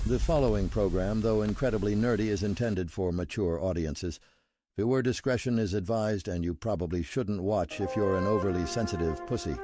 The following program, though incredibly nerdy, is intended for mature audiences. Viewer discretion is advised, and you probably shouldn't watch if you're an overly sensitive pussy.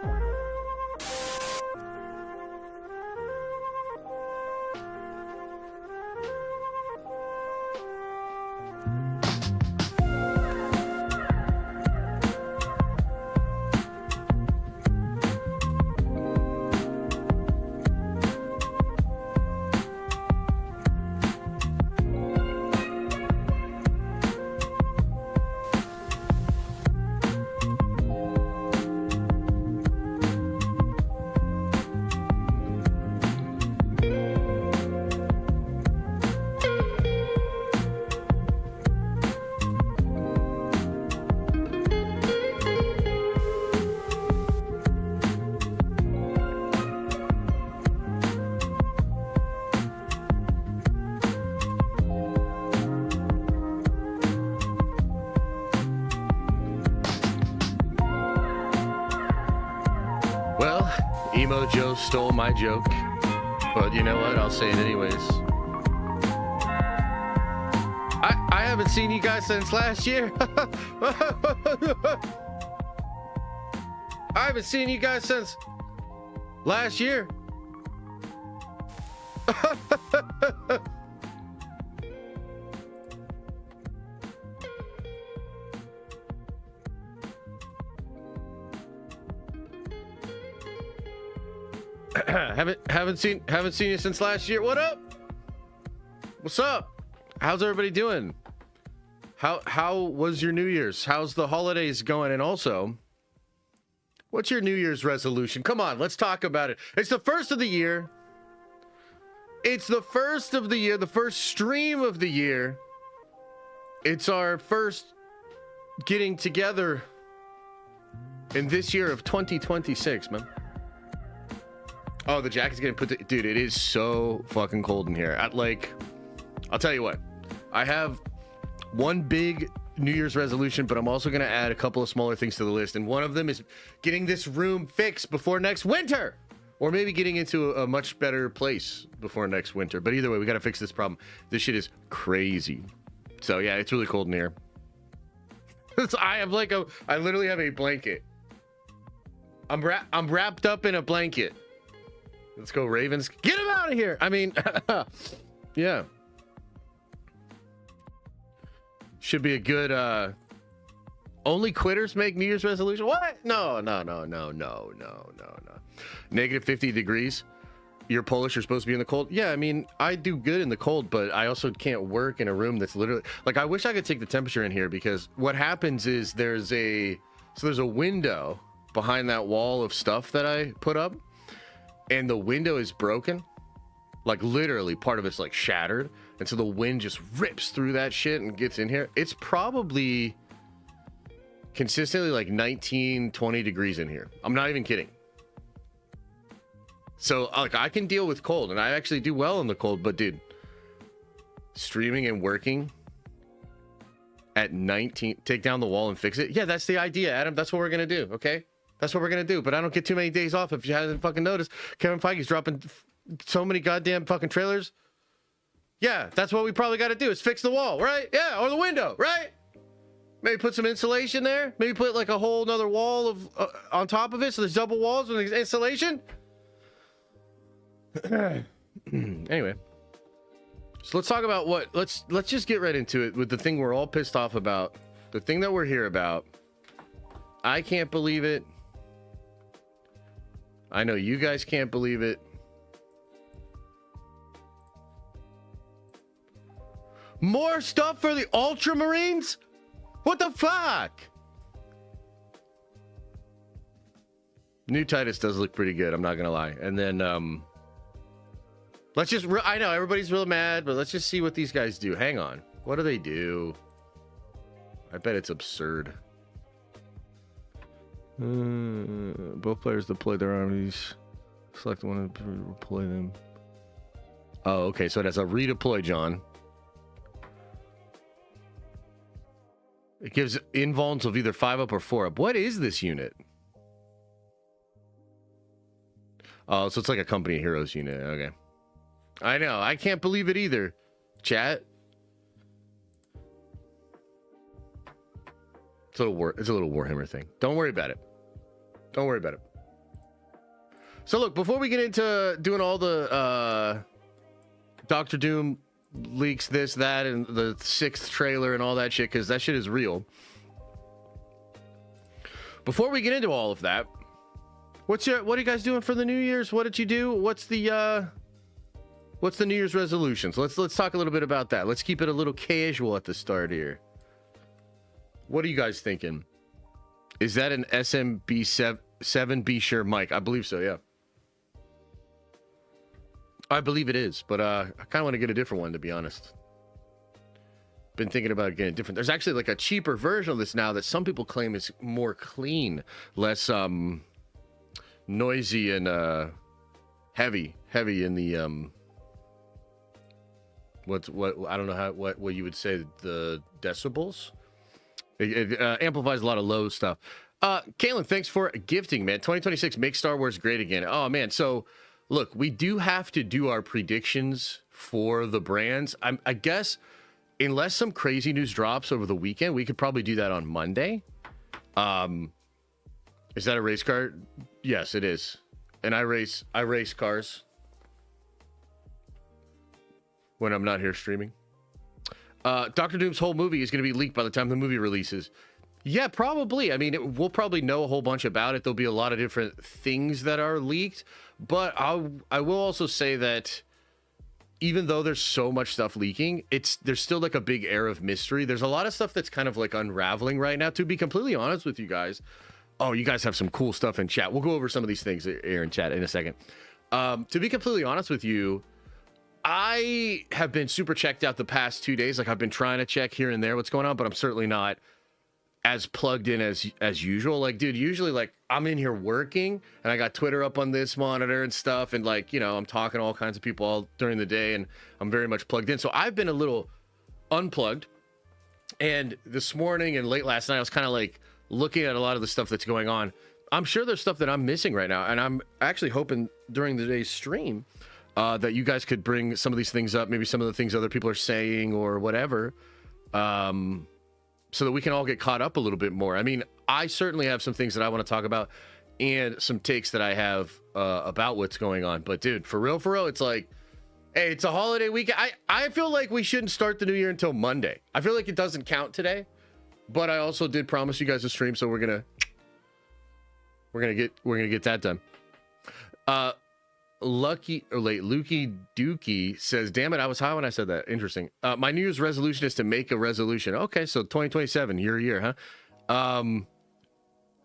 Emo Joe stole my joke, but you know what? I'll say it anyways. I haven't seen you guys since last year. I haven't seen you guys since last year. haven't seen you since last year. What up? What's up? How's everybody doing? How was your New Year's? How's the holidays going? And also, what's your New Year's resolution? Come on, let's talk about it. It's the first of the year. It's the first of the year, the first stream of the year. It's our first getting together in this year of 2026, man. Oh, the jacket's getting put to... Dude, it is so fucking cold in here. I'll tell you what. I have one big New Year's resolution, but I'm also going to add a couple of smaller things to the list. And one of them is getting this room fixed before next winter. Or maybe getting into a much better place before next winter. But either way, we got to fix this problem. This shit is crazy. So, yeah, it's really cold in here. I literally have a blanket. I'm wrapped up in a blanket. Let's go, Ravens. Get him out of here. I mean, yeah. Should be a good, only quitters make New Year's resolution? What? No. Negative 50 degrees. You're Polish, you're supposed to be in the cold? Yeah, I mean, I do good in the cold, but I also can't work in a room that's literally... Like, I wish I could take the temperature in here, because what happens is there's a window behind that wall of stuff that I put up. And the window is broken, like literally part of it's like shattered. And so the wind just rips through that shit and gets in here. It's probably consistently like 19, 20 degrees in here. I'm not even kidding. So like I can deal with cold, and I actually do well in the cold, but dude, streaming and working at 19, take down the wall and fix it. Yeah, that's the idea, Adam. That's what we're going to do. Okay. That's what we're going to do, but I don't get too many days off. If you haven't fucking noticed, Kevin Feige's dropping so many goddamn fucking trailers. Yeah, that's what we probably got to do is fix the wall, right? Yeah, or the window, right? Maybe put some insulation there. Maybe put like a whole nother wall of on top of it, so there's double walls with insulation. Anyway, so let's talk about let's just get right into it with the thing we're all pissed off about, the thing that we're here about. I can't believe it. I know you guys can't believe it. More stuff for the Ultramarines? What the fuck? New Titus does look pretty good, I'm not gonna lie. And then let's just I know everybody's real mad, but let's just see what these guys do. Hang on. What do they do? I bet it's absurd. Both players deploy their armies. Select one to deploy them. Oh, okay. So that's a redeploy, John. It gives invulns of either 5 up or 4 up. What is this unit? Oh, so it's like a company of heroes unit. Okay. I know. I can't believe it either. Chat. It's a little Warhammer thing. Don't worry about it. Don't worry about it. So look, before we get into doing all the Doctor Doom leaks, this, that, and the 6th trailer and all that shit, because that shit is real. Before we get into all of that, what are you guys doing for the New Year's? What did you do? What's the New Year's resolutions? Let's talk a little bit about that. Let's keep it a little casual at the start here. What are you guys thinking? Is that an SMB7B sure mic? I believe so, yeah. I believe it is, but I kind of want to get a different one, to be honest. Been thinking about getting different. There's actually like a cheaper version of this now that some people claim is more clean, less noisy and heavy in the what I don't know what you would say, the decibels. It amplifies a lot of low stuff. Caitlin, thanks for gifting, man. 2026, make Star Wars great again. Oh, man. So, look, we do have to do our predictions for the brands. I guess, unless some crazy news drops over the weekend, we could probably do that on Monday. Is that a race car? Yes, it is. And I race cars when I'm not here streaming. Doctor Doom's whole movie is going to be leaked by the time the movie releases. Yeah, probably. I mean, we'll probably know a whole bunch about it. There'll be a lot of different things that are leaked. But I will also say that even though there's so much stuff leaking, there's still like a big air of mystery. There's a lot of stuff that's kind of like unraveling right now. To be completely honest with you guys, oh, you guys have some cool stuff in chat. We'll go over some of these things here in chat in a second. To be completely honest with you, I have been super checked out the past 2 days. Like, I've been trying to check here and there what's going on, but I'm certainly not as plugged in as usual. Like, dude, usually like I'm in here working and I got Twitter up on this monitor and stuff, and like, you know, I'm talking to all kinds of people all during the day, and I'm very much plugged in. So I've been a little unplugged. And this morning and late last night, I was kind of like looking at a lot of the stuff that's going on. I'm sure there's stuff that I'm missing right now, and I'm actually hoping during the day's stream that you guys could bring some of these things up, maybe some of the things other people are saying or whatever, so that we can all get caught up a little bit more. I mean, I certainly have some things that I want to talk about and some takes that I have about what's going on. But dude, for real, it's like, hey, it's a holiday weekend. I feel like we shouldn't start the new year until Monday. I feel like it doesn't count today, but I also did promise you guys a stream, so we're gonna get that done. Lukey Dookie says, damn it, I was high when I said that. Interesting. My New Year's resolution is to make a resolution. Okay, so 2027, your year, huh?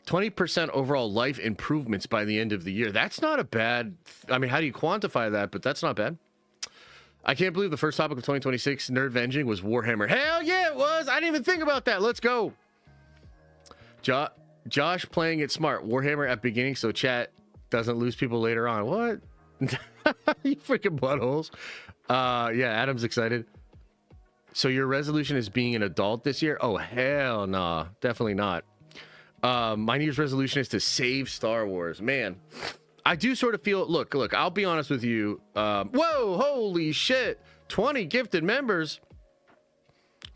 20% overall life improvements by the end of the year. That's not a bad... I mean, how do you quantify that? But that's not bad. I can't believe the first topic of 2026, Nerd Venging, was Warhammer. Hell yeah, it was! I didn't even think about that. Let's go. Josh playing it smart. Warhammer at beginning, so chat doesn't lose people later on. What? You freaking buttholes. Yeah, Adam's excited. So your resolution is being an adult this year? Oh, hell nah. Definitely not. My New Year's resolution is to save Star Wars. Man, I do sort of feel... Look, I'll be honest with you. Whoa, holy shit. 20 gifted members.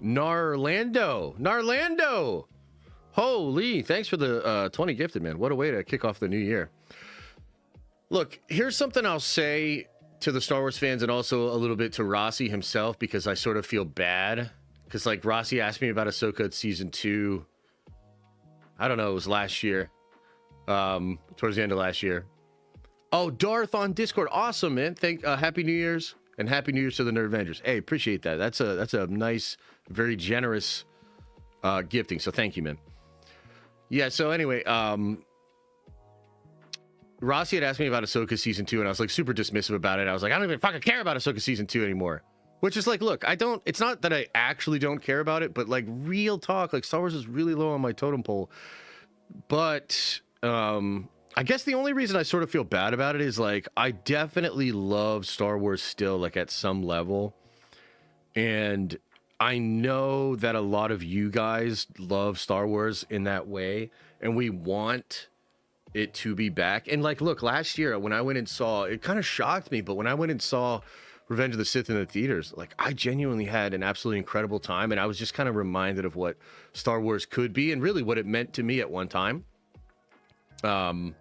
Narlando. Holy, thanks for the 20 gifted, man. What a way to kick off the new year. Look, here's something I'll say to the Star Wars fans and also a little bit to Rossi himself, because I sort of feel bad. Because, like, Rossi asked me about Ahsoka Season 2. I don't know, it was last year. Towards the end of last year. Oh, Darth on Discord. Awesome, man. Happy New Year's. And Happy New Year's to the Nerd Avengers. Hey, appreciate that. That's a nice, very generous gifting. So thank you, man. Yeah, so anyway, Rossi had asked me about Ahsoka Season 2, and I was like super dismissive about it. I was like, I don't even fucking care about Ahsoka Season 2 anymore. Which is like, look, it's not that I actually don't care about it, but like real talk, like Star Wars is really low on my totem pole. But I guess the only reason I sort of feel bad about it is like, I definitely love Star Wars still, like at some level. And I know that a lot of you guys love Star Wars in that way, and we want it to be back. And like, look, last year when I went and saw, it kind of shocked me, but when I went and saw Revenge of the Sith in the theaters, like I genuinely had an absolutely incredible time, and I was just kind of reminded of what Star Wars could be and really what it meant to me at one time. And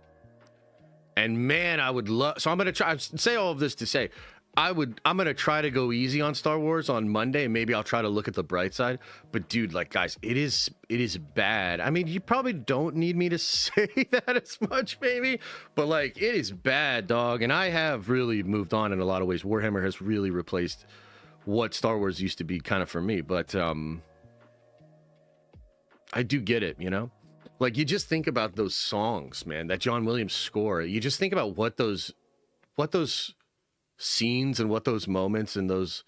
man, I would love. So I'm gonna try. I say all of this to say, I'm gonna try to go easy on Star Wars on Monday. Maybe I'll try to look at the bright side. But dude, like guys, it is bad. I mean, you probably don't need me to say that as much, maybe, but like it is bad, dog. And I have really moved on in a lot of ways. Warhammer has really replaced what Star Wars used to be, kind of for me. But I do get it, you know. Like you just think about those songs, man. That John Williams score. You just think about what those scenes and what those moments and those.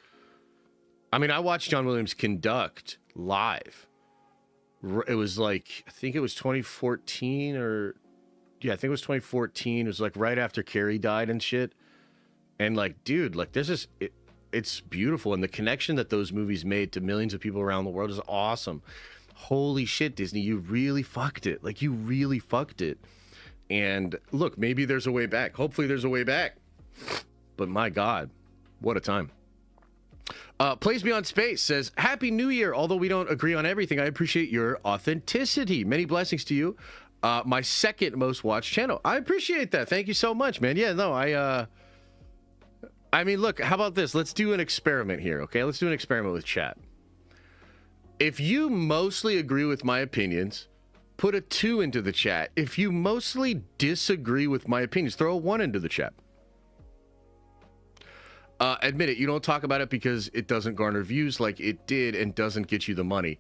I mean, I watched John Williams conduct live. It was like, I think it was 2014 or yeah, I think it was 2014. It was like right after Carrie died and shit. And like, dude, like this is it's beautiful, and the connection that those movies made to millions of people around the world is awesome. Holy shit, Disney, you really fucked it. Like you really fucked it. And look, maybe there's a way back. Hopefully there's a way back. But my God, what a time. Plays Beyond Space says, Happy New Year. Although we don't agree on everything, I appreciate your authenticity. Many blessings to you. My second most watched channel. I appreciate that. Thank you so much, man. Yeah, no, I mean, look, how about this? Let's do an experiment here, okay? Let's do an experiment with chat. If you mostly agree with my opinions, put a 2 into the chat. If you mostly disagree with my opinions, throw a 1 into the chat. Admit it, you don't talk about it because it doesn't garner views like it did and doesn't get you the money.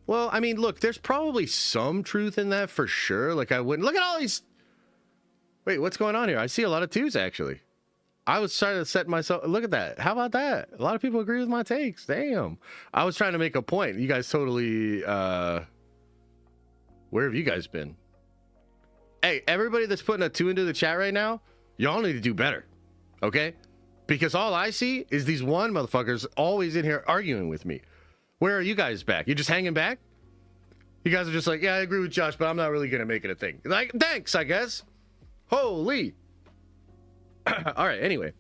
Well, I mean, look, there's probably some truth in that for sure. Like, I wouldn't... Look at all these... Wait, what's going on here? I see a lot of 2s, actually. I was trying to set myself... Look at that. How about that? A lot of people agree with my takes. Damn. I was trying to make a point. You guys totally... Where have you guys been? Hey, everybody that's putting a 2 into the chat right now, y'all need to do better. Okay? Because all I see is these one motherfuckers always in here arguing with me. Where are you guys back? You just hanging back? You guys are just like, yeah, I agree with Josh, but I'm not really going to make it a thing. Like, thanks, I guess. Holy. All right, anyway.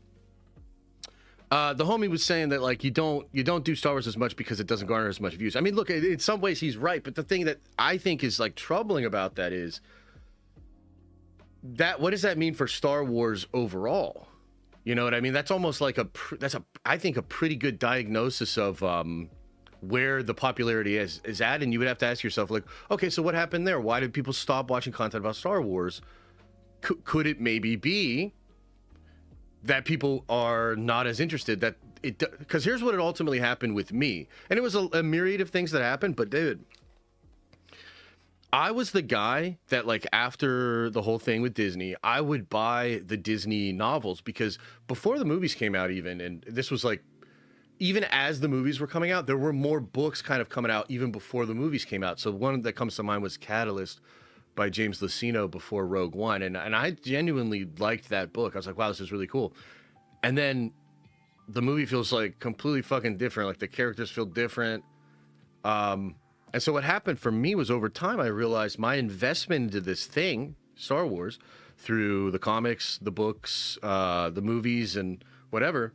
The homie was saying that, like, you don't do Star Wars as much because it doesn't garner as much views. I mean, look, in some ways he's right, but the thing that I think is, like, troubling about that is that what does that mean for Star Wars overall? You know what I mean? That's almost like I think a pretty good diagnosis of where the popularity is at, and you would have to ask yourself, like, okay, so what happened there? Why did people stop watching content about Star Wars? Could it maybe be that people are not as interested? That it, because here's what it ultimately happened with me, and it was a myriad of things that happened, but dude, I was the guy that, like, after the whole thing with Disney, I would buy the Disney novels because before the movies came out even, and this was like, even as the movies were coming out, there were more books kind of coming out even before the movies came out. So one that comes to mind was Catalyst by James Luceno before Rogue One. And I genuinely liked that book. I was like, wow, this is really cool. And then the movie feels like completely fucking different. Like the characters feel different. And so what happened for me was over time, I realized my investment into this thing, Star Wars, through the comics, the books, the movies, and whatever,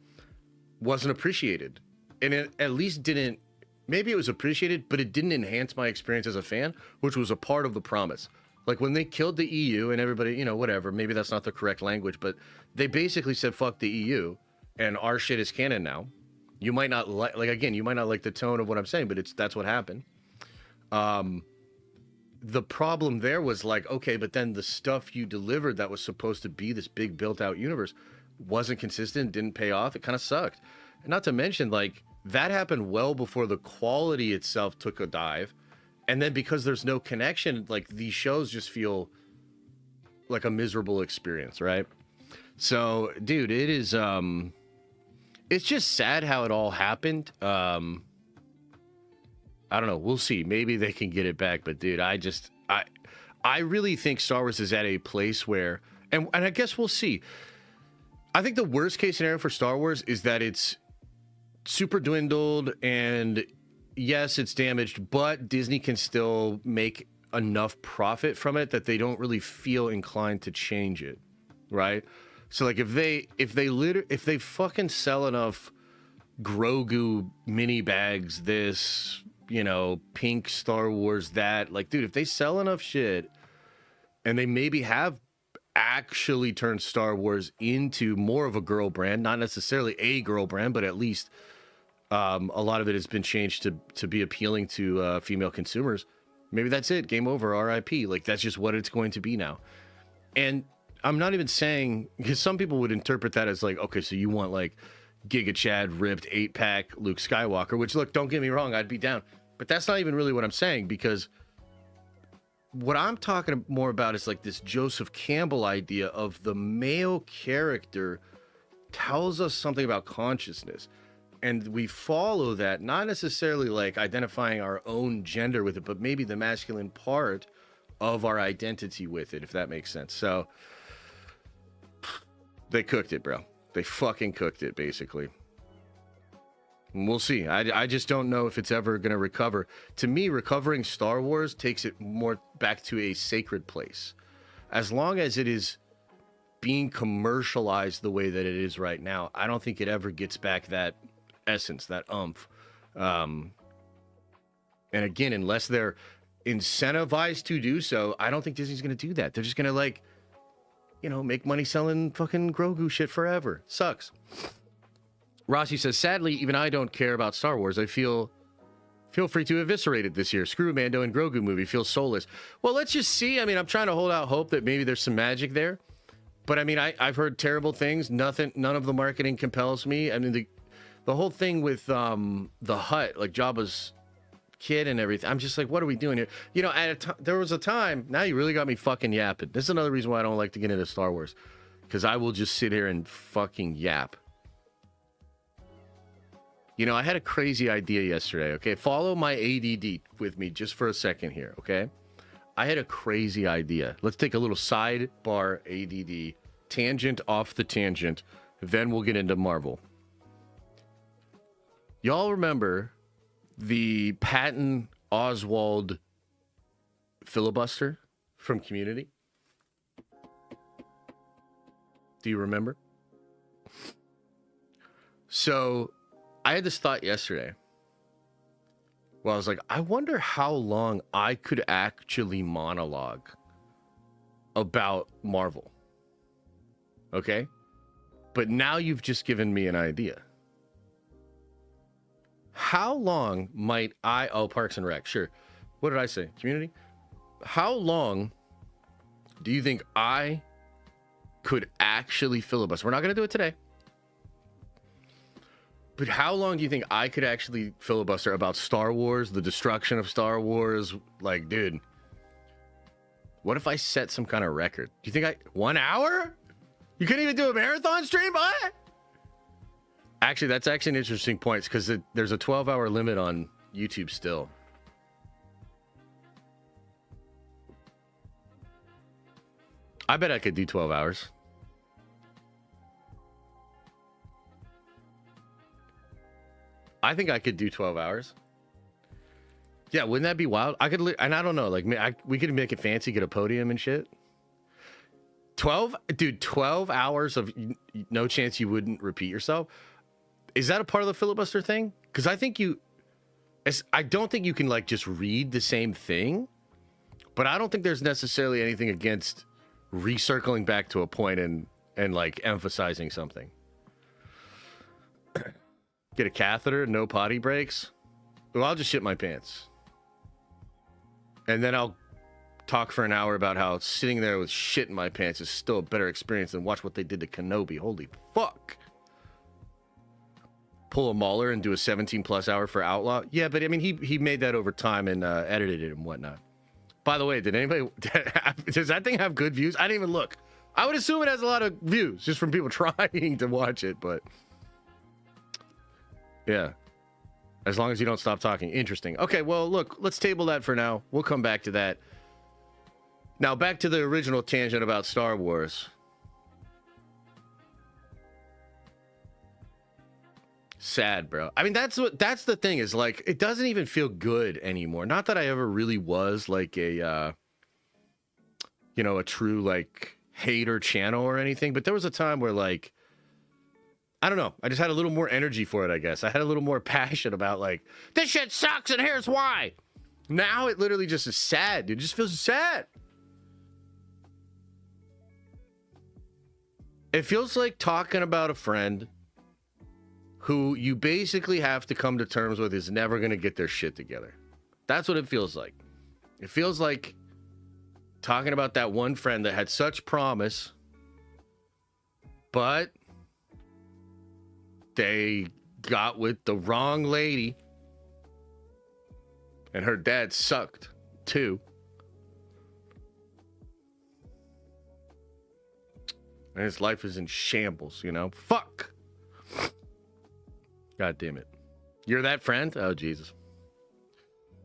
wasn't appreciated. And it at least didn't, maybe it was appreciated, but it didn't enhance my experience as a fan, which was a part of the promise. Like when they killed the EU and everybody, you know, whatever, maybe that's not the correct language, but they basically said, fuck the EU, and our shit is canon now. You might not like again, you might not like the tone of what I'm saying, but that's what happened. The problem there was like, okay, but then the stuff you delivered that was supposed to be this big built out universe wasn't consistent, didn't pay off. It kind of sucked. And not to mention, like, that happened well before the quality itself took a dive. And then because there's no connection, like, these shows just feel like a miserable experience, right? So, dude, it is, it's just sad how it all happened. I don't know. We'll see. Maybe they can get it back. But, dude, I really think Star Wars is at a place where, and I guess we'll see. I think the worst case scenario for Star Wars is that it's super dwindled and, yes, it's damaged, but Disney can still make enough profit from it that they don't really feel inclined to change it, right? So like if they fucking sell enough Grogu mini bags, this, you know, pink Star Wars, that, like, dude, if they sell enough shit and they maybe have actually turned Star Wars into more of a girl brand, not necessarily a girl brand, but at least a lot of it has been changed to be appealing to female consumers. Maybe that's it. Game over. RIP. Like, that's just what it's going to be now. And I'm not even saying, because some people would interpret that as like, okay, so you want like Giga Chad ripped 8-pack Luke Skywalker, which, look, don't get me wrong, I'd be down. But that's not even really what I'm saying, because what I'm talking more about is like this Joseph Campbell idea of the male character tells us something about consciousness. And we follow that, not necessarily like identifying our own gender with it, but maybe the masculine part of our identity with it, if that makes sense. So they cooked it, bro. They fucking cooked it, basically. And we'll see. I just don't know if it's ever going to recover. To me, recovering Star Wars takes it more back to a sacred place. As long as it is being commercialized the way that it is right now, I don't think it ever gets back that essence, that oomph. And again, unless they're incentivized to do so, I don't think Disney's going to do that. They're just going to, like, you know, make money selling fucking Grogu shit forever. Sucks. Rossi says, sadly, even I don't care about Star Wars. I feel free to eviscerate it this year. Screw Mando and Grogu movie. Feels soulless. Well, let's just see. I mean, I'm trying to hold out hope that maybe there's some magic there. But I mean, I've heard terrible things. None of the marketing compels me. I mean, the whole thing with the Hutt, like Jabba's kid and everything. I'm just like, what are we doing here? You know, there was a time. Now you really got me fucking yapping. This is another reason why I don't like to get into Star Wars, because I will just sit here and fucking yap. You know, I had a crazy idea yesterday, okay? Follow my ADD with me just for a second here, okay? I had a crazy idea. Let's take a little sidebar ADD, tangent off the tangent, then we'll get into Marvel. Y'all remember the Patton Oswalt filibuster from Community? Do you remember? So I had this thought yesterday. Well, I was like, I wonder how long I could actually monologue about Marvel. Okay? But now you've just given me an idea. How long might I... Oh, Parks and Rec, sure. What did I say? Community? How long do you think I could actually filibuster? We're not going to do it today. But how long do you think I could actually filibuster about Star Wars, the destruction of Star Wars? Like, dude, what if I set some kind of record? Do you think 1 hour? You couldn't even do a marathon stream? What? Actually, that's actually an interesting point, because there's a 12-hour limit on YouTube still. I bet I could do 12 hours. I think I could do 12 hours. Yeah, wouldn't that be wild? I could, and I don't know, like, we could make it fancy, get a podium and shit. 12 hours of no chance you wouldn't repeat yourself. Is that a part of the filibuster thing? Because I don't think you can, like, just read the same thing, but I don't think there's necessarily anything against recircling back to a point and like emphasizing something. Get a catheter, no potty breaks. Well, I'll just shit my pants. And then I'll talk for an hour about how sitting there with shit in my pants is still a better experience than watch what they did to Kenobi. Holy fuck. Pull a Mauler and do a 17+ hour for Outlaw. Yeah, but I mean, he made that over time and edited it and whatnot. By the way, does that thing have good views? I didn't even look. I would assume it has a lot of views just from people trying to watch it, but... Yeah. As long as you don't stop talking. Interesting. Okay, well, look, let's table that for now. We'll come back to that. Now, back to the original tangent about Star Wars. Sad, bro. I mean, that's the thing, is like, it doesn't even feel good anymore. Not that I ever really was like a true, like, hate her channel or anything, but there was a time where, like, I don't know, I just had a little more energy for it, I guess. I had a little more passion about, like, this shit sucks and here's why. Now it literally just is sad, dude. It just feels sad. It feels like talking about a friend who you basically have to come to terms with is never going to get their shit together. That's what it feels like. It feels like talking about that one friend that had such promise, but they got with the wrong lady, and her dad sucked too. And his life is in shambles, you know? Fuck! God damn it. You're that friend? Oh, Jesus.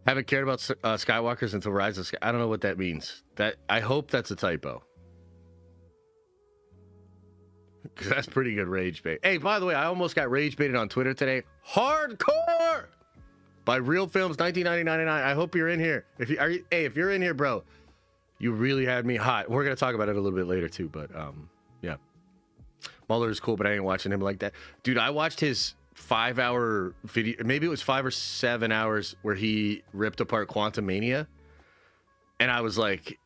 Haven't cared about Skywalkers until Rise of Sky. I don't know what that means. I hope that's a typo. Because that's pretty good rage bait. Hey, by the way, I almost got rage baited on Twitter today. Hardcore! By Real Films 1999. I hope you're in here. If you're in here, bro, you really had me hot. We're going to talk about it a little bit later, too. But, yeah. Mueller is cool, but I ain't watching him like that. Dude, I watched his 5-hour video. Maybe it was 5 or 7 hours where he ripped apart Quantumania. And I was like,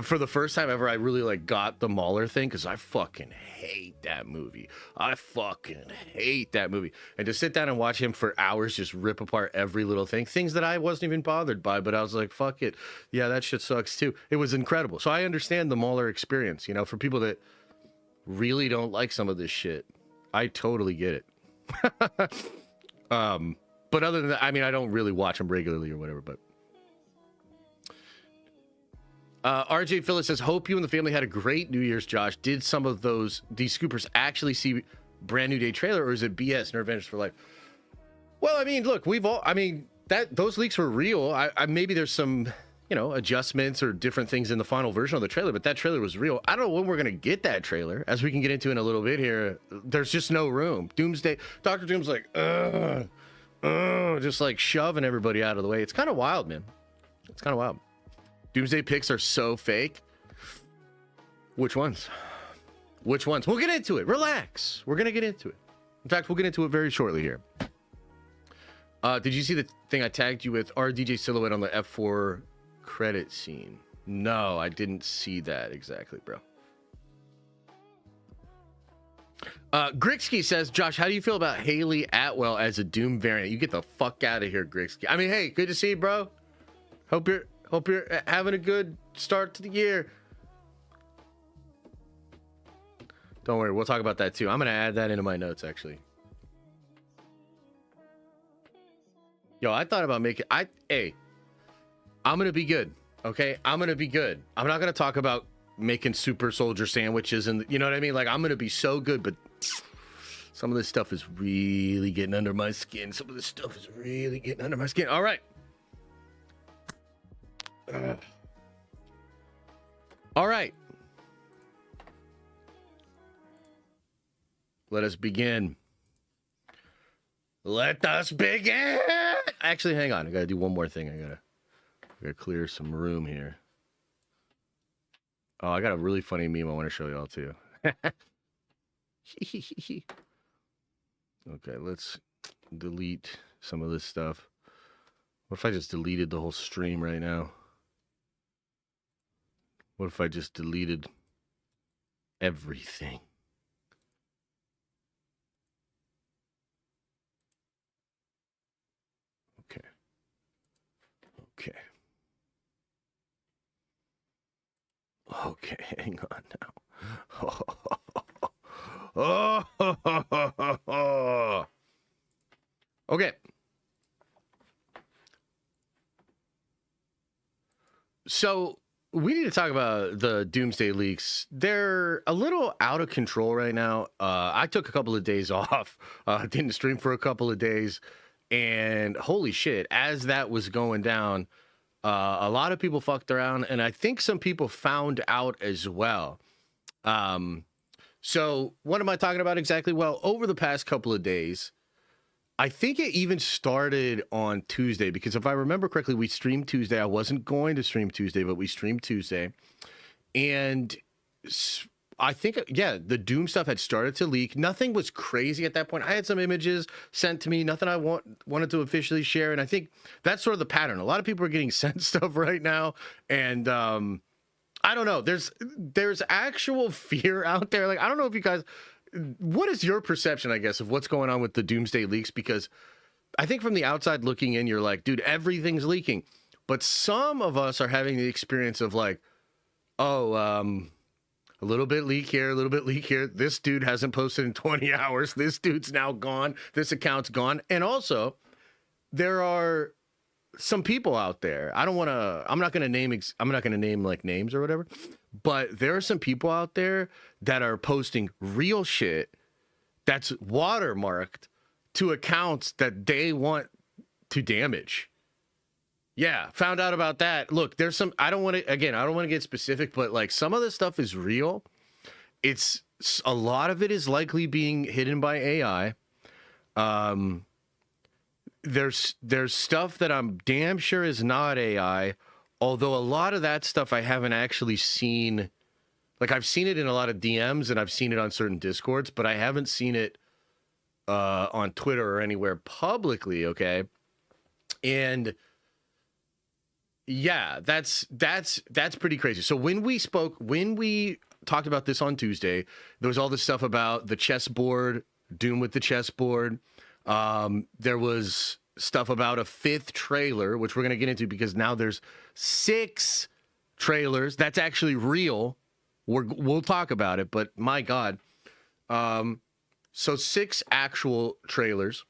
for the first time ever, I really like got the Mueller thing because I fucking hate that movie. I fucking hate that movie. And to sit down and watch him for hours just rip apart every little thing, things that I wasn't even bothered by, but I was like, fuck it. Yeah, that shit sucks too. It was incredible. So I understand the Mueller experience, you know, for people that really don't like some of this shit. I totally get it. But other than that, I mean, I don't really watch him regularly or whatever, but RJ Phyllis says, hope you and the family had a great New Year's, Josh. Did some of these scoopers actually see Brand New Day trailer, or is it BS and Avengers for Life? Well, I mean, look, those leaks were real. I maybe there's some, you know, adjustments or different things in the final version of the trailer, but that trailer was real. I don't know when we're going to get that trailer, as we can get into in a little bit here. There's just no room. Doomsday, Dr. Doom's like, just like shoving everybody out of the way. It's kind of wild, man. It's kind of wild. Doomsday picks are so fake. Which ones? Which ones? We'll get into it. Relax. We're going to get into it. In fact, we'll get into it very shortly here. Did you see the thing I tagged you with? Our DJ Silhouette on the F4 credit scene. No, I didn't see that exactly, bro. Grixky says, Josh, how do you feel about Haley Atwell as a Doom variant? You get the fuck out of here, Grixky. I mean, hey, good to see you, bro. Hope you're having a good start to the year. Don't worry, we'll talk about that too. I'm gonna add that into my notes, actually. Yo, I thought about making. I'm gonna be good. Okay, I'm gonna be good. I'm not gonna talk about making super soldier sandwiches and you know what I mean. Like I'm gonna be so good, but some of this stuff is really getting under my skin. All right. All right. Let us begin. Let us begin. Actually, hang on. I gotta do one more thing. I gotta clear some room here. Oh, I got a really funny meme I want to show y'all too. Okay, let's delete some of this stuff. What if I just deleted the whole stream right now? What if I just deleted everything? Okay, hang on now. Okay. So we need to talk about the Doomsday leaks. They're a little out of control right now. I took a couple of days off. Didn't stream for a couple of days. And holy shit, as that was going down, a lot of people fucked around, and I think some people found out as well. So what am I talking about exactly? Well, over the past couple of days, I think it even started on Tuesday, because if I remember correctly, we streamed Tuesday. I wasn't going to stream Tuesday, but we streamed Tuesday. And I think, yeah, the Doom stuff had started to leak. Nothing was crazy at that point. I had some images sent to me, nothing I wanted to officially share. And I think that's sort of the pattern. A lot of people are getting sent stuff right now. And I don't know. There's actual fear out there. Like, I don't know if you guys, what is your perception, I guess, of what's going on with the Doomsday leaks? Because I think from the outside looking in, you're like, dude, everything's leaking. But some of us are having the experience of like, oh, a little bit leak here, a little bit leak here. This dude hasn't posted in 20 hours. This dude's now gone. This account's gone. And also, there are some people out there. I'm not going to name like names or whatever, but there are some people out there that are posting real shit that's watermarked to accounts that they want to damage. Yeah, found out about that. Look, there's some, I don't want to get specific, but like some of this stuff is real. It's a lot of it is likely being hidden by AI. There's stuff that I'm damn sure is not AI, although a lot of that stuff I haven't actually seen. Like I've seen it in a lot of DMs and I've seen it on certain Discords, but I haven't seen it on Twitter or anywhere publicly, okay? And yeah, that's pretty crazy. So when we talked about this on Tuesday, there was all this stuff about the chessboard, Doom with the chessboard. There was stuff about a 5th trailer, which we're going to get into because now there's 6 trailers. That's actually real. We'll talk about it, but my God. So 6 actual trailers.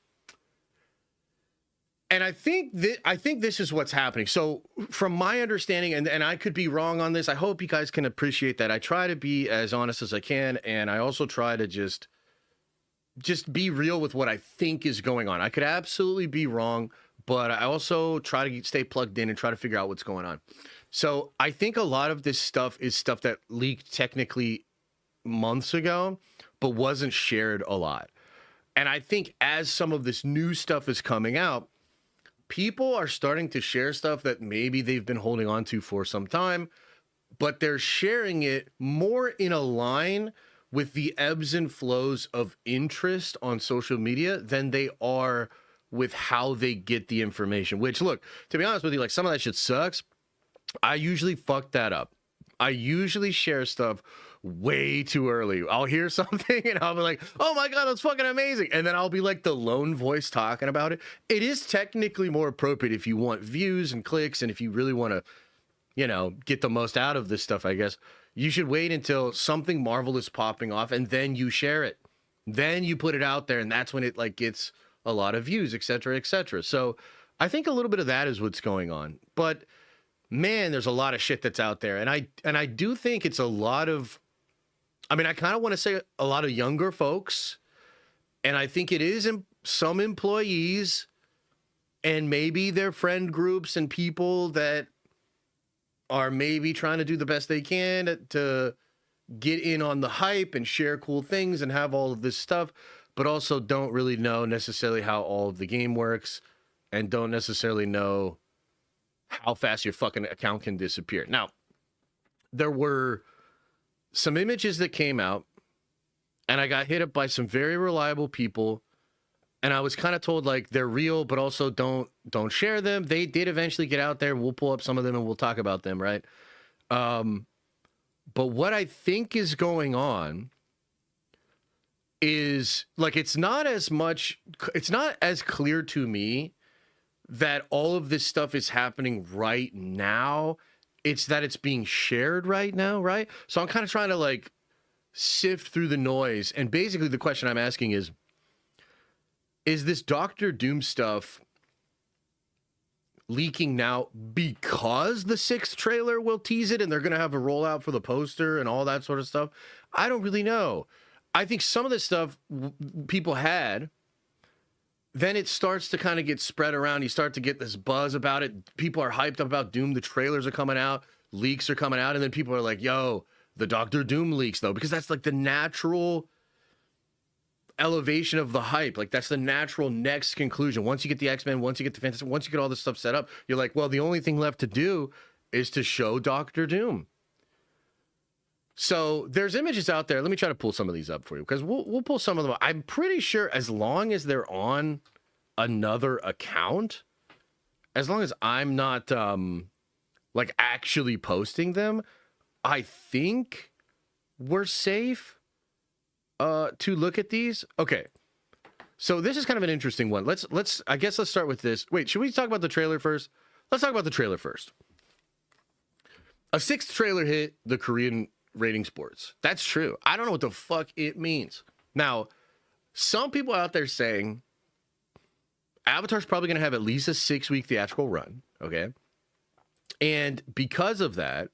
And I think this is what's happening. So from my understanding, and I could be wrong on this, I hope you guys can appreciate that. I try to be as honest as I can, and I also try to just be real with what I think is going on. I could absolutely be wrong, but I also try to stay plugged in and try to figure out what's going on. So I think a lot of this stuff is stuff that leaked technically months ago, but wasn't shared a lot. And I think as some of this new stuff is coming out, people are starting to share stuff that maybe they've been holding on to for some time, but they're sharing it more in a line with the ebbs and flows of interest on social media than they are with how they get the information. Which, look, to be honest with you, like some of that shit sucks. I usually fuck that up. I usually share stuff way too early. I'll hear something and I'll be like, oh my God, that's fucking amazing. And then I'll be like the lone voice talking about it. It is technically more appropriate if you want views and clicks and if you really want to, you know, get the most out of this stuff, I guess. You should wait until something Marvel is popping off and then you share it. Then you put it out there and that's when it like gets a lot of views, et cetera, et cetera. So I think a little bit of that is what's going on. But man, there's a lot of shit that's out there. And I do think it's a lot of, I mean, I kind of want to say a lot of younger folks, and I think it is some employees and maybe their friend groups and people that are maybe trying to do the best they can to get in on the hype and share cool things and have all of this stuff, but also don't really know necessarily how all of the game works and don't necessarily know how fast your fucking account can disappear. Now, there were some images that came out and I got hit up by some very reliable people and I was kind of told like they're real, but also don't share them. They did eventually get out there. We'll pull up some of them and we'll talk about them, right? But what I think is going on is like, it's not as clear to me that all of this stuff is happening right now. It's that it's being shared right now, right? So I'm kind of trying to like sift through the noise. And basically the question I'm asking is this Doctor Doom stuff leaking now because the 6th trailer will tease it and they're going to have a rollout for the poster and all that sort of stuff? I don't really know. I think some of this stuff people had, then it starts to kind of get spread around. You start to get this buzz about it. People are hyped up about Doom. The trailers are coming out. Leaks are coming out. And then people are like, yo, the Doctor Doom leaks, though. Because that's like the natural elevation of the hype. Like, that's the natural next conclusion. Once you get the X-Men, once you get the Fantastic, once you get all this stuff set up, you're like, well, the only thing left to do is to show Doctor Doom. So there's images out there. Let me try to pull some of these up for you because we'll pull some of them up. I'm pretty sure as long as they're on another account, as long as I'm not like actually posting them, I think we're safe to look at these. Okay. So this is kind of an interesting one. Let's start with this. Wait, should we talk about the trailer first? Let's talk about the trailer first. A sixth trailer hit the Korean rating sports. That's true. I don't know what the fuck it means. Now, some people out there saying Avatar's probably going to have at least a 6-week theatrical run, okay? And because of that,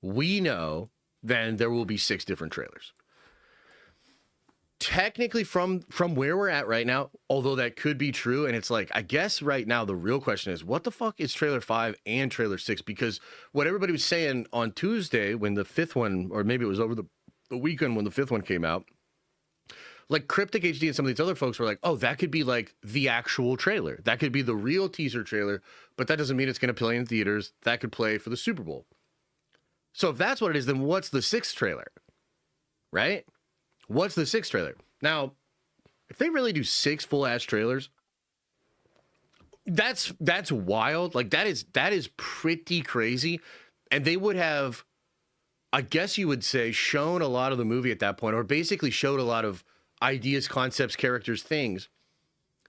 we know then there will be 6 different trailers. Technically, from where we're at right now, although that could be true, and it's like, I guess right now the real question is, what the fuck is trailer 5 and trailer 6? Because what everybody was saying on Tuesday when the 5th one, or maybe it was over the weekend when the 5th one came out, like Cryptic HD and some of these other folks were like, oh, that could be like the actual trailer. That could be the real teaser trailer, but that doesn't mean it's going to play in theaters. That could play for the Super Bowl. So if that's what it is, then what's the 6th trailer? Right? What's the 6th trailer? Now, if they really do 6 full-ass trailers, that's wild. Like, that is pretty crazy. And they would have, I guess you would say, shown a lot of the movie at that point, or basically showed a lot of ideas, concepts, characters, things.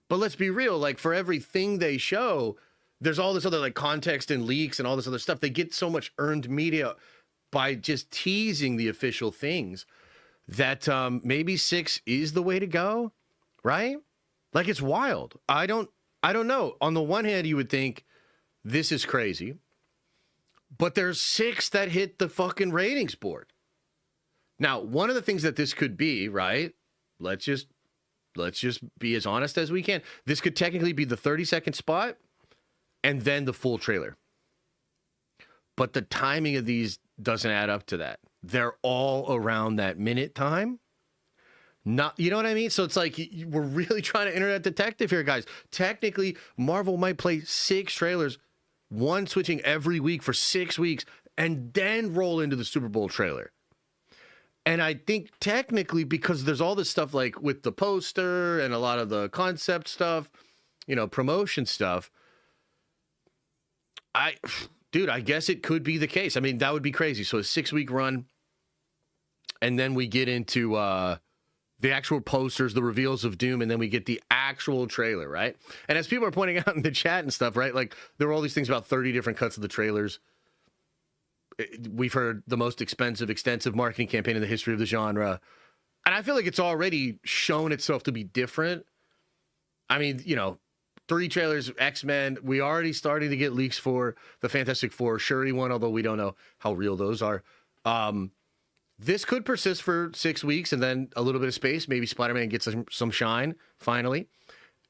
But let's be real, like, for everything they show, there's all this other, like, context and leaks and all this other stuff. They get so much earned media by just teasing the official things that maybe 6 is the way to go, right? Like, it's wild. I don't know. On the one hand, you would think this is crazy, but there's 6 that hit the fucking ratings board. Now, one of the things that this could be, right? Let's just be as honest as we can. This could technically be the 30-second spot and then the full trailer. But the timing of these doesn't add up to that. They're all around that minute time. Not, you know what I mean? So it's like we're really trying to internet detective here, guys. Technically, Marvel might play 6 trailers, one switching every week for 6 weeks, and then roll into the Super Bowl trailer. And I think technically, because there's all this stuff like with the poster and a lot of the concept stuff, you know, promotion stuff, Dude, I guess it could be the case. I mean, that would be crazy. So a 6-week run, and then we get into the actual posters, the reveals of Doom, and then we get the actual trailer, right? And as people are pointing out in the chat and stuff, right? Like, there were all these things about 30 different cuts of the trailers. We've heard the most extensive marketing campaign in the history of the genre. And I feel like it's already shown itself to be different. I mean, you know, 3 trailers, X-Men. We already starting to get leaks for the Fantastic Four, Shuri one, although we don't know how real those are. This could persist for 6 weeks and then a little bit of space. Maybe Spider-Man gets some shine finally.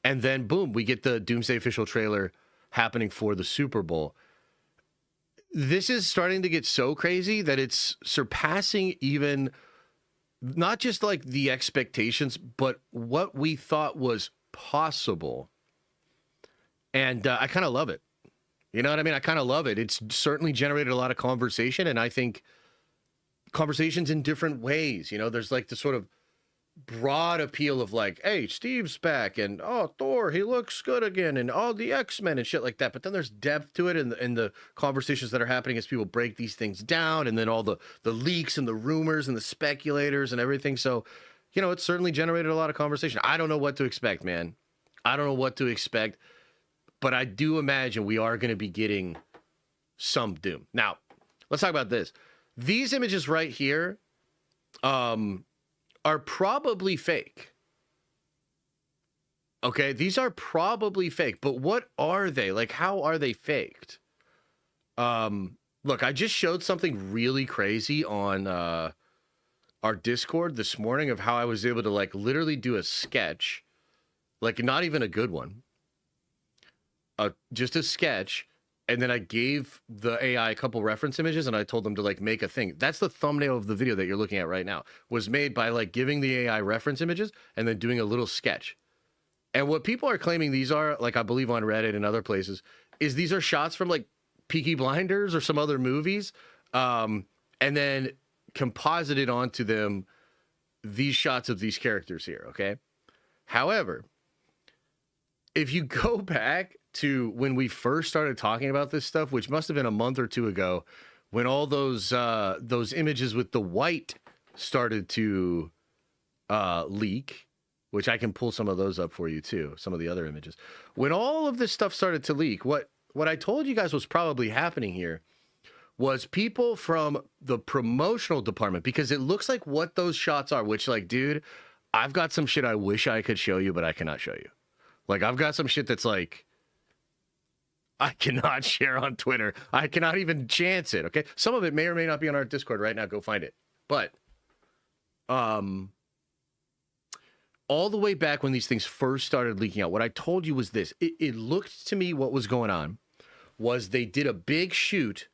And then, boom, we get the Doomsday official trailer happening for the Super Bowl. This is starting to get so crazy that it's surpassing even not just like the expectations, but what we thought was possible. And I kind of love it. You know what I mean? I kind of love it. It's certainly generated a lot of conversation, and I think conversations in different ways. You know, there's like the sort of broad appeal of like, hey, Steve's back, and oh, Thor, he looks good again, and all the X-Men and shit like that. But then there's depth to it, and the conversations that are happening as people break these things down, and then all the leaks and the rumors and the speculators and everything. So, you know, it's certainly generated a lot of conversation. I don't know what to expect, man. I don't know what to expect, but I do imagine we are going to be getting some Doom. Now, let's talk about this. These images right here are probably fake. Okay, these are probably fake, but what are they? Like, how are they faked? Look, I just showed something really crazy on our Discord this morning of how I was able to like literally do a sketch, like not even a good one, just a sketch. And then I gave the AI a couple reference images and I told them to like make a thing. That's the thumbnail of the video that you're looking at right now, was made by like giving the AI reference images and then doing a little sketch. And what people are claiming these are, like I believe on Reddit and other places, is these are shots from like Peaky Blinders or some other movies. And then composited onto them these shots of these characters here, okay? However, if you go back to when we first started talking about this stuff, which must have been a month or two ago, when all those images with the white started to leak, which I can pull some of those up for you too, some of the other images. When all of this stuff started to leak, what I told you guys was probably happening here was people from the promotional department, because it looks like what those shots are, which, like, dude, I've got some shit I wish I could show you, but I cannot show you. Like, I've got some shit that's like, I cannot share on Twitter. I cannot even chance it, okay? Some of it may or may not be on our Discord right now. Go find it. But all the way back when these things first started leaking out, what I told you was this. It looked to me what was going on was they did a big shoot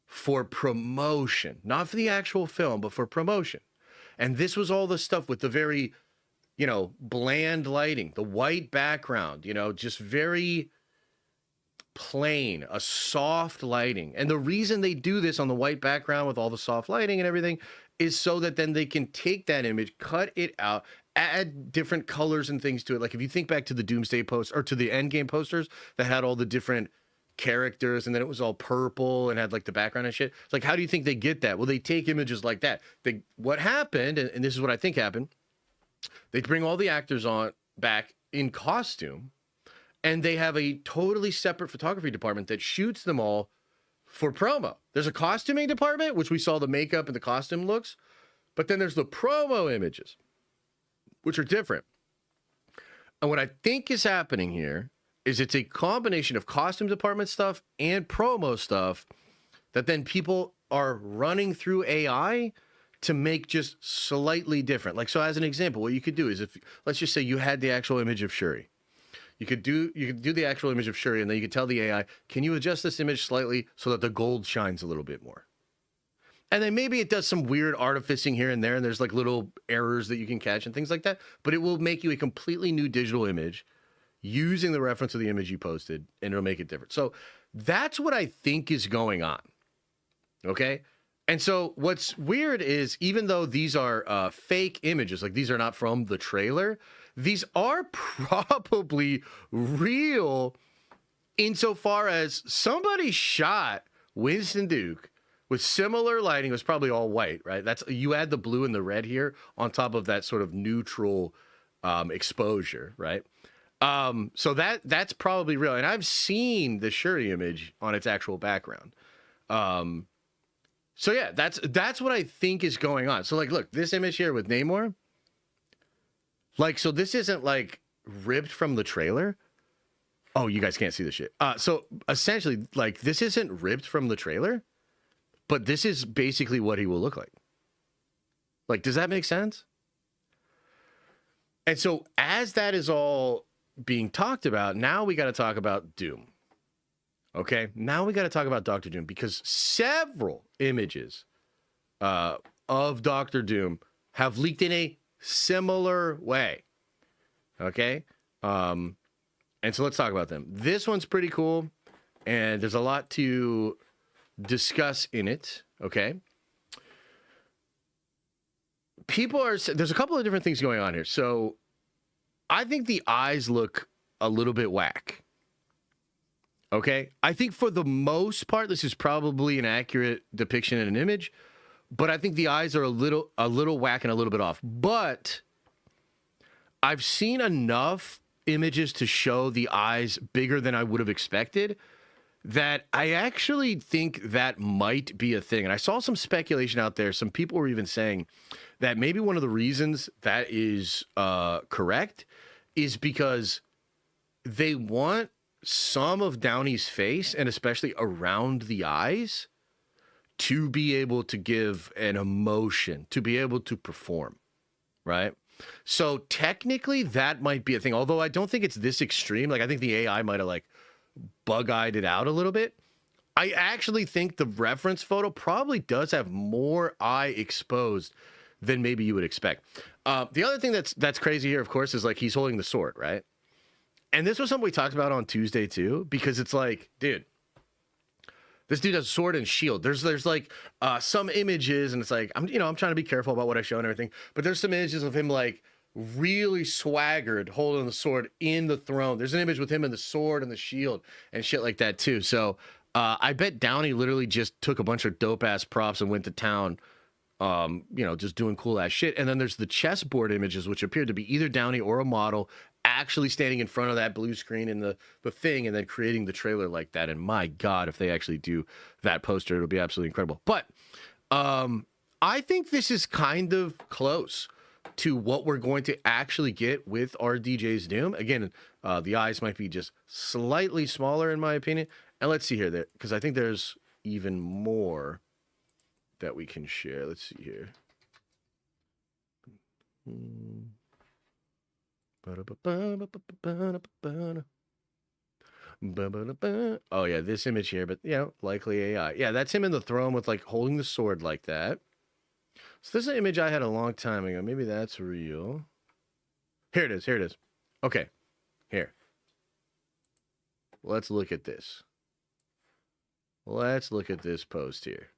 for promotion, not for the actual film, but for promotion. And this was all the stuff with the very, bland lighting, the white background, just very plain, a soft lighting. And the reason they do this on the white background with all the soft lighting and everything is so that then they can take that image, cut it out, add different colors and things to it. Like if you think back to the Doomsday post or to the Endgame posters that had all the different characters and then it was all purple and had like the background and shit. It's like, how do you think they get that? Well, they take images like that. What happened, and this is what I think happened, they bring all the actors on back in costume and they have a totally separate photography department that shoots them all for promo. There's a costuming department, which we saw the makeup and the costume looks, but then there's the promo images, which are different. And what I think is happening here is it's a combination of costume department stuff and promo stuff that then people are running through AI to make just slightly different. Like, so as an example, what you could do is if, let's just say you had the actual image of Shuri. You could do the actual image of Shuri and then you could tell the AI, can you adjust this image slightly so that the gold shines a little bit more? And then maybe it does some weird artificing here and there, and there's like little errors that you can catch and things like that, but it will make you a completely new digital image using the reference of the image you posted, and it'll make it different. So that's what I think is going on, okay? And so what's weird is even though these are fake images, like these are not from the trailer, these are probably real insofar as somebody shot Winston Duke with similar lighting. It was probably all white, right? That's, you add the blue and the red here on top of that sort of neutral exposure, right? So that's probably real. And I've seen the Shuri image on its actual background. So yeah, that's what I think is going on. So like, look, this image here with Namor, like, so this isn't like ripped from the trailer. Oh, you guys can't see the shit. So essentially, like, this isn't ripped from the trailer, but this is basically what he will look like. Like, does that make sense? And so as that is all being talked about, now we got to talk about Doom. Okay, now we got to talk about Dr. Doom, because several images of Dr. Doom have leaked in a similar way. Okay, and so let's talk about them. This one's pretty cool, and there's a lot to discuss in it. Okay, there's a couple of different things going on here. So I think the eyes look a little bit whack. Okay, I think for the most part, this is probably an accurate depiction in an image, but I think the eyes are a little whack and a little bit off. But I've seen enough images to show the eyes bigger than I would have expected that I actually think that might be a thing. And I saw some speculation out there. Some people were even saying that maybe one of the reasons that is correct is because they want some of Downey's face, and especially around the eyes, to be able to give an emotion, to be able to perform, right? So technically that might be a thing, although I don't think it's this extreme. Like, I think the AI might have like bug-eyed it out a little bit. I actually think the reference photo probably does have more eye exposed than maybe you would expect. The other thing that's crazy here, of course, is like he's holding the sword, right? And this was something we talked about on Tuesday too, because it's like, dude, This dude has a sword and shield. There's like some images, and it's like I'm trying to be careful about what I show and everything, but there's some images of him like really swaggered holding the sword in the throne. There's an image with him and the sword and the shield and shit like that too. So I bet Downey literally just took a bunch of dope ass props and went to town, just doing cool ass shit. And then there's the chessboard images, which appeared to be either Downey or a model actually standing in front of that blue screen in the thing and then creating the trailer like that. And my God, if they actually do that poster, it'll be absolutely incredible. But I think this is kind of close to what we're going to actually get with RDJ's Doom. Again, the eyes might be just slightly smaller in my opinion. And let's see here, because I think there's even more that we can share. Let's see here. Oh yeah, this image here, but likely AI. Yeah, that's him in the throne with like holding the sword like that. So this is an image I had a long time ago. Maybe that's real. Here it is. Here it is. Okay. Here. Let's look at this. Let's look at this post here.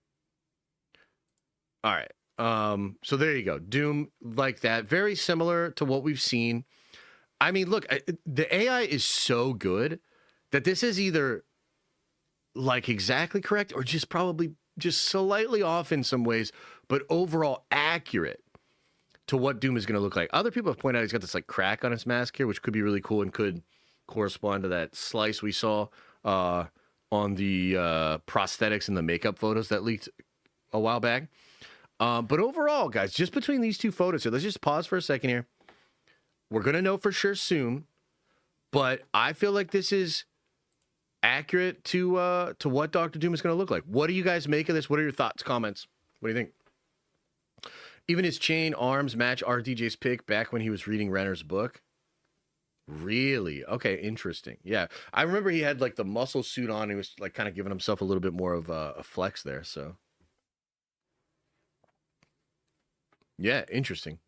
All right. So there you go. Doom like that. Very similar to what we've seen. I mean, look, the AI is so good that this is either like exactly correct or just probably just slightly off in some ways, but overall accurate to what Doom is going to look like. Other people have pointed out he's got this like crack on his mask here, which could be really cool and could correspond to that slice we saw on the prosthetics and the makeup photos that leaked a while back. But overall, guys, just between these two photos here, let's just pause for a second here. We're going to know for sure soon, but I feel like this is accurate to what Doctor Doom is going to look like. What do you guys make of this? What are your thoughts, comments? What do you think? Even his chain arms match RDJ's pick back when he was reading Renner's book. Really? Okay, interesting. Yeah, I remember he had like the muscle suit on. He was like kind of giving himself a little bit more of a flex there. So, yeah, interesting.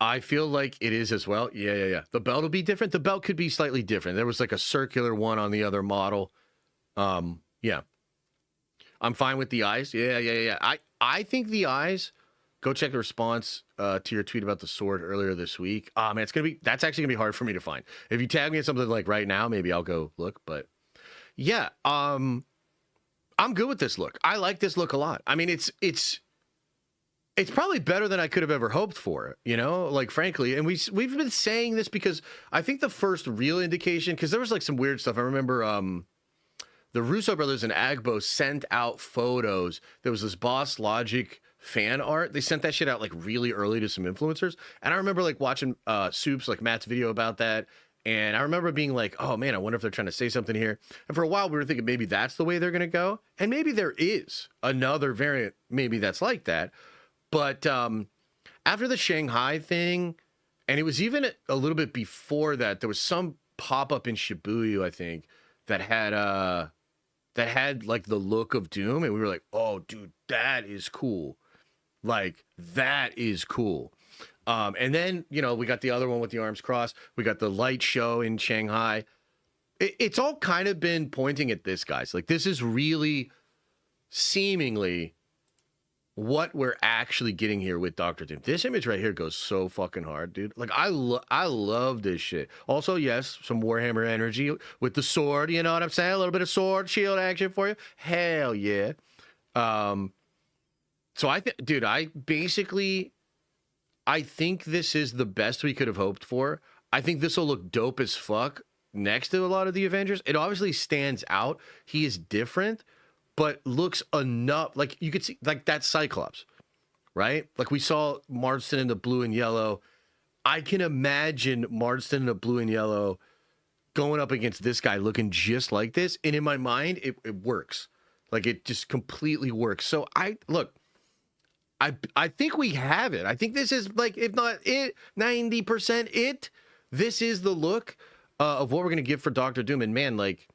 I feel like it is as well. Yeah. The belt will be different. The belt could be slightly different. There was like a circular one on the other model. Yeah. I'm fine with the eyes. Yeah. I think the eyes, go check the response to your tweet about the sword earlier this week. Man, that's actually gonna be hard for me to find. If you tag me at something like right now, maybe I'll go look, but yeah, I'm good with this look. I like this look a lot. I mean, it's probably better than I could have ever hoped for, like frankly. And we've been saying this because I think the first real indication, because there was like some weird stuff. I remember the Russo brothers and Agbo sent out photos. There was this Boss Logic fan art. They sent that shit out like really early to some influencers. And I remember like watching Soups, like Matt's video about that. And I remember being like, oh man, I wonder if they're trying to say something here. And for a while we were thinking maybe that's the way they're going to go. And maybe there is another variant, maybe that's like that. But after the Shanghai thing, and it was even a little bit before that, there was some pop-up in Shibuya, I think, that had like the look of Doom, and we were like, oh, dude, that is cool. Like, that is cool. And then, we got the other one with the arms crossed. We got the light show in Shanghai. It's all kind of been pointing at this, guys. Like, this is really seemingly what we're actually getting here with Doctor Doom. This image right here goes so fucking hard, dude. Like, I love this shit. Also, yes, some Warhammer energy with the sword, you know what I'm saying? A little bit of sword shield action for you. Hell yeah. So I think, dude, I think this is the best we could have hoped for. I think this will look dope as fuck next to a lot of the Avengers. It obviously stands out. He is different, but looks enough, like you could see, like that Cyclops, right? Like we saw Marston in the blue and yellow. I can imagine Marston in the blue and yellow going up against this guy looking just like this. And in my mind, it works. Like it just completely works. So I think we have it. I think this is like, if not it, 90% it. This is the look of what we're going to give for Doctor Doom. And man, like,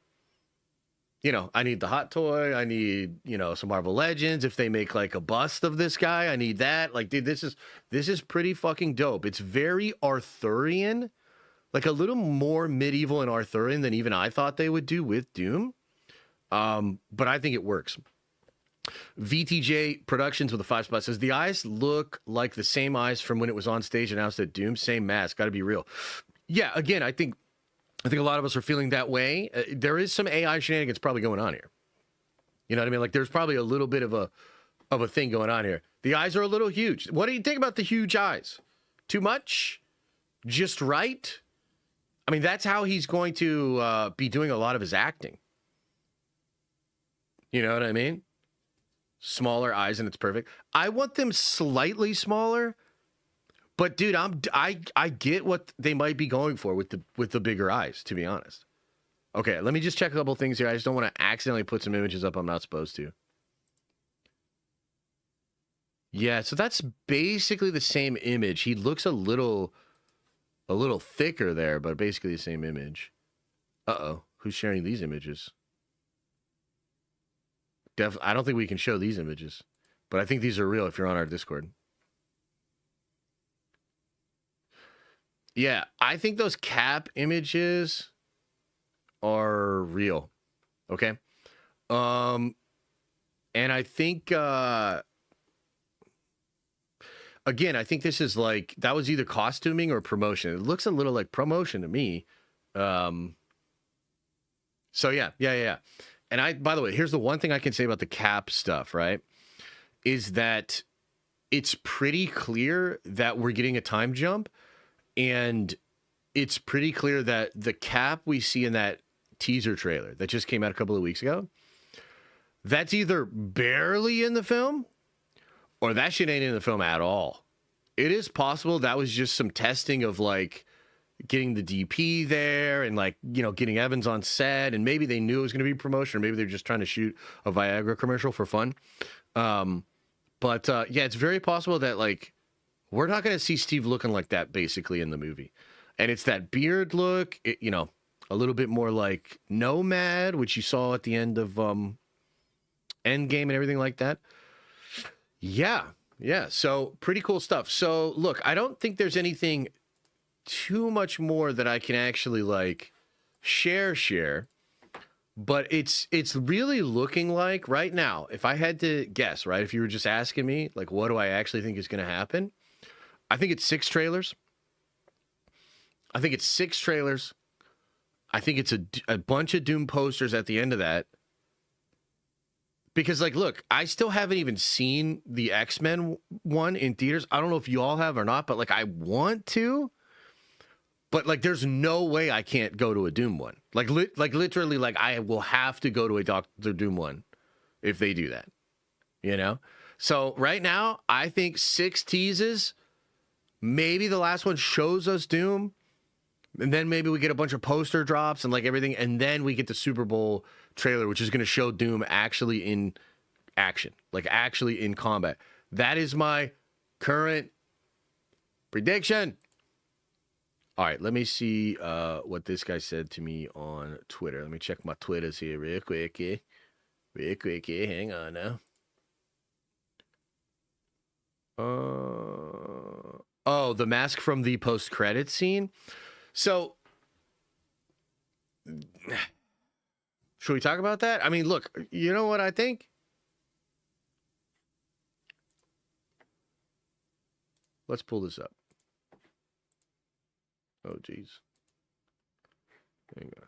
I need the hot toy. I need, some Marvel Legends. If they make like a bust of this guy, I need that. Like, dude, this is pretty fucking dope. It's very Arthurian, like a little more medieval and Arthurian than even I thought they would do with Doom. But I think it works. VTJ Productions with a 5 spot says the eyes look like the same eyes from when it was on stage announced at Doom. Same mask. Got to be real. Yeah. Again, I think a lot of us are feeling that way. There is some AI shenanigans probably going on here. You know what I mean? Like there's probably a little bit of a thing going on here. The eyes are a little huge. What do you think about the huge eyes? Too much? Just right? I mean, that's how he's going to be doing a lot of his acting. You know what I mean? Smaller eyes and it's perfect. I want them slightly smaller, but dude, I get what they might be going for with the bigger eyes, to be honest. Okay, let me just check a couple things here. I just don't want to accidentally put some images up I'm not supposed to. Yeah, so that's basically the same image. He looks a little thicker there, but basically the same image. Uh-oh, who's sharing these images? I don't think we can show these images, but I think these are real if you're on our Discord. Yeah, I think those cap images are real. Okay. And I think again, I think this is like that was either costuming or promotion. It looks a little like promotion to me. So yeah. And by the way, here's the one thing I can say about the cap stuff, right? Is that it's pretty clear that we're getting a time jump, and it's pretty clear that the cap we see in that teaser trailer that just came out a couple of weeks ago, that's either barely in the film or that shit ain't in the film at all. It is possible that was just some testing of like getting the DP there and like, you know, getting Evans on set, and maybe they knew it was going to be promotion, or maybe they're just trying to shoot a Viagra commercial for fun. But yeah, it's very possible that like we're not going to see Steve looking like that basically in the movie. And it's that beard look, you know, a little bit more like Nomad, which you saw at the end of Endgame and everything like that. Yeah. So pretty cool stuff. So look, I don't think there's anything too much more that I can actually like share, but it's really looking like right now, if I had to guess, right, if you were just asking me like what do I actually think is going to happen, I think it's 6 trailers. I think it's a bunch of Doom posters at the end of that. Because, like, look, I still haven't even seen the X-Men one in theaters. I don't know if you all have or not, but, like, I want to. But, like, there's no way I can't go to a Doom one. Like literally, like, I will have to go to a Doctor Doom one if they do that. You know? So, right now, I think 6 teases. Maybe the last one shows us Doom. And then maybe we get a bunch of poster drops and, like, everything. And then we get the Super Bowl trailer, which is going to show Doom actually in action, like actually in combat. That is my current prediction. All right, let me see what this guy said to me on Twitter. Let me check my Twitters here real quick. Hang on now. Oh, the mask from the post-credit scene. So should we talk about that? I mean, look, you know what I think? Let's pull this up. Oh, geez. Hang on.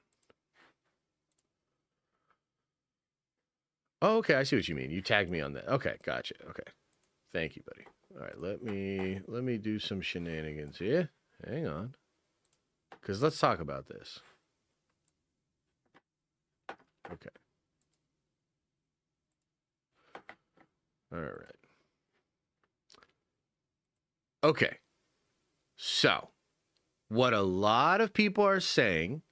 Oh, okay. I see what you mean. You tagged me on that. Okay, gotcha. Okay. Thank you, buddy. All right, let me do some shenanigans here. Hang on. Because let's talk about this. Okay. All right. Okay. So, what a lot of people are saying,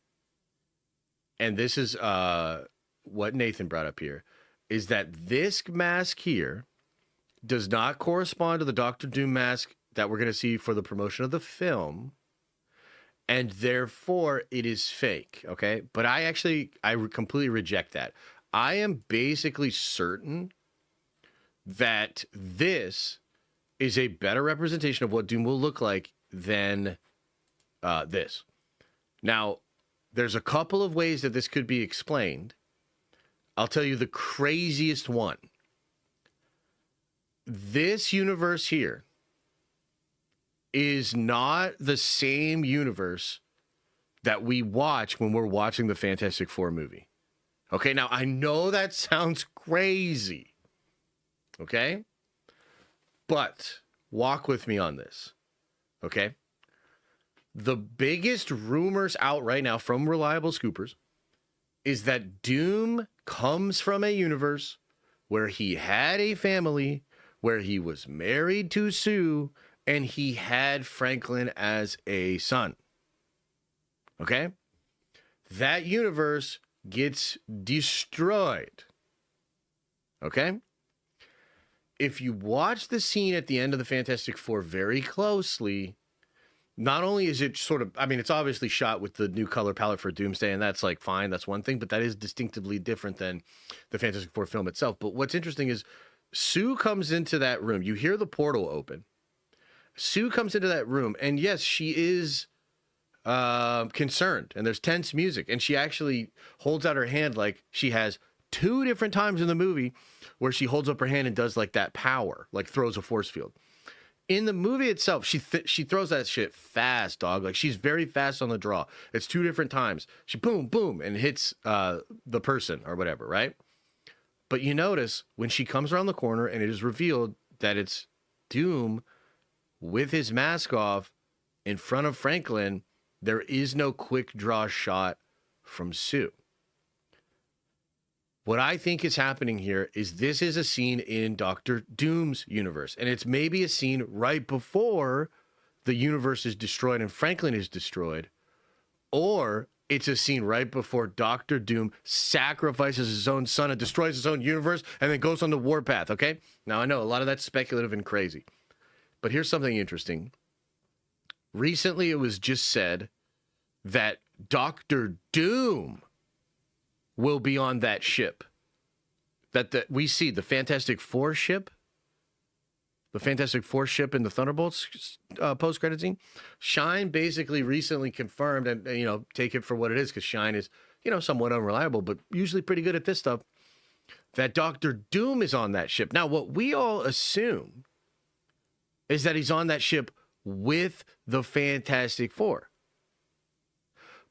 and this is what Nathan brought up here, is that this mask here does not correspond to the Doctor Doom mask that we're going to see for the promotion of the film, and therefore it is fake, okay? But I completely reject that. I am basically certain that this is a better representation of what Doom will look like than this. Now, there's a couple of ways that this could be explained. I'll tell you the craziest one. This universe here is not the same universe that we watch when we're watching the Fantastic Four movie. Okay, now I know that sounds crazy. Okay? But walk with me on this. Okay? The biggest rumors out right now from reliable scoopers is that Doom comes from a universe where he had a family, where he was married to Sue, and he had Franklin as a son. Okay? That universe gets destroyed. Okay? If you watch the scene at the end of the Fantastic Four very closely, not only is it sort of, I mean, it's obviously shot with the new color palette for Doomsday, and that's like fine, that's one thing, but that is distinctively different than the Fantastic Four film itself. But what's interesting is Sue comes into that room. You hear the portal open. Sue comes into that room, and yes, she is concerned, and there's tense music, and she actually holds out her hand like she has 2 different times in the movie where she holds up her hand and does like that power, like throws a force field. In the movie itself, she throws that shit fast, dog. Like she's very fast on the draw. It's 2 different times. She boom, boom, and hits the person or whatever, right? But you notice when she comes around the corner and it is revealed that it's Doom with his mask off in front of Franklin, there is no quick draw shot from Sue. What I think is happening here is this is a scene in Doctor Doom's universe, and it's maybe a scene right before the universe is destroyed and Franklin is destroyed, or it's a scene right before Doctor Doom sacrifices his own son and destroys his own universe and then goes on the warpath, okay? Now, I know a lot of that's speculative and crazy, but here's something interesting. Recently, it was just said that Doctor Doom will be on that ship. That we see the Fantastic Four ship. The Fantastic Four ship in the Thunderbolts post-credit scene. Shine basically recently confirmed, and you know, take it for what it is, because Shine is, you know, somewhat unreliable, but usually pretty good at this stuff, that Doctor Doom is on that ship. Now, what we all assume is that he's on that ship with the Fantastic Four.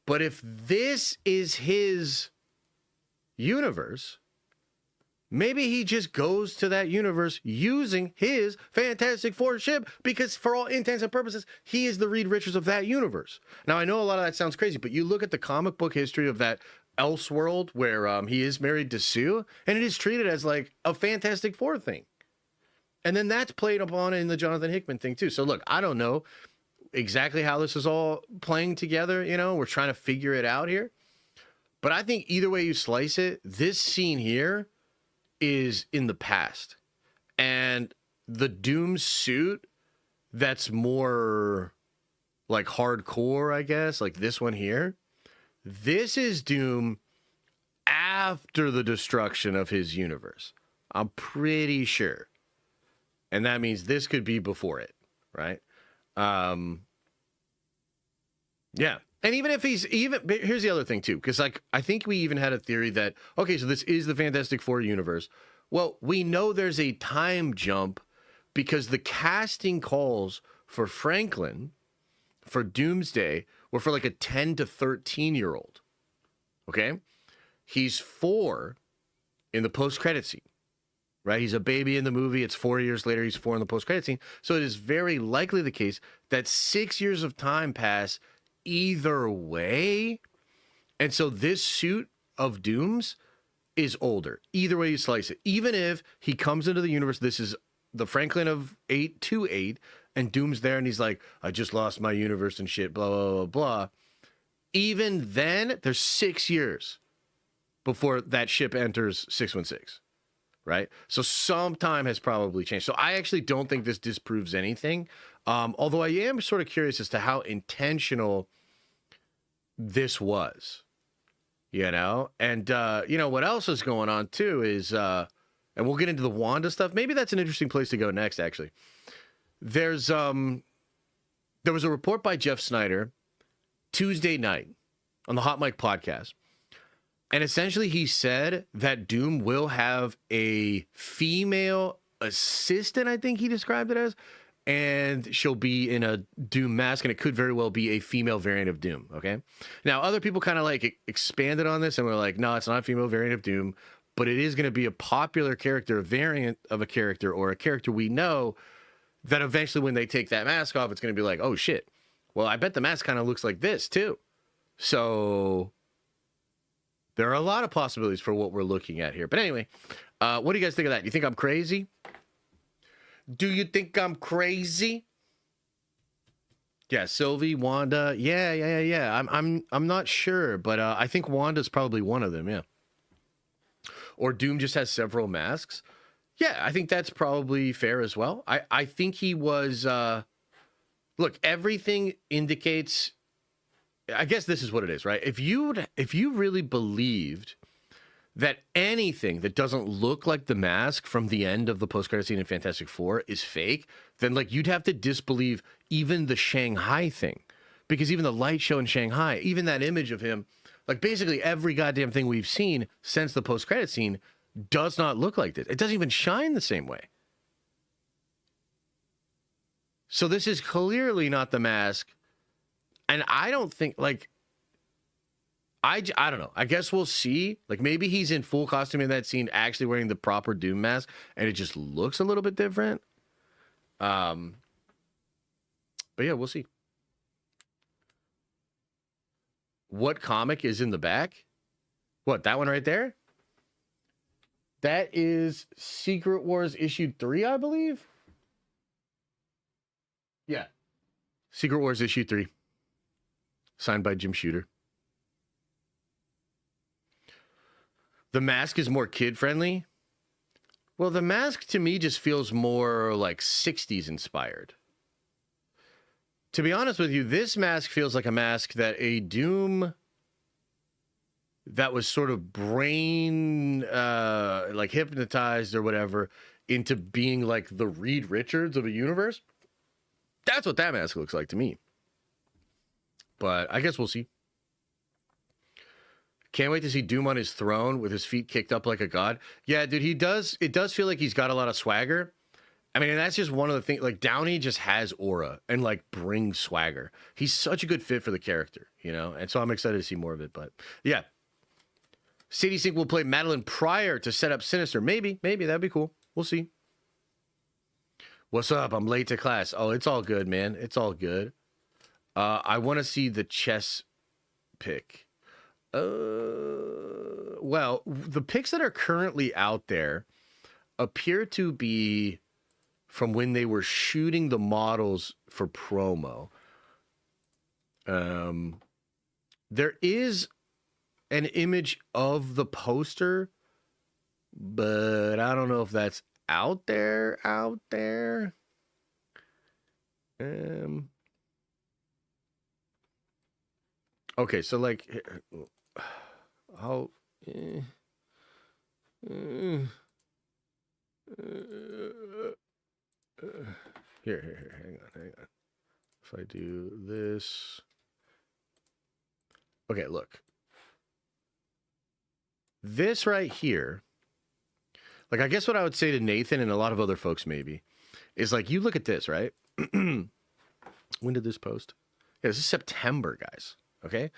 But if this is his universe, maybe he just goes to that universe using his Fantastic Four ship, because for all intents and purposes, he is the Reed Richards of that universe. Now, I know a lot of that sounds crazy, but you look at the comic book history of that Elseworld where he is married to Sue, and it is treated as like a Fantastic Four thing. And then that's played upon in the Jonathan Hickman thing too. So look, I don't know exactly how this is all playing together. You know, we're trying to figure it out here. But I think either way you slice it, this scene here is in the past. And the Doom suit that's more like hardcore, I guess, like this one here, this is Doom after the destruction of his universe. I'm pretty sure. And that means this could be before it, right? Yeah. And even if he's here's the other thing too, because like I think we even had a theory that, okay, so this is the Fantastic Four universe. Well, we know there's a time jump because the casting calls for Franklin for Doomsday were for like a 10 to 13-year-old. Okay? He's 4 in the post-credit scene. Right? He's a baby in the movie. It's 4 years later. He's 4 in the post-credit scene. So it is very likely the case that 6 years of time pass either way. And so this suit of Doom's is older. Either way you slice it. Even if he comes into the universe, this is the Franklin of 828, and Doom's there, and he's like, I just lost my universe and shit, blah, blah, blah, blah. Even then, there's 6 years before that ship enters 616. Right? So some time has probably changed. So I actually don't think this disproves anything. Although I am sort of curious as to how intentional this was, you know? And, you know, what else is going on too is, and we'll get into the Wanda stuff. Maybe that's an interesting place to go next, actually. There was a report by Jeff Snyder Tuesday night on the Hot Mic podcast And essentially he said that Doom will have a female assistant, I think he described it as, and she'll be in a Doom mask, and it could very well be a female variant of Doom, okay? Now, other people kind of like expanded on this and were like, no, it's not a female variant of Doom, but it is going to be a popular character, a variant of a character, or a character we know that eventually when they take that mask off, it's going to be like, oh shit, well, I bet the mask kind of looks like this too. So there are a lot of possibilities for what we're looking at here. But anyway, what do you guys think of that? You think I'm crazy? Do you think I'm crazy? Yeah, Sylvie, Wanda. Yeah. I'm not sure, but I think Wanda's probably one of them, yeah. Or Doom just has several masks. Yeah, I think that's probably fair as well. I think he was look, everything indicates, I guess this is what it is, right? If you really believed that anything that doesn't look like the mask from the end of the post-credit scene in Fantastic Four is fake, then like you'd have to disbelieve even the Shanghai thing. Because even the light show in Shanghai, even that image of him, like basically every goddamn thing we've seen since the post-credit scene does not look like this. It doesn't even shine the same way. So this is clearly not the mask. And I don't think, like, I don't know. I guess we'll see. Like, maybe he's in full costume in that scene, actually wearing the proper Doom mask, and it just looks a little bit different. But yeah, we'll see. What comic is in the back? What, that one right there? That is Secret Wars issue 3, I believe. Yeah. Secret Wars issue 3. Signed by Jim Shooter. The mask is more kid-friendly. Well, the mask to me just feels more like 60s inspired. To be honest with you, this mask feels like a mask that a Doom that was sort of brain like hypnotized or whatever into being like the Reed Richards of a universe. That's what that mask looks like to me. But I guess we'll see. Can't wait to see Doom on his throne with his feet kicked up like a god. Yeah, dude, he does. It does feel like he's got a lot of swagger. I mean, and that's just one of the things. Like, Downey just has aura and like brings swagger. He's such a good fit for the character, you know? And so I'm excited to see more of it. But yeah. Sadie Sink will play Madeline Pryor to set up Sinister. Maybe that'd be cool. We'll see. What's up? I'm late to class. Oh, it's all good, man. It's all good. I want to see the chess pick. Well, the picks that are currently out there appear to be from when they were shooting the models for promo. There is an image of the poster, but I don't know if that's out there. Okay, so like, here, hang on. If I do this, okay, look, this right here, like, I guess what I would say to Nathan and a lot of other folks maybe is like, you look at this, right? When did this post? Yeah, this is September, guys. Okay.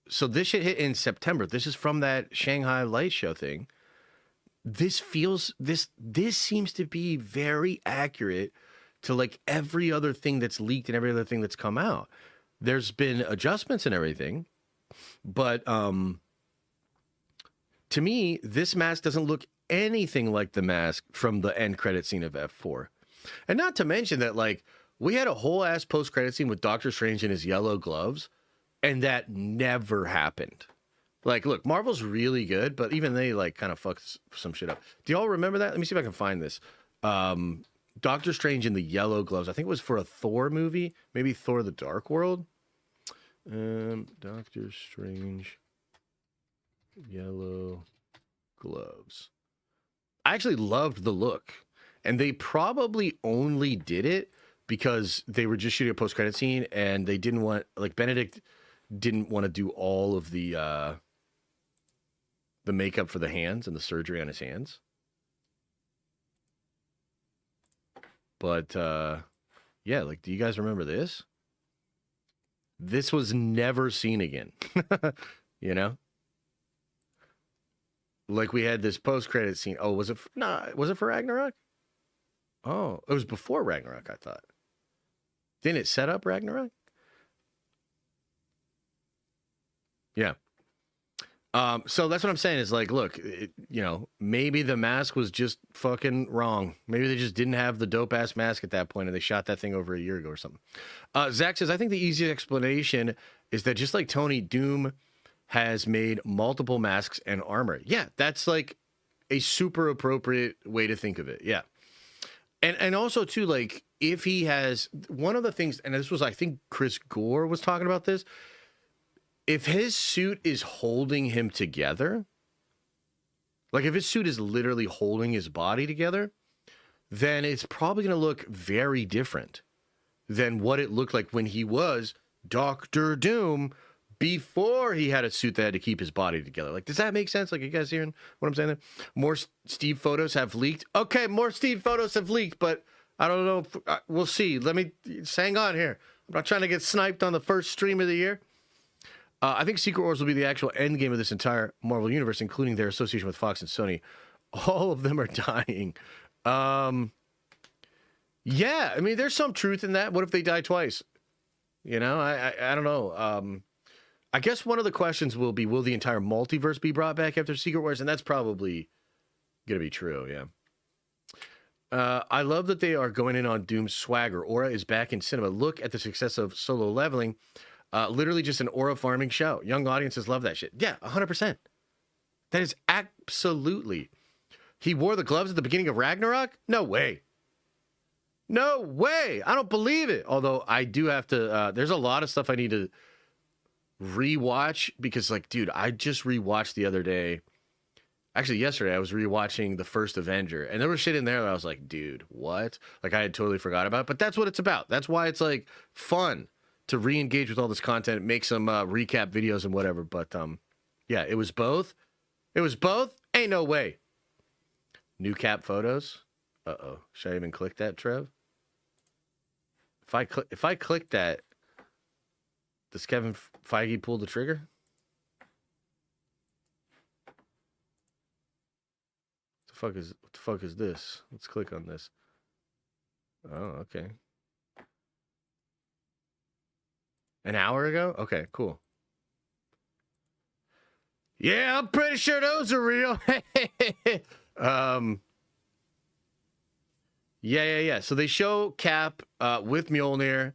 So this should hit in September. This is from that Shanghai light show thing. This seems to be very accurate to like every other thing that's leaked and every other thing that's come out. There's been adjustments and everything, but to me, this mask doesn't look anything like the mask from the end credit scene of F4. And not to mention that, like, we had a whole ass post-credit scene with Doctor Strange in his yellow gloves, and that never happened. Like, look, Marvel's really good, but even they, like, kind of fucked some shit up. Do y'all remember that? Let me see if I can find this. Doctor Strange in the yellow gloves. I think it was for a Thor movie. Maybe Thor the Dark World. Doctor Strange yellow gloves. I actually loved the look. And they probably only did it because they were just shooting a post-credit scene and they didn't want, like, Benedict didn't want to do all of the the makeup for the hands and the surgery on his hands. But yeah, like, do you guys remember this? This was never seen again. You know? Like, we had this post-credit scene. Oh, was it? Was it for Ragnarok? Oh, it was before Ragnarok, I thought. Didn't it set up Ragnarok? Yeah. So that's what I'm saying is, like, look, maybe the mask was just fucking wrong. Maybe they just didn't have the dope-ass mask at that point and they shot that thing over a year ago or something. Zach says, I think the easiest explanation is that just like Tony, Doom has made multiple masks and armor. Yeah, that's like a super appropriate way to think of it. Yeah. And also, too, like, if he has, one of the things, and this was, I think Chris Gore was talking about this, if his suit is holding him together, like if his suit is literally holding his body together, then it's probably going to look very different than what it looked like when he was Dr. Doom before he had a suit that had to keep his body together. Like, does that make sense? Like, you guys hearing what I'm saying there? More Steve photos have leaked. Okay, more Steve photos have leaked, but I don't know. We'll see. Let me hang on here. I'm not trying to get sniped on the first stream of the year. I think Secret Wars will be the actual end game of this entire Marvel universe, including their association with Fox and Sony. All of them are dying. Yeah, I mean, there's some truth in that. What if they die twice? You know, I don't know. I guess one of the questions will be, will the entire multiverse be brought back after Secret Wars? And that's probably going to be true, yeah. I love that they are going in on Doom's swagger. Aura is back in cinema. Look at the success of Solo Leveling. Literally just an aura farming show. Young audiences love that shit. Yeah, 100%. That is absolutely. He wore the gloves at the beginning of Ragnarok? No way. No way. I don't believe it. Although I do have to, there's a lot of stuff I need to rewatch because, like, dude, I just rewatched the other day. Actually, yesterday I was rewatching the first Avenger, and there was shit in there that I was like, dude, what? Like, I had totally forgot about it. But that's what it's about. That's why it's, like, fun to re-engage with all this content, make some recap videos and whatever. But yeah, it was both. It was both. Ain't no way. New cap photos. Uh-oh. Should I even click that, Trev? If I click that, does Kevin Feige pull the trigger? What the fuck is this? Let's click on this. Oh, okay. An hour ago? Okay, cool. Yeah, I'm pretty sure those are real. Yeah. So they show Cap with Mjolnir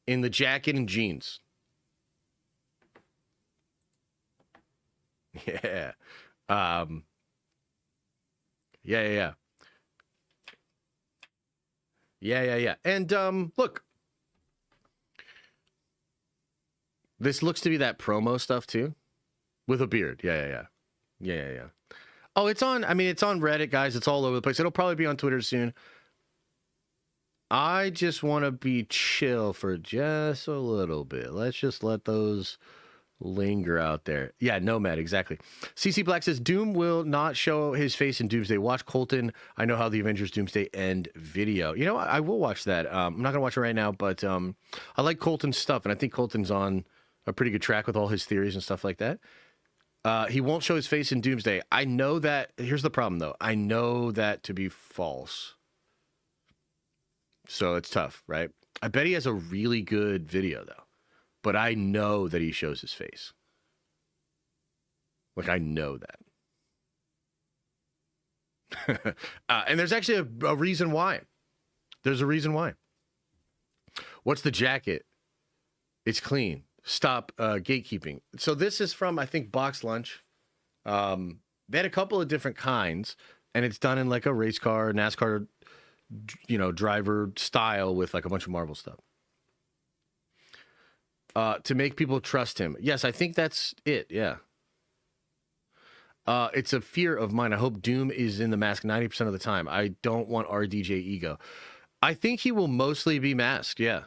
in the jacket and jeans. Yeah. Yeah. And look. This looks to be that promo stuff too, with a beard. Yeah. Oh, it's on. I mean, it's on Reddit, guys. It's all over the place. It'll probably be on Twitter soon. I just want to be chill for just a little bit. Let's just let those linger out there. Yeah, Nomad, exactly. CC Black says Doom will not show his face in Doomsday. Watch Colton. I know how the Avengers Doomsday end video. You know, I will watch that. I'm not gonna watch it right now, but I like Colton's stuff, and I think Colton's on a pretty good track with all his theories and stuff like that. He won't show his face in Doomsday. I know that. Here's the problem, though. I know that to be false. So it's tough, right? I bet he has a really good video, though. But I know that he shows his face. Like, I know that. And there's actually a reason why. There's a reason why. What's the jacket? It's clean. Stop gatekeeping. So this is from, I think, Box Lunch. They had a couple of different kinds, and it's done in like a race car, NASCAR, driver style with like a bunch of Marvel stuff. To make people trust him. Yes, I think that's it. Yeah. It's a fear of mine. I hope Doom is in the mask 90% of the time. I don't want RDJ ego. I think he will mostly be masked. Yeah.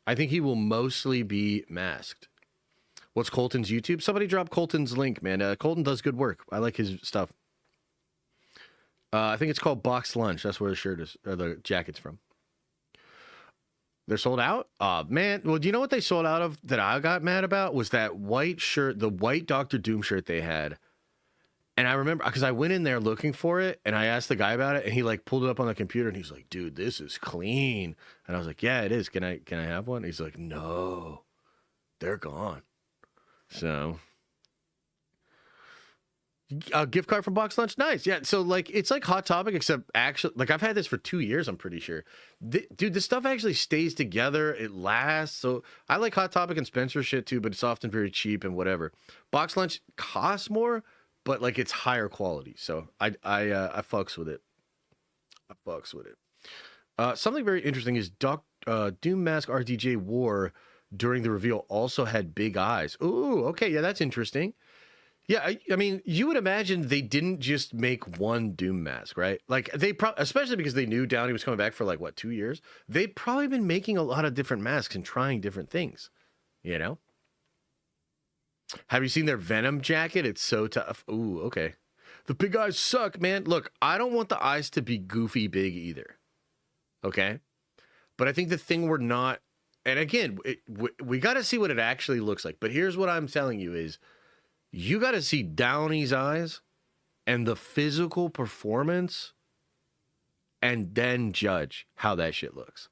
I think he will mostly be masked. What's Colton's YouTube? Somebody drop Colton's link, man. Colton does good work. I like his stuff. I think it's called Box Lunch. That's where the shirt is, or the jacket's from. They're sold out? Man. Well, do you know what they sold out of that I got mad about? Was that white shirt, the white Doctor Doom shirt they had. And I remember, because I went in there looking for it, and I asked the guy about it, and he like pulled it up on the computer, and he's like, dude, this is clean. And I was like, yeah, it is. Can I have one? He's like, no, they're gone. So, a gift card from Box Lunch, nice. Yeah, so like it's like Hot Topic, except actually, like I've had this for 2 years. I'm pretty sure, dude. This stuff actually stays together. It lasts. So I like Hot Topic and Spencer shit too, but it's often very cheap and whatever. Box Lunch costs more, but like it's higher quality. So I fucks with it. I fucks with it. Something very interesting is Doom Mask RDJ wore during the reveal also had big eyes. Ooh, okay, yeah, that's interesting. Yeah, I mean, you would imagine they didn't just make one Doom mask, right? Like they especially because they knew Downey was coming back for like what, 2 years. They've probably been making a lot of different masks and trying different things. You know? Have you seen their Venom jacket? It's so tough. Ooh, okay. The big eyes suck, man. Look, I don't want the eyes to be goofy big either. Okay? But I think the thing we're not, and again, we got to see what it actually looks like. But here's what I'm telling you is, you got to see Downey's eyes and the physical performance and then judge how that shit looks.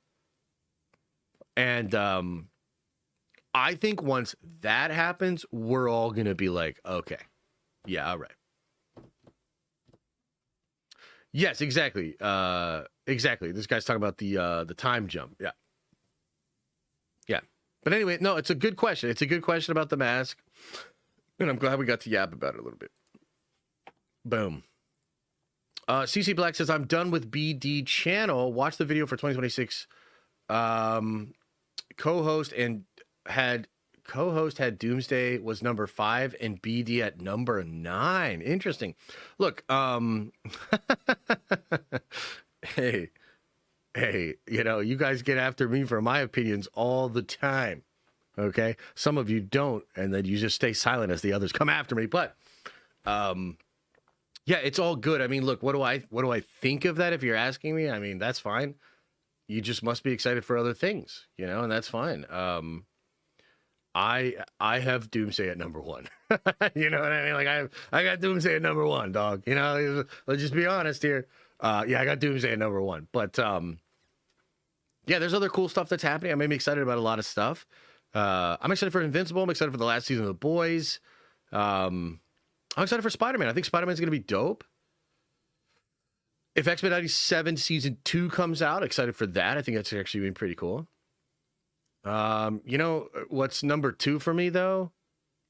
And I think once that happens, we're all going to be like, okay, yeah, all right. Yes, exactly. Exactly. This guy's talking about the time jump. Yeah. Yeah. But anyway, no, it's a good question. It's a good question about the mask. And I'm glad we got to yap about it a little bit. Boom. CC Black says, I'm done with BD channel. Watch the video for 2026. Co-host had Doomsday was number 5 and BD at number 9. Interesting. Look, hey, you know, you guys get after me for my opinions all the time. Okay, some of you don't, and then you just stay silent as the others come after me. But, yeah, it's all good. I mean, look, what do I think of that? If you're asking me, I mean, that's fine. You just must be excited for other things, you know, and that's fine. I have Doomsday at number 1. You know what I mean? Like I got Doomsday at number 1, dog. You know, let's just be honest here. Yeah, I got Doomsday at number 1. But yeah, there's other cool stuff that's happening. I'm maybe excited about a lot of stuff. I'm excited for Invincible. I'm excited for the last season of The Boys. I'm excited for Spider-Man. I think Spider-Man's going to be dope. If X-Men 97 Season 2 comes out, excited for that. I think that's actually been pretty cool. You know, what's number 2 for me, though,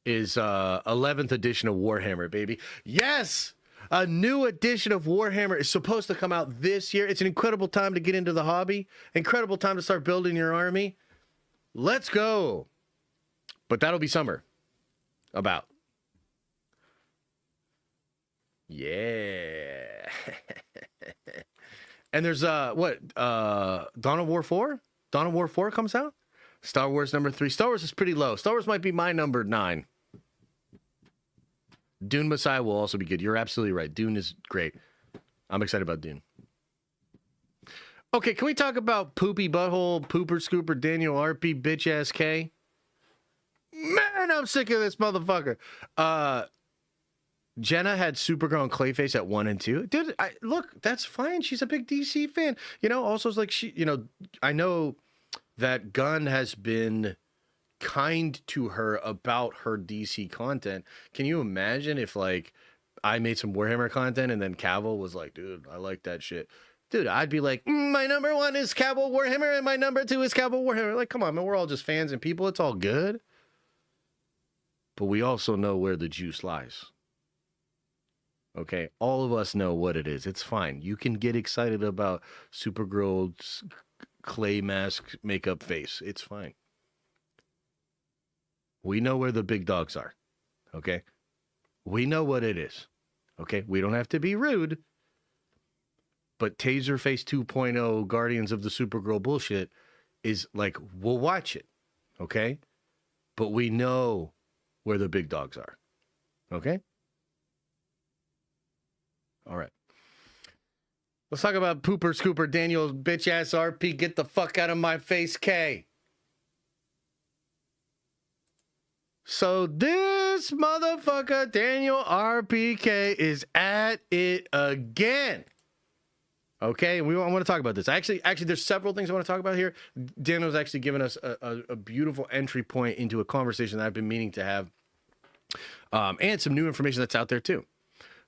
is 11th edition of Warhammer, baby. Yes! A new edition of Warhammer is supposed to come out this year. It's an incredible time to get into the hobby. Incredible time to start building your army. Let's go. But that'll be summer. About. Yeah. And there's Dawn of War 4? Dawn of War 4 comes out? Star Wars number 3. Star Wars is pretty low. Star Wars might be my number 9. Dune Messiah will also be good. You're absolutely right. Dune is great. I'm excited about Dune. Okay, can we talk about Poopy Butthole, Pooper Scooper, Daniel RP, Bitch Ass K? Man, I'm sick of this motherfucker. Jenna had Supergirl and Clayface at 1 and 2. Dude, look, that's fine. She's a big DC fan. You know, also it's like I know that Gunn has been kind to her about her DC content. Can you imagine if like I made some Warhammer content and then Cavill was like, dude, I like that shit. Dude, I'd be like, my number 1 is Cavill Warhammer and my number 2 is Cavill Warhammer. Like, come on, man, we're all just fans and people. It's all good. But we also know where the juice lies. Okay, all of us know what it is. It's fine. You can get excited about Supergirl's clay mask makeup face. It's fine. We know where the big dogs are. Okay? We know what it is. Okay? We don't have to be rude. But Taserface 2.0 Guardians of the Supergirl bullshit is like, we'll watch it. Okay? But we know where the big dogs are. Okay? All right. Let's talk about Pooper Scooper Daniel bitch ass RP. Get the fuck out of my face, K. So this motherfucker, Daniel RPK, is at it again. Okay, and I want to talk about this. Actually, there's several things I want to talk about here. Daniel's actually given us a beautiful entry point into a conversation that I've been meaning to have, and some new information that's out there too.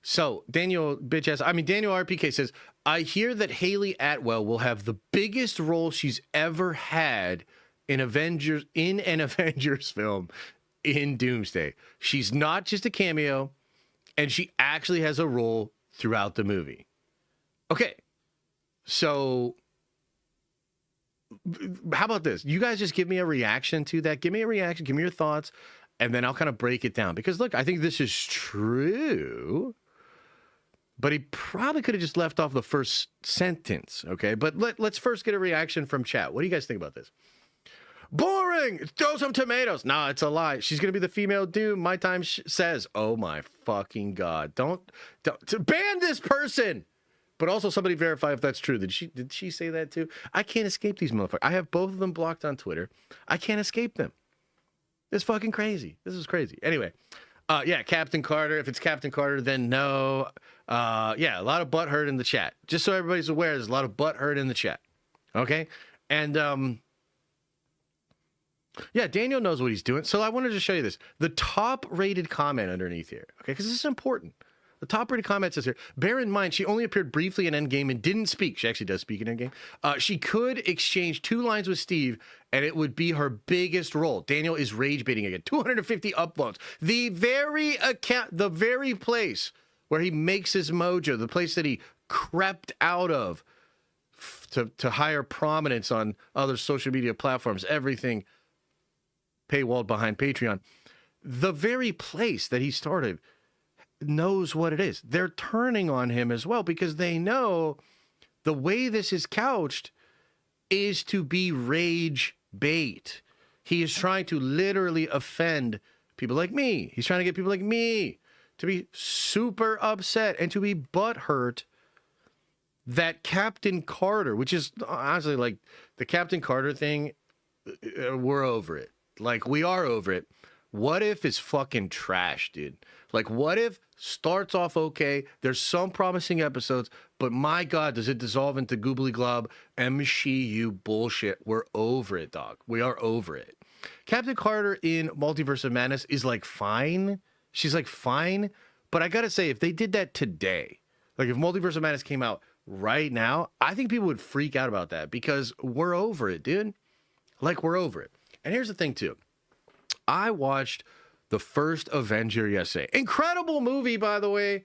So Daniel RPK says, I hear that Haley Atwell will have the biggest role she's ever had in an Avengers film in Doomsday. She's not just a cameo, and she actually has a role throughout the movie. Okay, so how about this? You guys just give me a reaction to that. Give me a reaction. Give me your thoughts, and then I'll kind of break it down. Because look, I think this is true, but he probably could have just left off the first sentence. Okay, but let's first get a reaction from chat. What do you guys think about this? Boring. Throw some tomatoes. Nah, it's a lie. She's gonna be the female Doom. My time says. Oh my fucking god! Don't ban this person. But also somebody verify if that's true. Did she say that too? I can't escape these motherfuckers. I have both of them blocked on Twitter. I can't escape them. It's fucking crazy. This is crazy. Anyway, yeah, Captain Carter. If it's Captain Carter, then no. Yeah, a lot of butthurt in the chat. Just so everybody's aware, there's a lot of butthurt in the chat. Okay, and yeah, Daniel knows what he's doing. So I wanted to show you this. The top-rated comment underneath here, okay, because this is important. The top-rated comment says here, bear in mind, she only appeared briefly in Endgame and didn't speak. She actually does speak in Endgame. She could exchange 2 lines with Steve, and it would be her biggest role. Daniel is rage-baiting again. 250 upvotes. The very place where he makes his mojo, the place that he crept out of to higher prominence on other social media platforms, everything paywalled behind Patreon, the very place that he started knows what it is. They're turning on him as well because they know the way this is couched is to be rage bait. He is trying to literally offend people like me. He's trying to get people like me to be super upset and to be butthurt that Captain Carter, which is honestly like the Captain Carter thing, we're over it. Like, we are over it. What if it's fucking trash, dude? Like, what if starts off okay, there's some promising episodes, but my God, does it dissolve into goobly glob MCU bullshit? We're over it, dog. We are over it. Captain Carter in Multiverse of Madness is like fine. She's like fine. But I gotta say, if they did that today, like if Multiverse of Madness came out right now, I think people would freak out about that because we're over it, dude. Like, we're over it. And here's the thing, too. I watched the first Avenger yesterday. Incredible movie, by the way.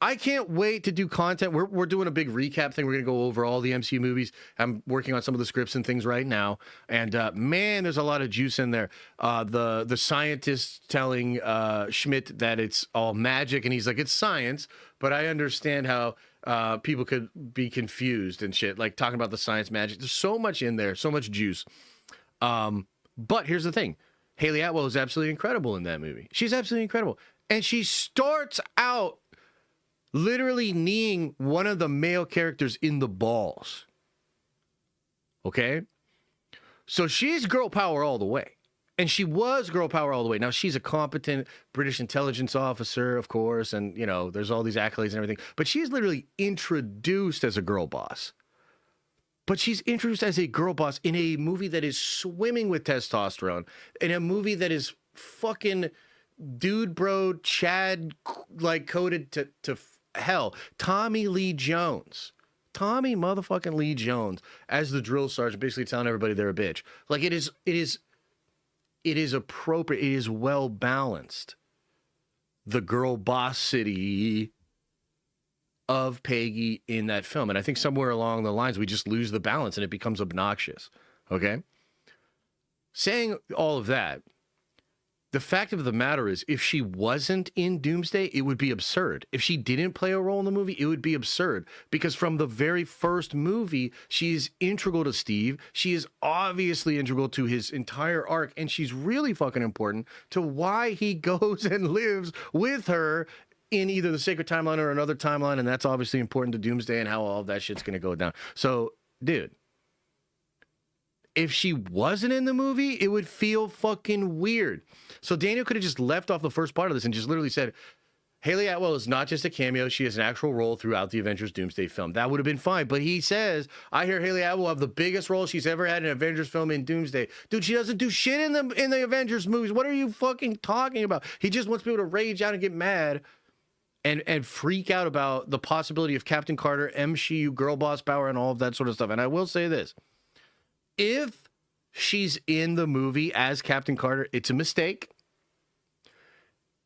I can't wait to do content. We're doing a big recap thing. We're going to go over all the MCU movies. I'm working on some of the scripts and things right now. And, man, there's a lot of juice in there. The scientist telling Schmidt that it's all magic. And he's like, it's science. But I understand how people could be confused and shit. Like, talking about the science magic. There's so much in there. So much juice. But here's the thing. Haley Atwell is absolutely incredible in that movie. She's absolutely incredible. And she starts out literally kneeing one of the male characters in the balls. Okay? So she's girl power all the way. And she was girl power all the way. Now, she's a competent British intelligence officer, of course, and, you know, there's all these accolades and everything. But she's literally introduced as a girl boss. But she's introduced as a girl boss in a movie that is swimming with testosterone, in a movie that is fucking dude bro Chad like coded to hell. Tommy Lee Jones. Tommy motherfucking Lee Jones as the drill sergeant, basically telling everybody they're a bitch. Like, it is appropriate. It is well balanced. The girl boss city of Peggy in that film. And I think somewhere along the lines, we just lose the balance and it becomes obnoxious. Okay? Saying all of that, the fact of the matter is, if she wasn't in Doomsday, it would be absurd. If she didn't play a role in the movie, it would be absurd. Because from the very first movie, she's integral to Steve. She is obviously integral to his entire arc. And she's really fucking important to why he goes and lives with her in either the sacred timeline or another timeline. And that's obviously important to Doomsday and how all of that shit's going to go down. So, dude, if she wasn't in the movie, it would feel fucking weird. So Daniel could have just left off the first part of this and just literally said, Haley Atwell is not just a cameo. She has an actual role throughout the Avengers Doomsday film. That would have been fine. But he says, I hear Haley Atwell have the biggest role she's ever had in an Avengers film in Doomsday. Dude, she doesn't do shit in the Avengers movies. What are you fucking talking about? He just wants people to rage out and get mad and freak out about the possibility of Captain Carter, MCU, girl boss power, and all of that sort of stuff. And I will say this. If she's in the movie as Captain Carter, it's a mistake.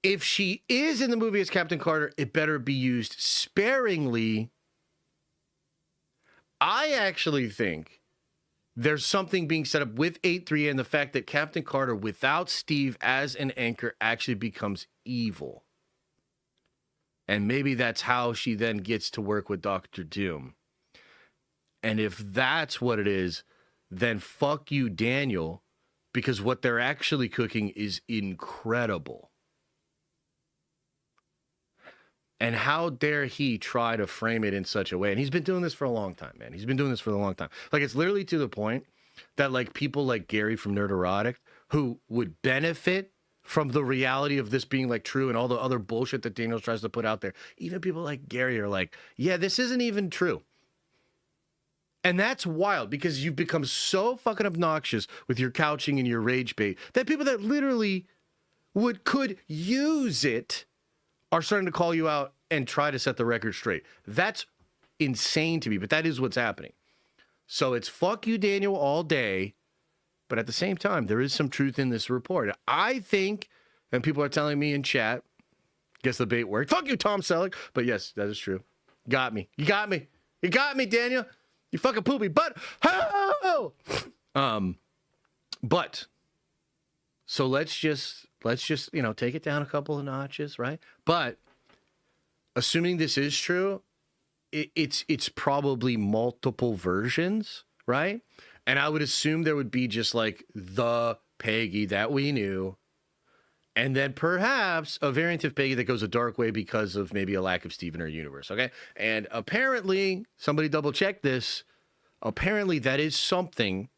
If she is in the movie as Captain Carter, it better be used sparingly. I actually think there's something being set up with 8-3 and the fact that Captain Carter, without Steve as an anchor, actually becomes evil. And maybe that's how she then gets to work with Doctor Doom. And if that's what it is, then fuck you, Daniel, because what they're actually cooking is incredible. And how dare he try to frame it in such a way? And he's been doing this for a long time, man. He's been doing this for a long time. Like, it's literally to the point that, like, people like Gary from Nerderotic, who would benefit from the reality of this being, like, true and all the other bullshit that Daniel tries to put out there, even people like Gary are like, yeah, this isn't even true. And that's wild because you've become so fucking obnoxious with your couching and your rage bait that people that literally could use it are starting to call you out and try to set the record straight. That's insane to me, but that is what's happening. So it's fuck you, Daniel, all day. But at the same time, there is some truth in this report. I think, and people are telling me in chat, guess the bait worked. Fuck you, Tom Selleck. But yes, that is true. Got me. You got me. You got me, Daniel. You fucking poopy butt. Oh! But so let's just, you know, take it down a couple of notches, right? But assuming this is true, it's probably multiple versions, right? And I would assume there would be just like the Peggy that we knew, and then perhaps a variant of Peggy that goes a dark way because of maybe a lack of Steve in her universe, okay? And apparently, somebody double-checked this, apparently that is something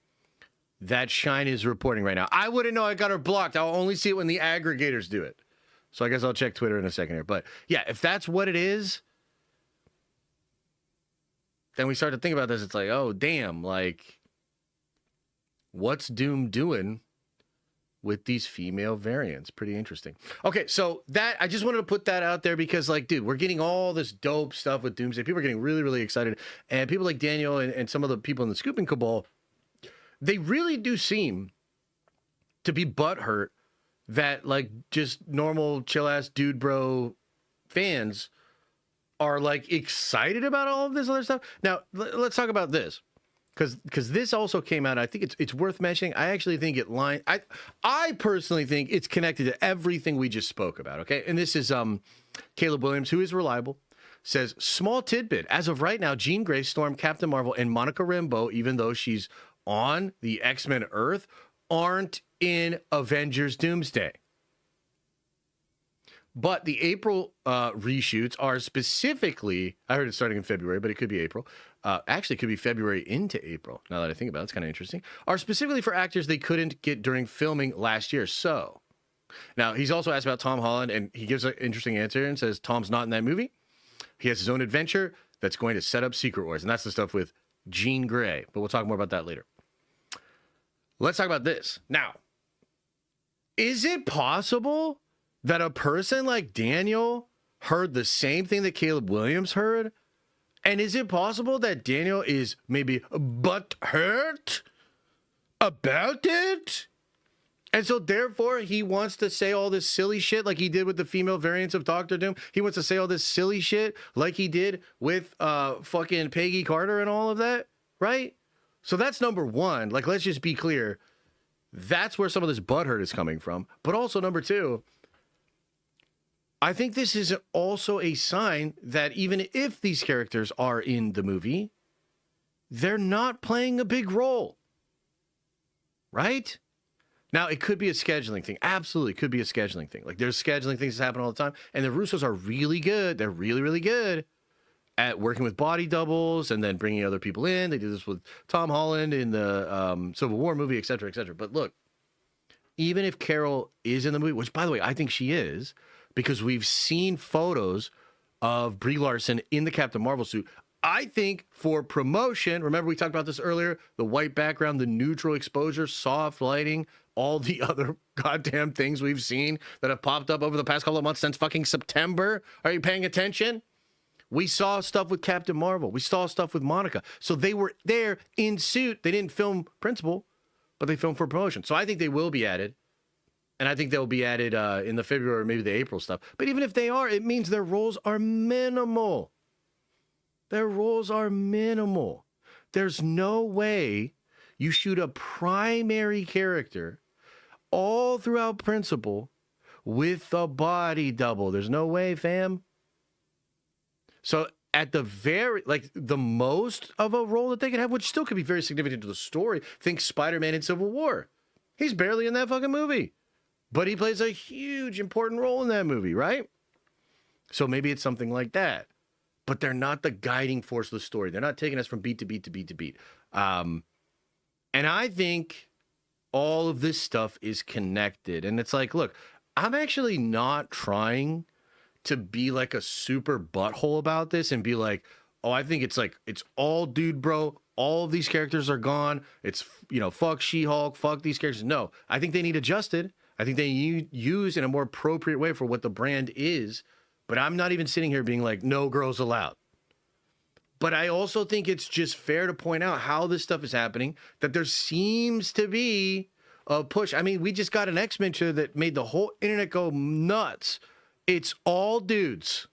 that Shine is reporting right now. I wouldn't know, I got her blocked. I'll only see it when the aggregators do it. So I guess I'll check Twitter in a second here. But yeah, if that's what it is, then we start to think about this. It's like, oh, damn, like, what's Doom doing with these female variants? Pretty interesting. Okay, so that, I just wanted to put that out there because, like, dude, we're getting all this dope stuff with Doomsday. People are getting really, really excited. And people like Daniel and some of the people in the Scooping Cabal, they really do seem to be butthurt that, like, just normal chill-ass dude bro fans are, like, excited about all of this other stuff. Now, let's talk about this. Because this also came out, I think it's worth mentioning. I actually think I personally think it's connected to everything we just spoke about, okay? And this is Caleb Williams, who is reliable, says, small tidbit. As of right now, Jean Grey, Storm, Captain Marvel, and Monica Rambeau, even though she's on the X-Men Earth, aren't in Avengers Doomsday. But the April reshoots are specifically, I heard it's starting in February, but it could be April. Actually, it could be February into April, now that I think about it. It's kind of interesting. Are specifically for actors they couldn't get during filming last year. So, now, he's also asked about Tom Holland, and he gives an interesting answer and says Tom's not in that movie. He has his own adventure that's going to set up Secret Wars, and that's the stuff with Jean Grey. But we'll talk more about that later. Let's talk about this. Now, is it possible that a person like Daniel heard the same thing that Caleb Williams heard? And is it possible that Daniel is maybe butthurt about it? And so therefore he wants to say all this silly shit like he did with the female variants of Doctor Doom. He wants to say all this silly shit like he did with fucking Peggy Carter and all of that, right? So that's number one. Like, let's just be clear. That's where some of this butthurt is coming from. But also, number two, I think this is also a sign that even if these characters are in the movie, they're not playing a big role. Right? Now, it could be a scheduling thing. Absolutely, could be a scheduling thing. Like, there's scheduling things that happen all the time. And the Russos are really good. They're really, really good at working with body doubles and then bringing other people in. They do this with Tom Holland in the Civil War movie, et cetera, et cetera. But look, even if Carol is in the movie, which, by the way, I think she is, because we've seen photos of Brie Larson in the Captain Marvel suit. I think for promotion, remember we talked about this earlier, the white background, the neutral exposure, soft lighting, all the other goddamn things we've seen that have popped up over the past couple of months since fucking September. Are you paying attention? We saw stuff with Captain Marvel. We saw stuff with Monica. So they were there in suit. They didn't film principal, but they filmed for promotion. So I think they will be added. And I think they'll be added in the February or maybe the April stuff. But even if they are, it means their roles are minimal. Their roles are minimal. There's no way you shoot a primary character all throughout principal with a body double. There's no way, fam. So at the very, like, the most of a role that they could have, which still could be very significant to the story, think Spider-Man in Civil War. He's barely in that fucking movie. But he plays a huge, important role in that movie, right? So maybe it's something like that. But they're not the guiding force of the story. They're not taking us from beat to beat to beat to beat. And I think all of this stuff is connected. And it's like, look, I'm actually not trying to be like a super butthole about this and be like, oh, I think it's like, it's all dude, bro. All of these characters are gone. It's, you know, fuck She-Hulk, fuck these characters. No, I think they need adjusted. I think they use in a more appropriate way for what the brand is. But I'm not even sitting here being like, no girls allowed. But I also think it's just fair to point out how this stuff is happening, that there seems to be a push. I mean, we just got an X-Men show that made the whole internet go nuts. It's all dudes.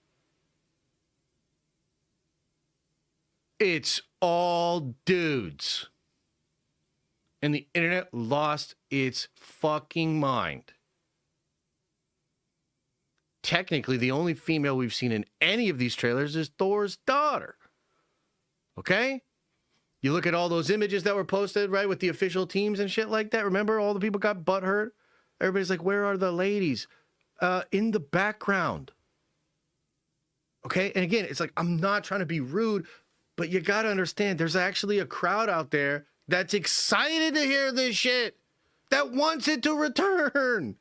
It's all dudes. And the internet lost its fucking mind. Technically, the only female we've seen in any of these trailers is Thor's daughter. Okay? You look at all those images that were posted, right, with the official teams and shit like that. Remember, all the people got butthurt? Everybody's like, where are the ladies? In the background. Okay? And again, it's like, I'm not trying to be rude, but you got to understand, there's actually a crowd out there that's excited to hear this shit, that wants it to return.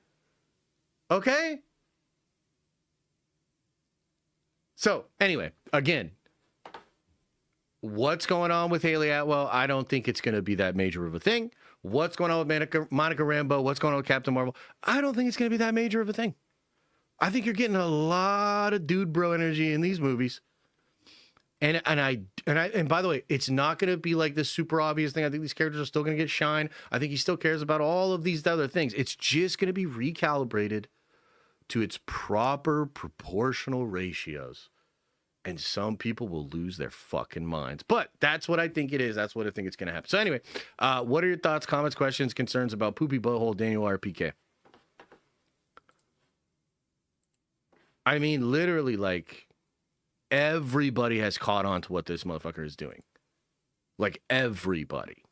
Okay? So, anyway, again, what's going on with Haley Atwell? I don't think it's going to be that major of a thing. What's going on with Monica Rambeau? What's going on with Captain Marvel? I don't think it's going to be that major of a thing. I think you're getting a lot of dude bro energy in these movies. And by the way, it's not going to be like this super obvious thing. I think these characters are still going to get shine. I think he still cares about all of these other things. It's just going to be recalibrated to its proper proportional ratios. And some people will lose their fucking minds. But that's what I think it is. That's what I think it's going to happen. So anyway, what are your thoughts, comments, questions, concerns about Poopy Butthole Daniel RPK? I mean, literally, like, everybody has caught on to what this motherfucker is doing. Like, everybody.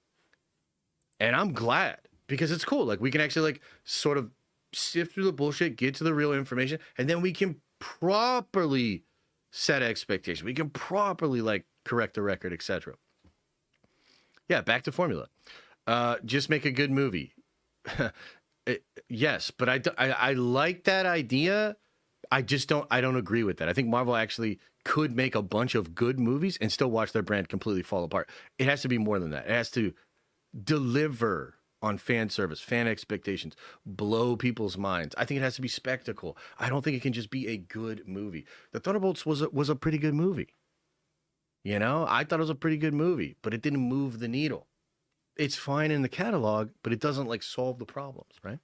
And I'm glad, because it's cool. Like, we can actually, like, sort of sift through the bullshit, get to the real information, and then we can properly set expectations. We can properly, like, correct the record, etc. Yeah, back to formula. Just make a good movie. Yes, but I like that idea. I don't agree with that. I think Marvel actually could make a bunch of good movies and still watch their brand completely fall apart. It has to be more than that. It has to deliver on fan service, fan expectations, blow people's minds. I think it has to be spectacle. I don't think it can just be a good movie. The Thunderbolts was a pretty good movie. You know, I thought it was a pretty good movie, but it didn't move the needle. It's fine in the catalog, but it doesn't, like, solve the problems, right?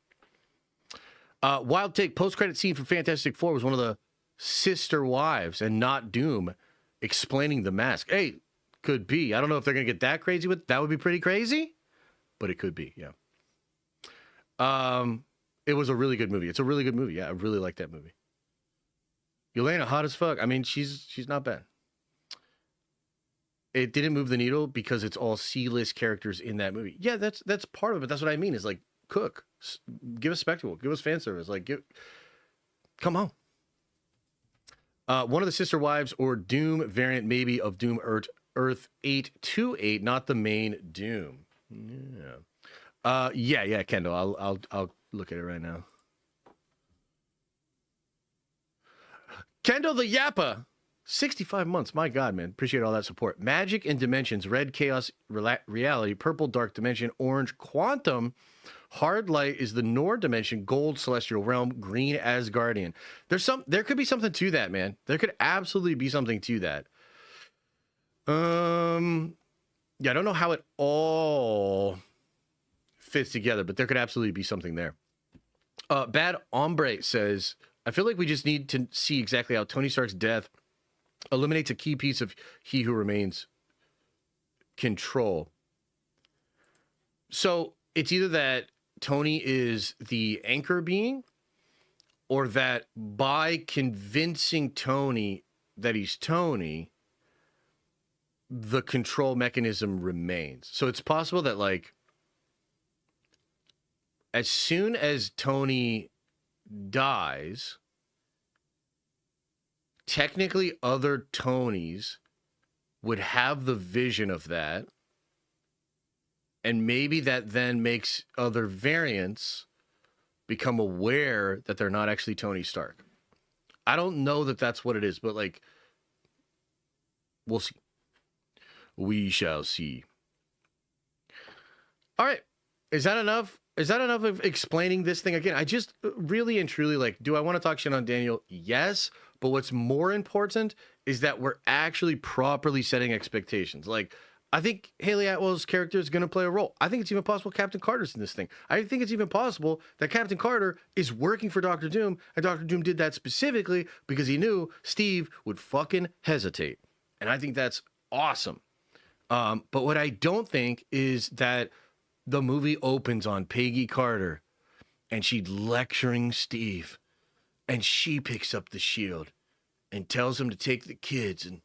Wild take, post-credit scene for Fantastic Four was one of the sister wives and not Doom explaining the mask. Hey, could be. I don't know if they're going to get that crazy with it. That would be pretty crazy, but it could be, yeah. It was a really good movie. It's a really good movie. Yeah, I really like that movie. Yelena, hot as fuck. I mean, she's not bad. It didn't move the needle because it's all C-list characters in that movie. Yeah, that's part of it. That's what I mean. Is like, cook, give us spectacle, give us fan service. Like, come on. One of the sister wives or Doom variant maybe of Doom Earth 828, not the main Doom. Yeah, Kendall. I'll look at it right now. Kendall the Yappa, 65 months. My God, man. Appreciate all that support. Magic and Dimensions, Red Chaos Reality, Purple Dark Dimension, Orange Quantum, Hard Light is the Nord Dimension, Gold Celestial Realm, Green Asgardian. There could be something to that, man. There could absolutely be something to that. Yeah, I don't know how it all fits together, but there could absolutely be something there. Bad Ombre says, I feel like we just need to see exactly how Tony Stark's death eliminates a key piece of He Who Remains control. So it's either that Tony is the anchor being, or that by convincing Tony that he's Tony, the control mechanism remains. So it's possible that, like, as soon as Tony dies, technically other Tonys would have the vision of that, and maybe that then makes other variants become aware that they're not actually Tony Stark. I don't know that that's what it is, but, like, we'll see. We shall see. All right. Is that enough? Is that enough of explaining this thing again? I just really and truly, like, do I want to talk shit on Daniel? Yes. But what's more important is that we're actually properly setting expectations. Like, I think Haley Atwell's character is going to play a role. I think it's even possible Captain Carter's in this thing. I think it's even possible that Captain Carter is working for Dr. Doom, and Dr. Doom did that specifically because he knew Steve would fucking hesitate. And I think that's awesome. But what I don't think is that the movie opens on Peggy Carter and she's lecturing Steve, and she picks up the shield and tells him to take the kids, and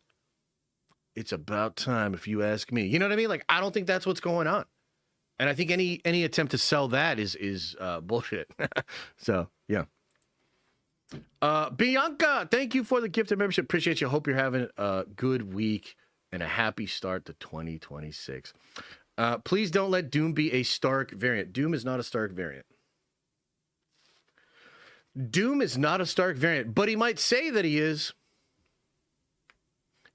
it's about time, if you ask me. You know what I mean? Like, I don't think that's what's going on. And I think any attempt to sell that is bullshit. So, yeah. Bianca, thank you for the gift of membership. Appreciate you. Hope you're having a good week and a happy start to 2026. Please don't let Doom be a Stark variant. Doom is not a Stark variant. Doom is not a Stark variant, but he might say that he is.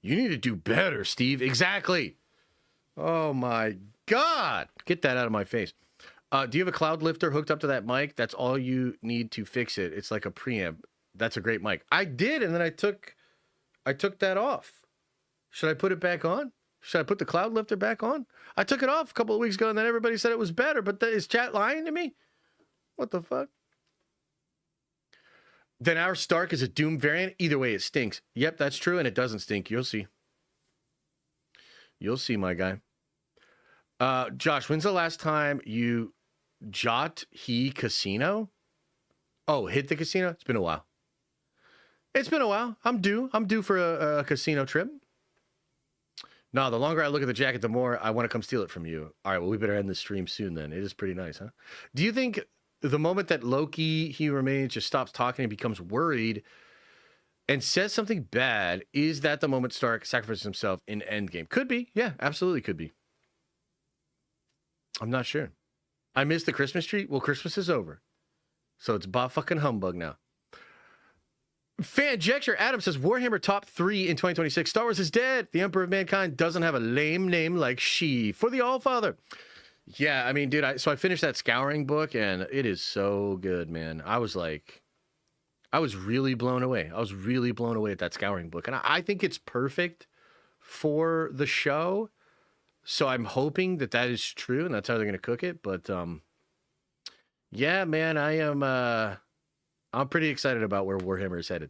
You need to do better, Steve. Exactly. Oh, my God. Get that out of my face. Do you have a cloud lifter hooked up to that mic? That's all you need to fix it. It's like a preamp. That's a great mic. I did, and then I took that off. Should I put it back on? Should I put the cloud lifter back on? I took it off a couple of weeks ago, and then everybody said it was better, but is chat lying to me? What the fuck? Then our Stark is a Doom variant. Either way, it stinks. Yep, that's true, and it doesn't stink. You'll see. You'll see, my guy. Josh, when's the last time you jot he casino? Oh, hit the casino? It's been a while. It's been a while. I'm due for a casino trip. No, the longer I look at the jacket, the more I want to come steal it from you. All right, well, we better end the stream soon then. It is pretty nice, huh? Do you think the moment that Loki, He Remains, just stops talking and becomes worried and says something bad, is that the moment Stark sacrifices himself in Endgame? Could be. Yeah, absolutely could be. I'm not sure. I missed the Christmas tree. Well, Christmas is over. So it's fucking humbug now. Fanjecture Adam says, Warhammer top 3 in 2026. Star Wars is dead. The Emperor of Mankind doesn't have a lame name like she. For the Allfather. Yeah, I mean, dude, so I finished that Scouring book, and it is so good, man. I was really blown away. I was really blown away at that Scouring book. And I think it's perfect for the show. So I'm hoping that is true, and that's how they're going to cook it. But, yeah, man, I'm pretty excited about where Warhammer is headed.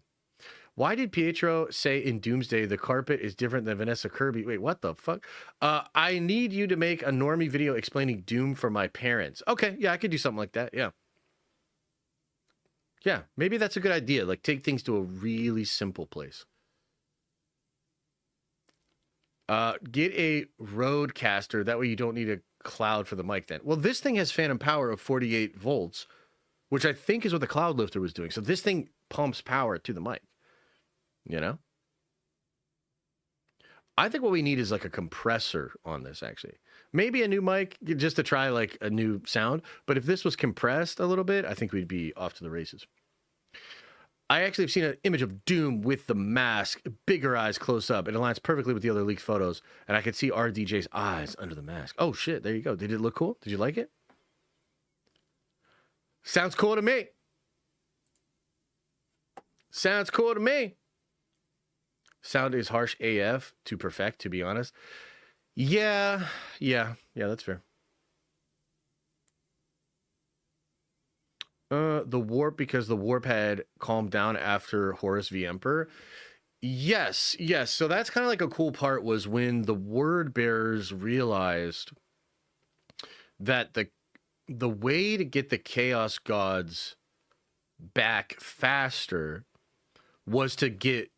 Why did Pietro say in Doomsday the carpet is different than Vanessa Kirby? Wait, what the fuck? I need you to make a normie video explaining Doom for my parents. Okay, yeah, I could do something like that. Yeah, Yeah, maybe that's a good idea. Like, take things to a really simple place. Get a Rodecaster. That way you don't need a cloud for the mic then. Well, this thing has phantom power of 48 volts, which I think is what the cloud lifter was doing. So this thing pumps power to the mic, you know? I think what we need is like a compressor on this, actually. Maybe a new mic just to try like a new sound. But if this was compressed a little bit, I think we'd be off to the races. I actually have seen an image of Doom with the mask, bigger eyes close up. It aligns perfectly with the other leaked photos. And I could see RDJ's eyes under the mask. Oh, shit. There you go. Did it look cool? Did you like it? Sounds cool to me. Sounds cool to me. Sound is harsh AF to perfect, to be honest. Yeah, that's fair. The warp, because the warp had calmed down after Horus v Emperor. Yes. So that's kind of like a cool part was when the word bearers realized that the way to get the Chaos Gods back faster was to get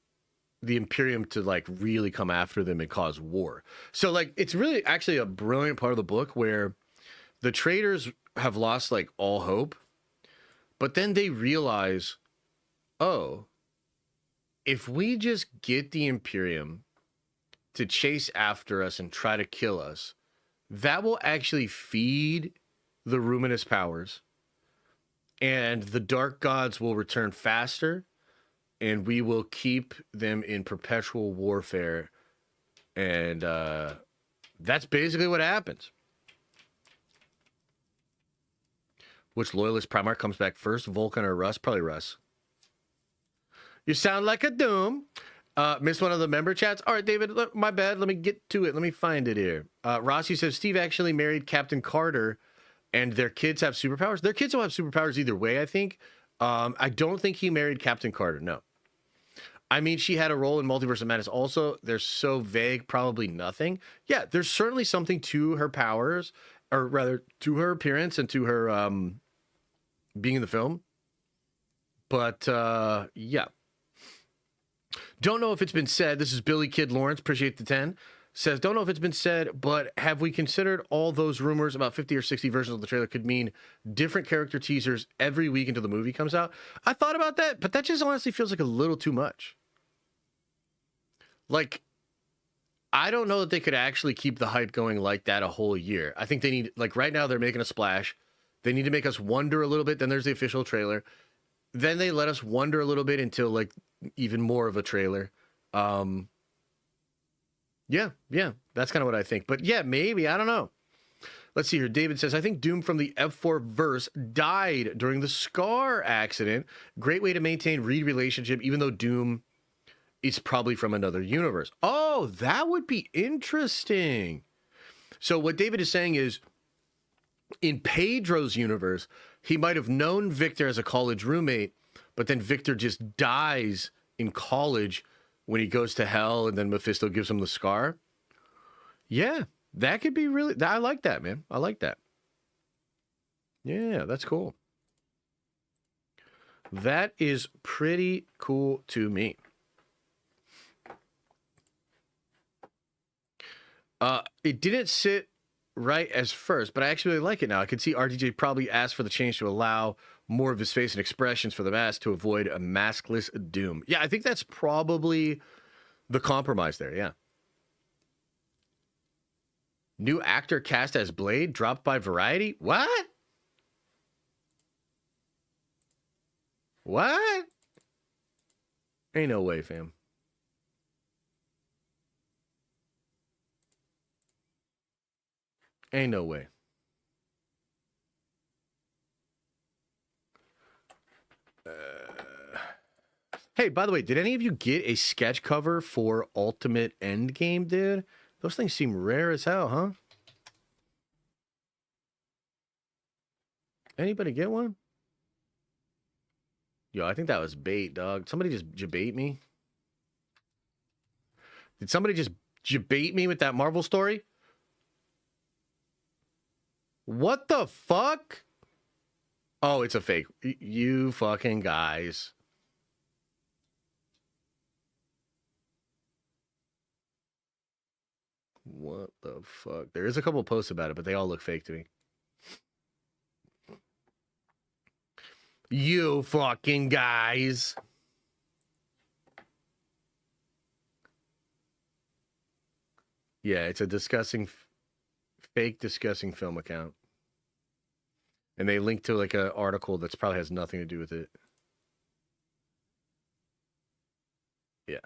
the Imperium to like really come after them and cause war. So like it's really actually a brilliant part of the book where the traders have lost like all hope, but then they realize, oh, if we just get the Imperium to chase after us and try to kill us, that will actually feed the Ruminous powers, and the Dark Gods will return faster, and we will keep them in perpetual warfare. And that's basically what happens. Which Loyalist Primarch comes back first, Vulcan or Russ? Probably Russ. You sound like a Doom. Missed one of the member chats. All right, David, my bad. Let me get to it. Let me find it here. Rossi says, Steve actually married Captain Carter, and their kids have superpowers. Their kids will have superpowers either way, I think. I don't think he married Captain Carter, no. I mean, she had a role in Multiverse of Madness also. They're so vague, probably nothing. Yeah, there's certainly something to her powers, or rather, to her appearance and to her being in the film. But, yeah. Don't know if it's been said. This is Billy Kid Lawrence, appreciate the 10. Says, don't know if it's been said, but have we considered all those rumors about 50 or 60 versions of the trailer could mean different character teasers every week until the movie comes out? I thought about that, but that just honestly feels like a little too much. Like, I don't know that they could actually keep the hype going like that a whole year. I think they need, like right now they're making a splash. They need to make us wonder a little bit. Then there's the official trailer. Then they let us wonder a little bit until like even more of a trailer. Yeah, that's kind of what I think. But yeah, maybe, I don't know. Let's see here. David says, I think Doom from the F4 verse died during the Scar accident. Great way to maintain Reed relationship, even though Doom is probably from another universe. Oh, that would be interesting. So what David is saying is, in Pedro's universe, he might have known Victor as a college roommate, but then Victor just dies in college when he goes to hell, and then Mephisto gives him the scar. Yeah, that could be really... I like that, man. I like that. Yeah, that's cool. That is pretty cool to me. It didn't sit right as first, but I actually really like it now. I can see RDJ probably asked for the change to allow more of his face and expressions for the mask to avoid a maskless Doom. Yeah, I think that's probably the compromise there, yeah. New actor cast as Blade dropped by Variety? What? What? Ain't no way, fam. Ain't no way. Hey, by the way, did any of you get a sketch cover for Ultimate Endgame, dude? Those things seem rare as hell, huh? Anybody get one? Yo, I think that was bait, dog. Somebody just jabait me. Did somebody just jabait me with that Marvel story? What the fuck? Oh, it's a fake. You fucking guys. What the fuck? There is a couple posts about it, but they all look fake to me. You fucking guys. Yeah, it's a fake discussing film account. And they link to like an article that's probably has nothing to do with it. Yeah.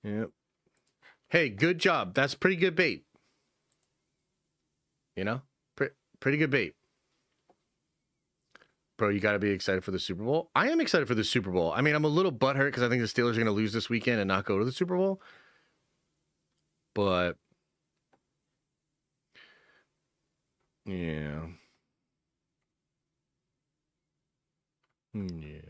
Yep. Hey, good job. That's pretty good bait. You know? Pretty good bait. Bro, you got to be excited for the Super Bowl. I am excited for the Super Bowl. I mean, I'm a little butthurt because I think the Steelers are going to lose this weekend and not go to the Super Bowl. But, yeah. Yeah.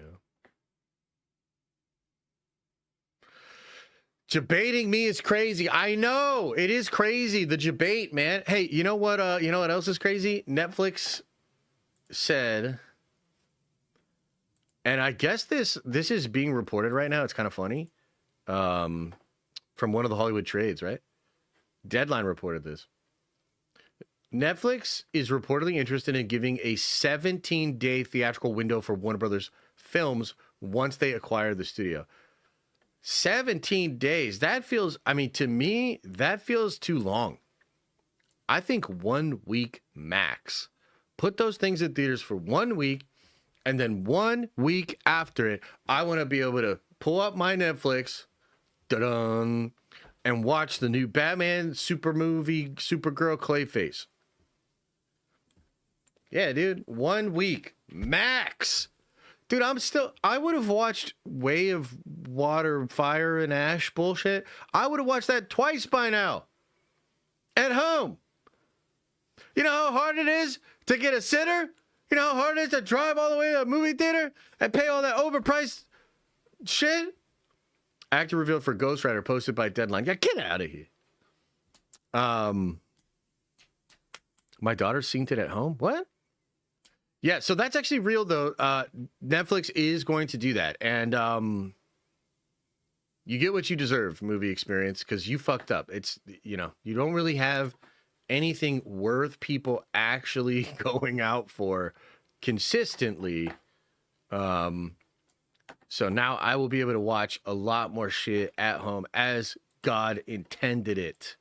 Debating me is crazy. I know it is crazy. The debate, man. Hey, you know what? You know what else is crazy? Netflix said, and I guess this is being reported right now. It's kind of funny, from one of the Hollywood trades, right? Deadline reported this. Netflix is reportedly interested in giving a 17-day theatrical window for Warner Brothers films once they acquire the studio. 17 days. That feels, I mean, to me, that feels too long. I think 1 week max. Put those things in theaters for 1 week, and then 1 week after it, I want to be able to pull up my Netflix, da-dun, and watch the new Batman super movie, Supergirl Clayface. Yeah, dude. 1 week max. Dude, I would have watched Way of Water, Fire, and Ash bullshit. I would have watched that twice by now. At home. You know how hard it is to get a sitter? You know how hard it is to drive all the way to a movie theater and pay all that overpriced shit? Actor revealed for Ghost Rider posted by Deadline. Yeah, get out of here. My daughter's seen it at home? What? Yeah, so that's actually real, though. Netflix is going to do that. And you get what you deserve, movie experience, because you fucked up. It's, you know, you don't really have anything worth people actually going out for consistently. So now I will be able to watch a lot more shit at home as God intended it.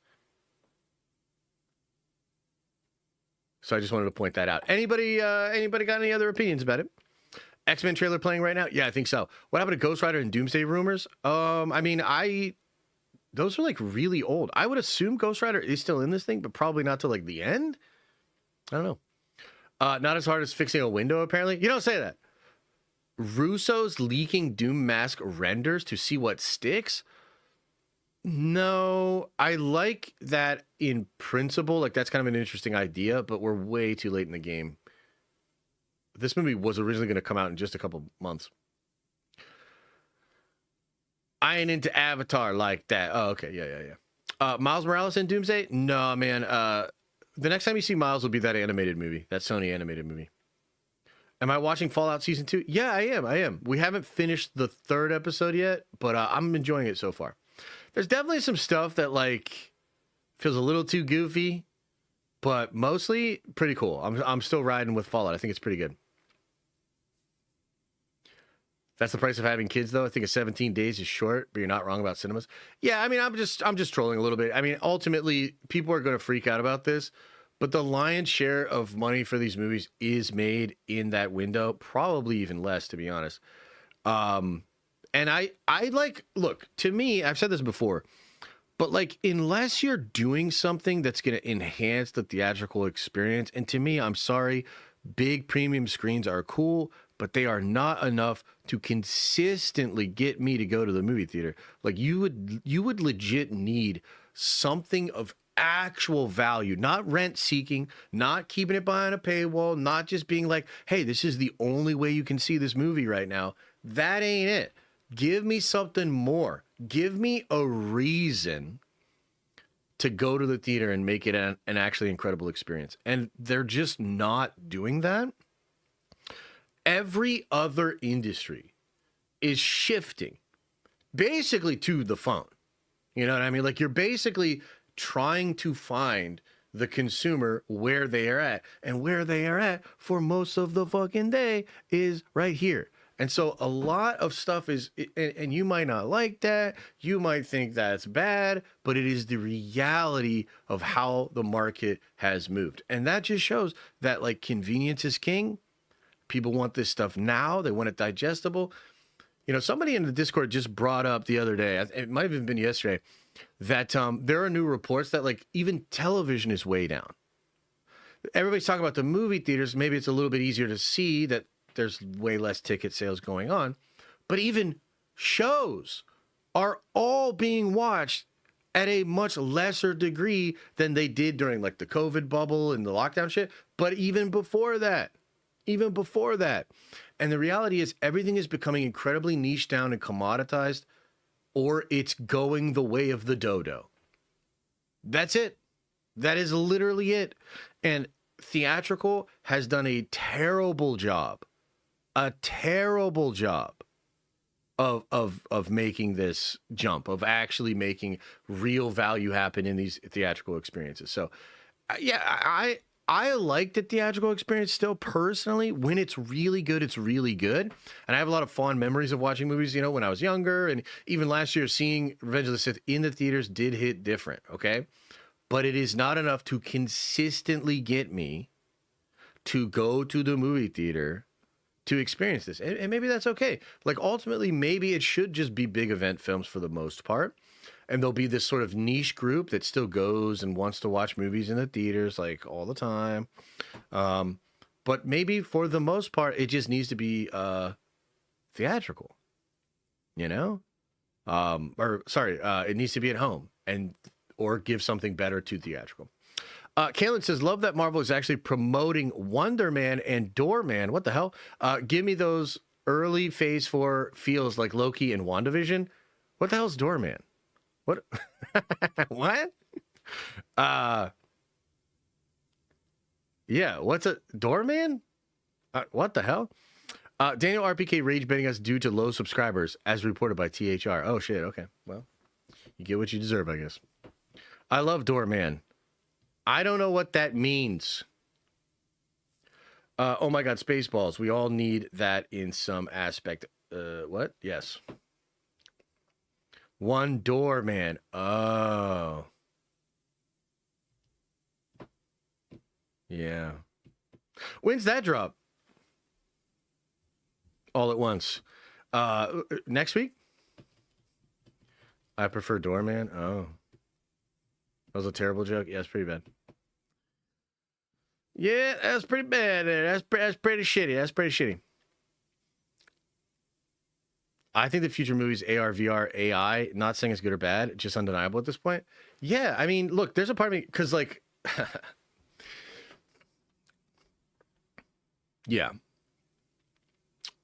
So I just wanted to point that out. Anybody got any other opinions about it? X-Men trailer playing right now? Yeah, I think so. What happened to Ghost Rider and Doomsday rumors? I mean, those are like really old. I would assume Ghost Rider is still in this thing, but probably not till like the end. I don't know. Not as hard as fixing a window, apparently. You don't say that. Russo's leaking Doom mask renders to see what sticks? No, I like that in principle. Like, that's kind of an interesting idea, but we're way too late in the game. This movie was originally going to come out in just a couple months. I ain't into Avatar like that. Oh, okay. Yeah. Miles Morales and Doomsday? No, man. The next time you see Miles will be that animated movie, that Sony animated movie. Am I watching Fallout Season 2? Yeah, I am. We haven't finished the 3rd episode yet, but I'm enjoying it so far. There's definitely some stuff that, like, feels a little too goofy, but mostly pretty cool. I'm still riding with Fallout. I think it's pretty good. That's the price of having kids, though. I think 17 days is short, but you're not wrong about cinemas. Yeah, I mean, I'm just trolling a little bit. I mean, ultimately, people are going to freak out about this, but the lion's share of money for these movies is made in that window, probably even less, to be honest. And I like, look, to me, I've said this before, but like, unless you're doing something that's going to enhance the theatrical experience, and to me, I'm sorry, big premium screens are cool, but they are not enough to consistently get me to go to the movie theater. Like, you would legit need something of actual value, not rent seeking, not keeping it behind a paywall, not just being like, hey, this is the only way you can see this movie right now. That ain't it. Give me something more. Give me a reason to go to the theater and make it an actually incredible experience. And they're just not doing that. every other industry is shifting basically to the phone. You know what I mean? Like, you're basically trying to find the consumer where they are at, and where they are at for most of the fucking day is right here. And so a lot of stuff is, and you might not like that, you might think that's bad, but it is the reality of how the market has moved. And that just shows that, like, convenience is king. People want this stuff now. They want it digestible. You know, somebody in the Discord just brought up the other day, it might have even been yesterday, that there are new reports that, like, even television is way down. Everybody's talking about the movie theaters. Maybe it's a little bit easier to see that there's way less ticket sales going on. But even shows are all being watched at a much lesser degree than they did during, like, the COVID bubble and the lockdown shit. But even before that. And the reality is everything is becoming incredibly niche down and commoditized, or it's going the way of the dodo. That's it. That is literally it. And theatrical has done a terrible job of making this jump, of actually making real value happen in these theatrical experiences. So, yeah, I like the theatrical experience still personally. When it's really good, it's really good. And I have a lot of fond memories of watching movies, you know, when I was younger. And even last year, seeing Revenge of the Sith in the theaters did hit different, okay? But it is not enough to consistently get me to go to the movie theater to experience this. And maybe that's okay. Like, ultimately, maybe it should just be big event films for the most part. And there'll be this sort of niche group that still goes and wants to watch movies in the theaters, like, all the time. But maybe for the most part, it just needs to be theatrical, you know? It needs to be at home or give something better to theatrical. Kaylin says, love that Marvel is actually promoting Wonder Man and Doorman. What the hell? Give me those early Phase 4 feels like Loki and WandaVision. What the hell's Doorman? What? What? Yeah, what's a Doorman? What the hell? Daniel RPK rage baiting us due to low subscribers, as reported by THR. Oh, shit. Okay. Well, you get what you deserve, I guess. I love Doorman. I don't know what that means. Oh my God, Spaceballs. We all need that in some aspect. What? Yes. One Door Man. Oh. Yeah. When's that drop? All at once. Next week? I prefer Doorman. Oh. That was a terrible joke. Yeah, it's pretty bad. Yeah, that's pretty bad. That's pretty shitty. That's pretty shitty. I think the future movies, AR, VR, AI, not saying it's good or bad, just undeniable at this point. Yeah, I mean, look, there's a part of me, because, like, yeah.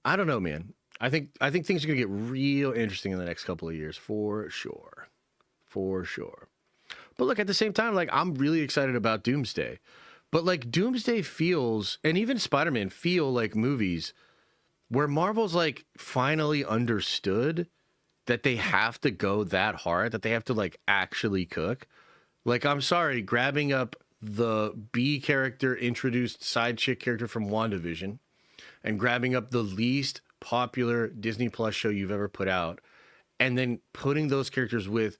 I don't know, man. I think things are going to get real interesting in the next couple of years, for sure. For sure. But look, at the same time, like, I'm really excited about Doomsday. But, like, Doomsday feels, and even Spider-Man feel like movies where Marvel's, like, finally understood that they have to go that hard, that they have to, like, actually cook. Like, I'm sorry, grabbing up the B character introduced side chick character from WandaVision and grabbing up the least popular Disney Plus show you've ever put out and then putting those characters with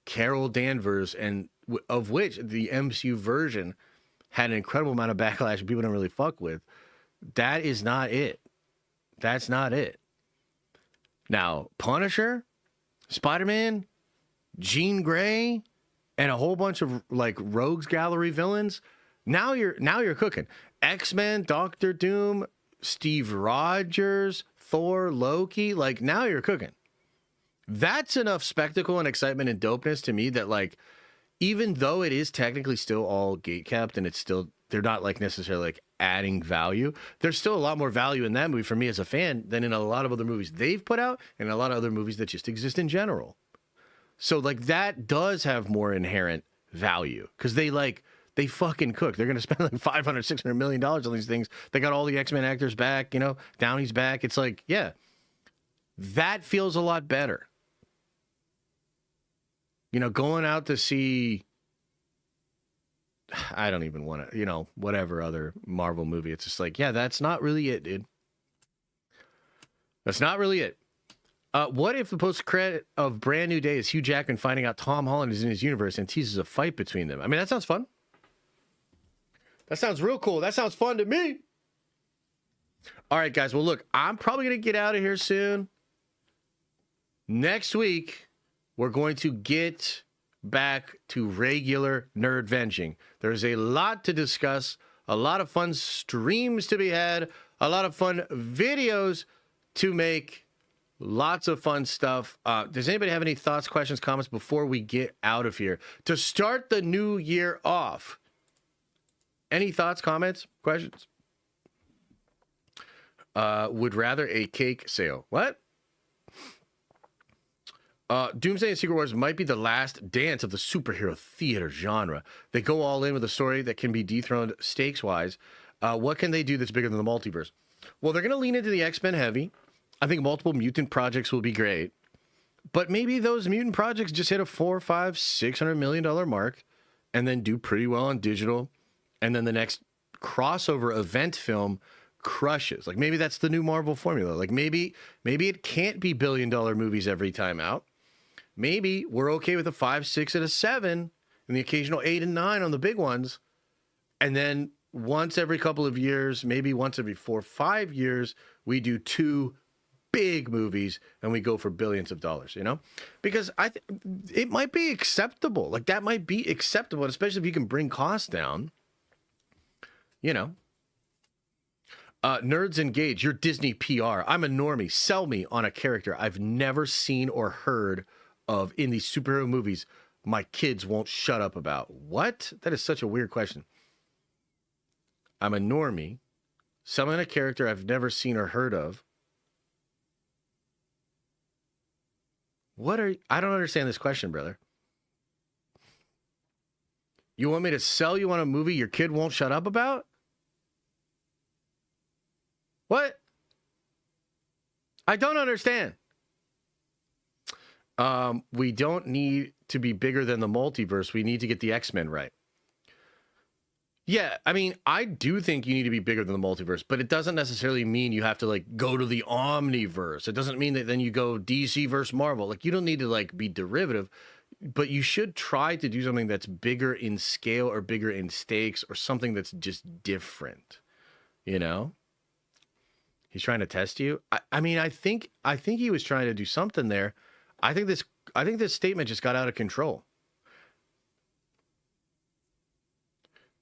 Carol Danvers, and of which the MCU version had an incredible amount of backlash and people don't really fuck with. That is not it. That's not it. Now, Punisher, Spider-Man, Jean Grey, and a whole bunch of, like, rogues gallery villains. Now you're cooking. X-Men, Doctor Doom, Steve Rogers, Thor, Loki. Like, now you're cooking. That's enough spectacle and excitement and dopeness to me that, like, even though it is technically still all gatekept and it's still, they're not, like, necessarily, like, adding value, there's still a lot more value in that movie for me as a fan than in a lot of other movies they've put out and a lot of other movies that just exist in general. So, like, that does have more inherent value because they they fucking cook. They're going to spend like $500-600 million on these things. They got all the X-Men actors back, you know, Downey's back. It's like, yeah, that feels a lot better. You know, going out to see, I don't even want to, you know, whatever other Marvel movie. It's just like, yeah, that's not really it, dude. That's not really it. What if the post-credit of Brand New Day is Hugh Jackman finding out Tom Holland is in his universe and teases a fight between them? I mean, that sounds fun. That sounds real cool. That sounds fun to me. All right, guys. Well, look, I'm probably going to get out of here soon. Next week, we're going to get back to regular nerd venging. There's a lot to discuss, a lot of fun streams to be had, a lot of fun videos to make. Lots of fun stuff. Does anybody have any thoughts, questions, comments before we get out of here? To start the new year off, any thoughts, comments, questions? Would rather a cake sale. What? Doomsday and Secret Wars might be the last dance of the superhero theater genre. They go all in with a story that can be dethroned stakes-wise. What can they do that's bigger than the multiverse? Well, they're going to lean into the X-Men heavy. I think multiple mutant projects will be great, but maybe those mutant projects just hit a $400, $500, $600 million mark and then do pretty well on digital. And then the next crossover event film crushes. Like maybe that's the new Marvel formula. Like maybe it can't be $1 billion movies every time out. Maybe we're okay with a 5, 6, and a 7 and the occasional 8 and 9 on the big ones. And then once every couple of years, maybe once every 4 or 5 years, we do 2 big movies and we go for billions of dollars, you know, because it might be acceptable. Like that might be acceptable, especially if you can bring costs down, you know. Nerds engage. You're Disney PR. I'm a normie. Sell me on a character I've never seen or heard of in these superhero movies my kids won't shut up about. What? That is such a weird question. I'm a normie. Sell me on a character I've never seen or heard of. I don't understand this question, brother. You want me to sell you on a movie your kid won't shut up about? What? I don't understand. We don't need to be bigger than the multiverse. We need to get the X-Men right. Yeah, I mean, I do think you need to be bigger than the multiverse, but it doesn't necessarily mean you have to like go to the Omniverse. It doesn't mean that then you go DC versus Marvel. Like you don't need to like be derivative, but you should try to do something that's bigger in scale or bigger in stakes or something that's just different. You know? He's trying to test you. I mean, I think he was trying to do something there. I think this statement just got out of control.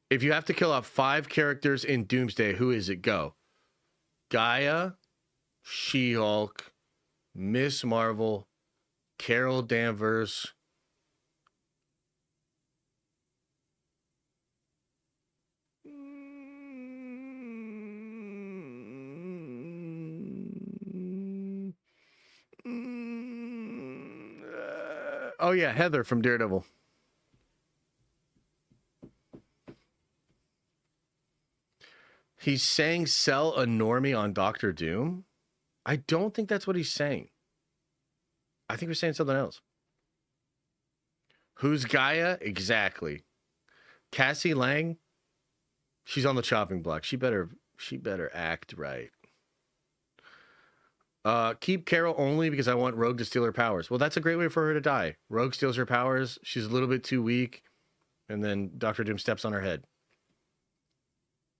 If you have to kill off 5 characters in Doomsday, who is it? Go. Gaia, She-Hulk, Miss Marvel, Carol Danvers. Oh yeah, Heather from Daredevil. He's saying sell a normie on Doctor Doom? I don't think that's what he's saying. I think we're saying something else. Who's Gaia? Exactly. Cassie Lang? She's on the chopping block. She better act right. Keep Carol only because I want Rogue to steal her powers. Well, that's a great way for her to die. Rogue steals her powers. She's a little bit too weak. And then Doctor Doom steps on her head.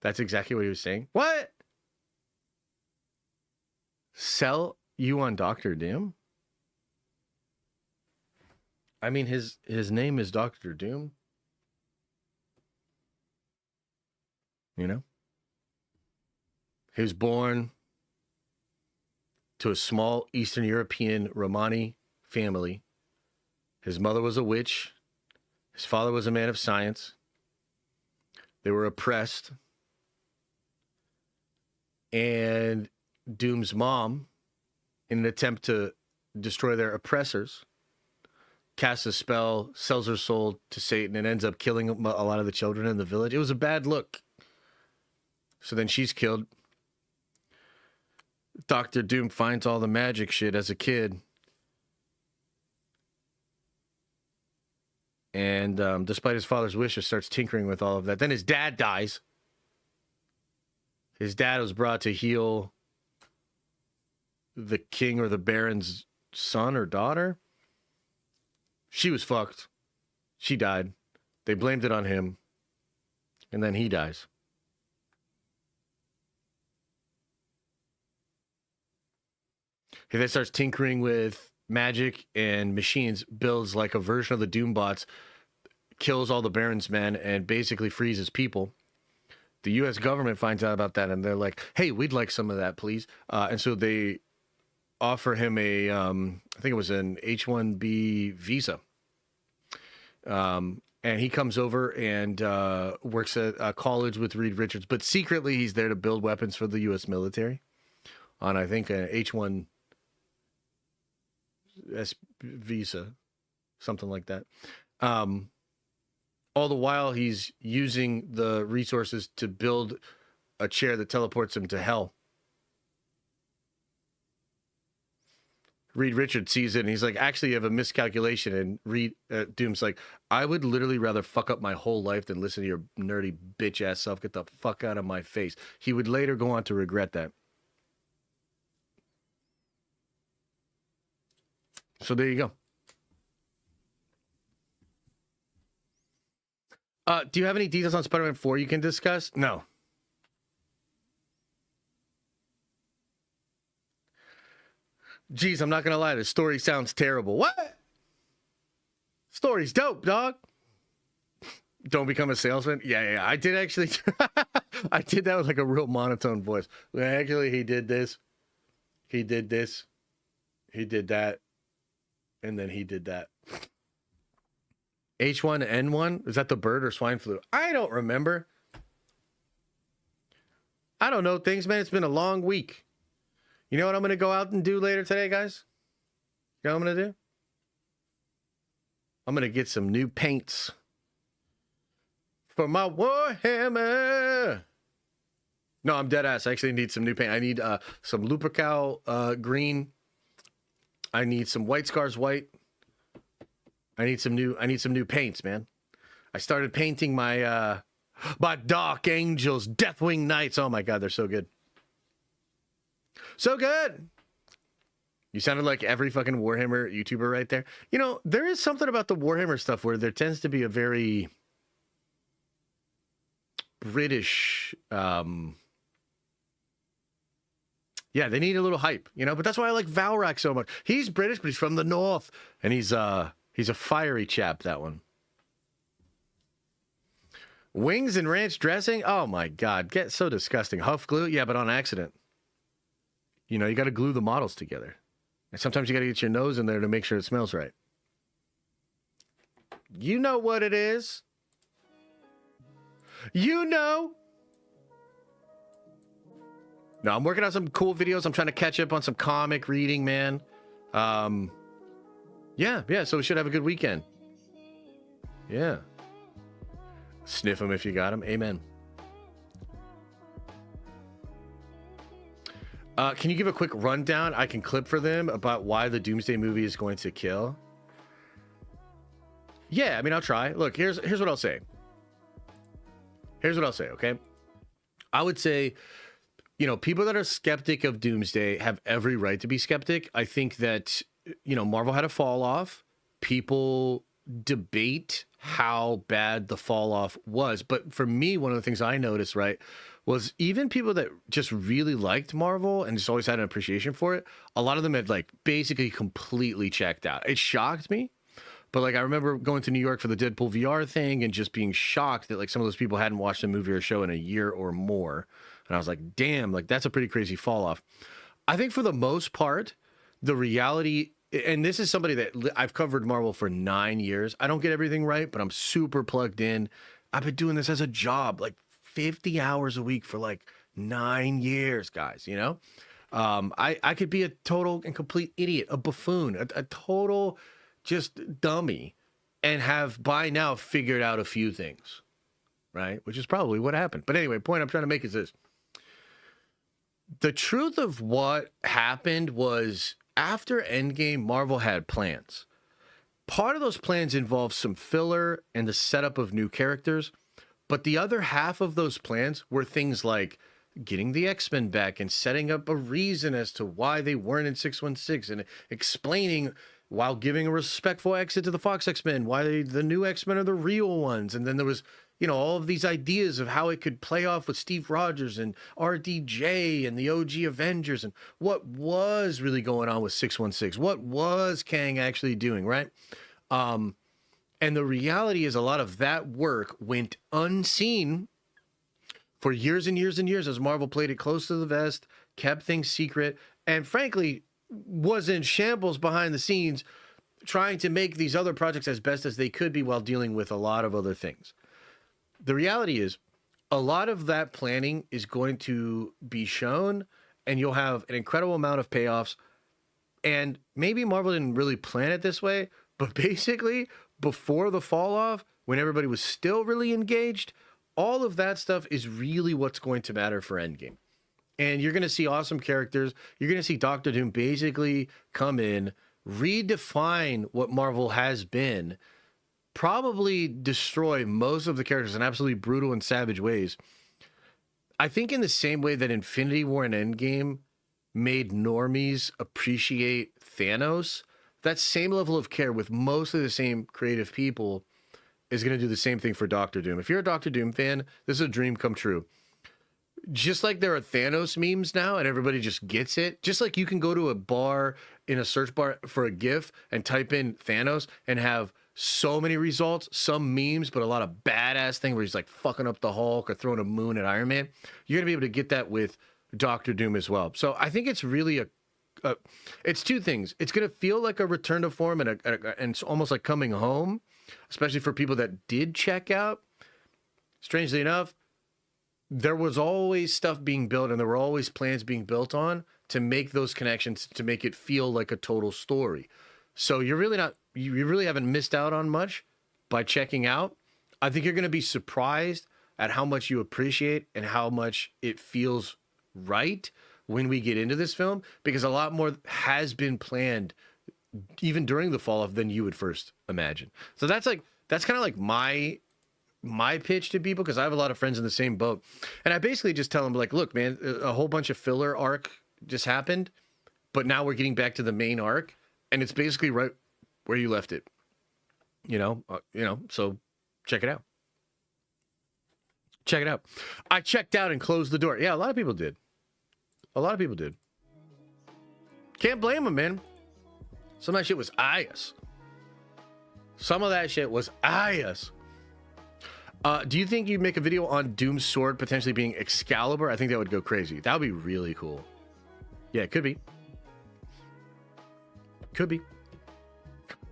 That's exactly what he was saying. What? Sell you on Doctor Doom? I mean, his name is Doctor Doom. You know? He was born to a small Eastern European Romani family. His mother was a witch. His father was a man of science. They were oppressed. And Doom's mom, in an attempt to destroy their oppressors, casts a spell, sells her soul to Satan, and ends up killing a lot of the children in the village. It was a bad look. So then she's killed. Dr. Doom finds all the magic shit as a kid. And despite his father's wishes, starts tinkering with all of that. Then his dad dies. His dad was brought to heal the king or the baron's son or daughter. She was fucked. She died. They blamed it on him. And then he dies. He then starts tinkering with magic and machines, builds like a version of the Doombots, kills all the Baron's men, and basically frees his people. The U.S. government finds out about that, and they're like, hey, we'd like some of that, please. And so they offer him a, I think it was an H-1B visa. And he comes over and works at a college with Reed Richards, but secretly he's there to build weapons for the U.S. military on, I think, an H-1 visa, something like that. All the while he's using the resources to build a chair that teleports him to hell. Reed Richards sees it and he's like, actually, you have a miscalculation. And Reed Doom's like, I would literally rather fuck up my whole life than listen to your nerdy bitch ass self. Get the fuck out of my face. He would later go on to regret that. So there you go. Do you have any details on Spider-Man 4 you can discuss? No. Geez, I'm not going to lie. The story sounds terrible. What? Story's dope, dog. Don't become a salesman? Yeah. I did actually. I did that with like a real monotone voice. Actually, he did this. He did this. He did that. And then he did that. H1N1? Is that the bird or swine flu? I don't remember. I don't know things, man. It's been a long week. You know what I'm going to go out and do later today, guys? You know what I'm going to do? I'm going to get some new paints for my Warhammer. No, I'm dead ass. I actually need some new paint. I need some Lupercal green. I need some White Scars white. I need some new paints, man. I started painting my my Dark Angels, Deathwing Knights. Oh my god, they're so good. So good. You sounded like every fucking Warhammer YouTuber right there. You know, there is something about the Warhammer stuff where there tends to be a very British yeah, they need a little hype, you know, but that's why I like Valrak so much. He's British, but he's from the north, and he's a fiery chap, that one. Wings and ranch dressing? Oh my god, get so disgusting. Huff glue? Yeah, but on accident. You know, you got to glue the models together. And sometimes you got to get your nose in there to make sure it smells right. You know what it is. You know. No, I'm working on some cool videos. I'm trying to catch up on some comic reading, man. Yeah, so we should have a good weekend. Yeah. Sniff them if you got them. Amen. Can you give a quick rundown I can clip for them about why the Doomsday movie is going to kill? Yeah, I mean, I'll try. Look, here's what I'll say. Here's what I'll say, okay? I would say, you know, people that are skeptic of Doomsday have every right to be skeptic. I think that, you know, Marvel had a fall off. People debate how bad the fall off was. But for me, one of the things I noticed, right, was even people that just really liked Marvel and just always had an appreciation for it, a lot of them had like basically completely checked out. It shocked me. But like I remember going to New York for the Deadpool VR thing and just being shocked that like some of those people hadn't watched a movie or a show in a year or more. And I was like, damn, like that's a pretty crazy fall off. I think for the most part, the reality, and this is somebody that I've covered Marvel for 9 years. I don't get everything right, but I'm super plugged in. I've been doing this as a job, like 50 hours a week for like 9 years, guys, you know? I could be a total and complete idiot, a buffoon, a total just dummy and have by now figured out a few things, right? Which is probably what happened. But anyway, point I'm trying to make is this. The truth of what happened was after Endgame, Marvel had plans. Part of those plans involved some filler and the setup of new characters, but the other half of those plans were things like getting the X-Men back and setting up a reason as to why they weren't in 616 and explaining, while giving a respectful exit to the Fox X-Men, why the new X-Men are the real ones. And then there was, all of these ideas of how it could play off with Steve Rogers and RDJ and the OG Avengers and what was really going on with 616. What was Kang actually doing, right? And the reality is a lot of that work went unseen for years and years and years as Marvel played it close to the vest, kept things secret, and frankly, was in shambles behind the scenes trying to make these other projects as best as they could be while dealing with a lot of other things. The reality is a lot of that planning is going to be shown and you'll have an incredible amount of payoffs. And maybe Marvel didn't really plan it this way, but basically before the fall off, when everybody was still really engaged, all of that stuff is really what's going to matter for Endgame. And you're going to see awesome characters. You're going to see Doctor Doom basically come in, redefine what Marvel has been, probably destroy most of the characters in absolutely brutal and savage ways. I think in the same way that Infinity War and Endgame made normies appreciate Thanos, that same level of care with mostly the same creative people is going to do the same thing for Doctor Doom. If you're a Doctor Doom fan, this is a dream come true. Just like there are Thanos memes now and everybody just gets it, just like you can go to a bar in a search bar for a GIF and type in Thanos and have so many results, some memes, but a lot of badass thing where he's like fucking up the Hulk or throwing a moon at Iron Man. You're going to be able to get that with Doctor Doom as well. So I think it's really it's two things. It's going to feel like a return to form and it's almost like coming home, especially for people that did check out. Strangely enough, there was always stuff being built and there were always plans being built on to make those connections, to make it feel like a total story. So you really haven't missed out on much by checking out. I think you're going to be surprised at how much you appreciate and how much it feels right when we get into this film, because a lot more has been planned even during the fall off than you would first imagine. So that's kind of like my pitch to people, because I have a lot of friends in the same boat. And I basically just tell them, like, look, man, a whole bunch of filler arc just happened, but now we're getting back to the main arc, and it's basically right where you left it. So check it out. Check it out. I checked out and closed the door. Yeah, a lot of people did. Can't blame them, man. Some of that shit was ass. Do you think you'd make a video on Doom's sword potentially being Excalibur? I think that would go crazy. That would be really cool. Yeah, it could be.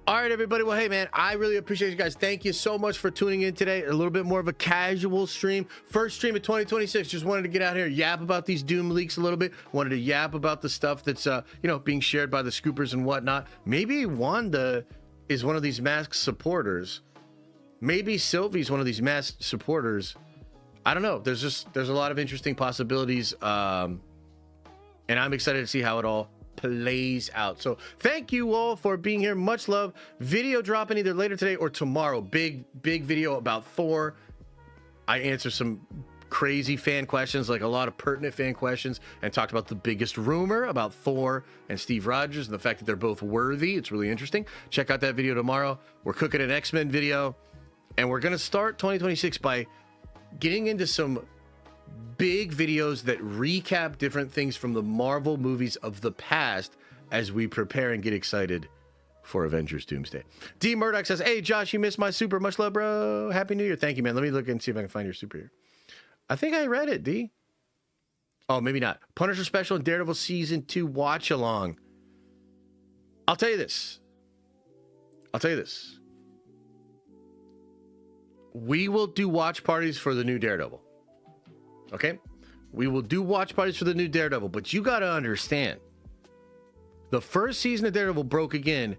All right, everybody. Well, hey, man, I really appreciate you guys. Thank you so much for tuning in today. A little bit more of a casual stream. First stream of 2026. Just wanted to get out here, yap about these Doom leaks a little bit. Wanted to yap about the stuff that's, being shared by the scoopers and whatnot. Maybe Wanda is one of these masked supporters. Maybe Sylvie's one of these masked supporters. I don't know. There's a lot of interesting possibilities. And I'm excited to see how it all plays out. So thank you all for being here. Much love. Video dropping either later today or tomorrow. Big video about Thor. I answer some crazy fan questions, like a lot of pertinent fan questions, and talked about the biggest rumor about Thor and Steve Rogers and the fact that they're both worthy. It's really interesting. Check out that video tomorrow. We're cooking an X-Men video, and we're going to start 2026 by getting into some big videos that recap different things from the Marvel movies of the past as we prepare and get excited for Avengers Doomsday. D Murdoch says, hey, Josh, you missed my super. Much love, bro. Happy New Year. Thank you, man. Let me look and see if I can find your super here. I think I read it, D. Oh, maybe not. Punisher Special and Daredevil Season 2 watch along. I'll tell you this. We will do watch parties for the new Daredevil. Okay? We will do watch parties for the new Daredevil, but you got to understand, the first season of Daredevil broke again